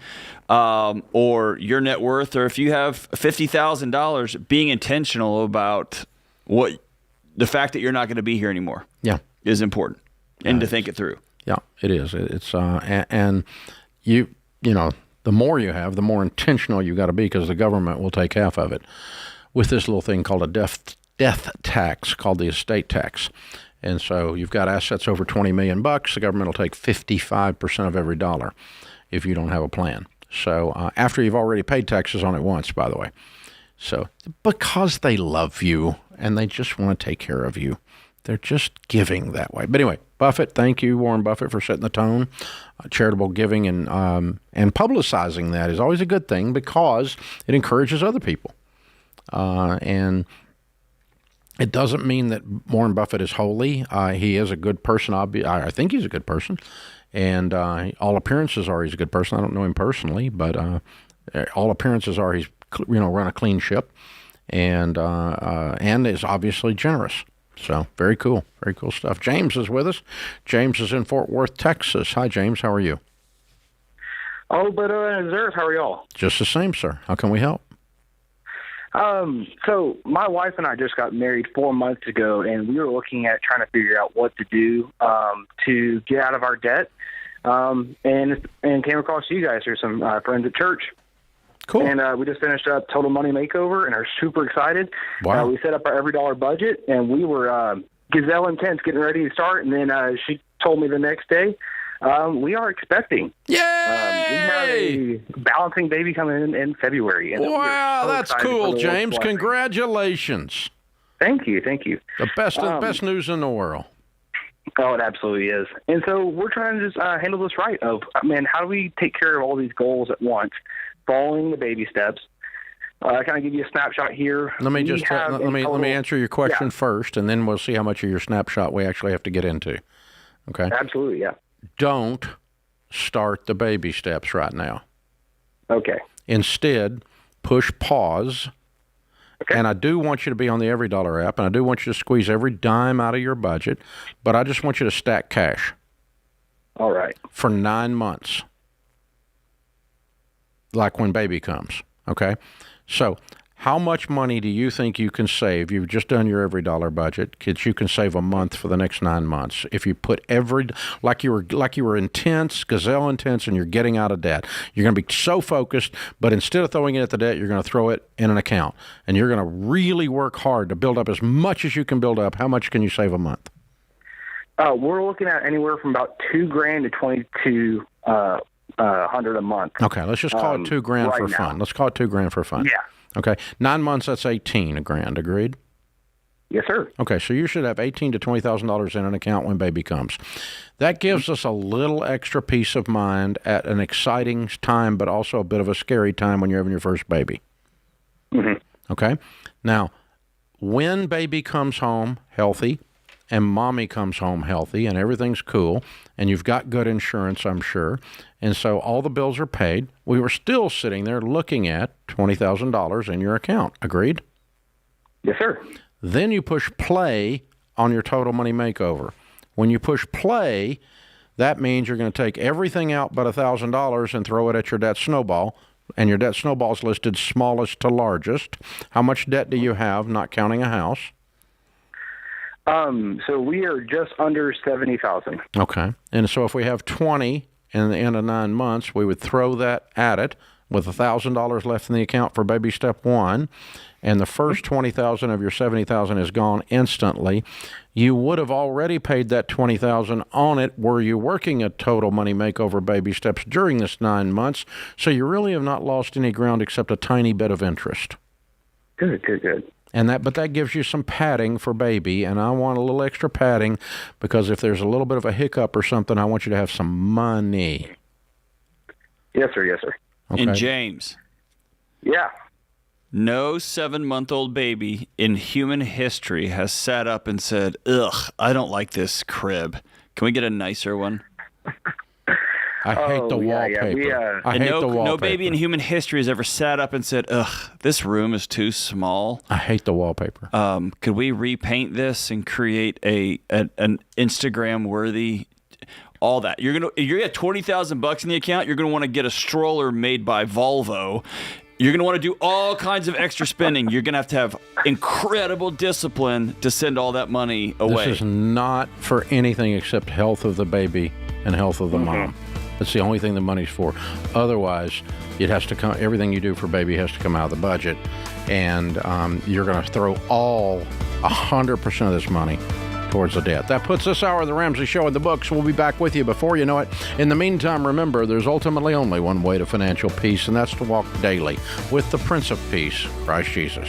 Speaker 3: or your net worth, or if you have $50,000, being intentional about the fact that you're not going to be here anymore.
Speaker 1: Yeah,
Speaker 3: is important, and to think it through.
Speaker 1: Yeah, it is. It's and you know, the more you have, the more intentional you got to be, because the government will take half of it with this little thing called a death tax, called the estate tax. And so you've got assets over $20 million. The government will take 55% of every dollar if you don't have a plan. So after you've already paid taxes on it once, by the way. So because they love you and they just want to take care of you, they're just giving that way. But anyway, Buffett, thank you, Warren Buffett, for setting the tone. Charitable giving and publicizing that is always a good thing, because it encourages other people. And it doesn't mean that Warren Buffett is holy. He is a good person. I think he's a good person. And all appearances are he's a good person. I don't know him personally, but all appearances are he's run a clean ship, and is obviously generous. So very cool stuff. James is with us. James is in Fort Worth, Texas. Hi, James. How are you?
Speaker 18: Oh, but Zerf, how are y'all?
Speaker 1: Just the same, sir. How can we help?
Speaker 18: So my wife and I just got married 4 months ago, and we were looking at trying to figure out what to do to get out of our debt, and came across you guys. There's some friends at church.
Speaker 1: Cool.
Speaker 18: And we just finished up Total Money Makeover and are super excited.
Speaker 1: Wow.
Speaker 18: We set up our $every budget, and we were gazelle intense, getting ready to start. And then she told me the next day, we are expecting.
Speaker 1: Yay!
Speaker 18: We have a balancing baby coming in February. And
Speaker 1: wow,
Speaker 18: so
Speaker 1: that's cool, James. Congratulations.
Speaker 18: Thank you.
Speaker 1: The best news in the world.
Speaker 18: Oh, it absolutely is. And so we're trying to just handle this right. How do we take care of all these goals at once, following the baby steps? Can I give you a snapshot here?
Speaker 1: Let me answer your question first, and then we'll see how much of your snapshot we actually have to get into. Okay?
Speaker 18: Absolutely, yeah.
Speaker 1: Don't start the baby steps right now.
Speaker 18: Okay.
Speaker 1: Instead, push pause. Okay. And I do want you to be on the $every app, and I do want you to squeeze every dime out of your budget, but I just want you to stack cash.
Speaker 18: All right.
Speaker 1: For 9 months. Like when baby comes, okay? So how much money do you think you can save? You've just done your $every budget. Kids, you can save a month for the next 9 months. If you put like you were intense, gazelle intense, and you're getting out of debt. You're going to be so focused, but instead of throwing it at the debt, you're going to throw it in an account. And you're going to really work hard to build up as much as you can build up. How much can you save a month?
Speaker 18: We're looking at anywhere from about $2,000 to $2,200 a month.
Speaker 1: Okay, let's just call it $2,000 for fun. Let's call it $2,000 for fun.
Speaker 18: Yeah.
Speaker 1: Okay, 9 months, that's $18,000. Agreed?
Speaker 18: Yes, sir.
Speaker 1: Okay, so you should have $18,000 to $20,000 in an account when baby comes. That gives us a little extra peace of mind at an exciting time, but also a bit of a scary time when you're having your first baby.
Speaker 18: Mm-hmm.
Speaker 1: Okay? Now, when baby comes home healthy, and mommy comes home healthy, and everything's cool, and you've got good insurance, I'm sure, and so all the bills are paid, we were still sitting there looking at $20,000 in your account. Agreed?
Speaker 18: Yes, sir.
Speaker 1: Then you push play on your Total Money Makeover. When you push play, that means you're going to take everything out but $1,000 and throw it at your debt snowball, and your debt snowball is listed smallest to largest. How much debt do you have, not counting a house?
Speaker 18: So we are just under 70,000.
Speaker 1: Okay. And so if we have 20 in the end of 9 months, we would throw that at it with $1,000 left in the account for baby step 1, and the first 20,000 of your 70,000 is gone instantly. You would have already paid that 20,000 on it were you working a total money makeover baby steps during this 9 months, so you really have not lost any ground except a tiny bit of interest.
Speaker 18: Good.
Speaker 1: But that gives you some padding for baby, and I want a little extra padding because if there's a little bit of a hiccup or something, I want you to have some money.
Speaker 18: Yes, sir.
Speaker 1: Okay.
Speaker 3: And James.
Speaker 18: Yeah.
Speaker 3: No 7-month-old baby in human history has sat up and said, "Ugh, I don't like this crib. Can we get a nicer one?"
Speaker 1: I hate the wallpaper. I hate the wallpaper.
Speaker 3: No baby in human history has ever sat up and said, "Ugh, this room is too small."
Speaker 1: I hate the wallpaper.
Speaker 3: Could we repaint this and create an Instagram-worthy? All that you're at $20,000 in the account. You're gonna want to get a stroller made by Volvo. You're gonna want to do all kinds of extra spending. You're gonna have incredible discipline to send all that money away.
Speaker 1: This is not for anything except health of the baby and health of the mom. That's the only thing the money's for. Otherwise, it has to come. Everything you do for baby has to come out of the budget, and you're gonna throw 100% of this money towards the debt. That puts this hour of the Ramsey Show in the books. We'll be back with you before you know it. In the meantime, remember, there's ultimately only one way to financial peace, and that's to walk daily with the Prince of Peace, Christ Jesus.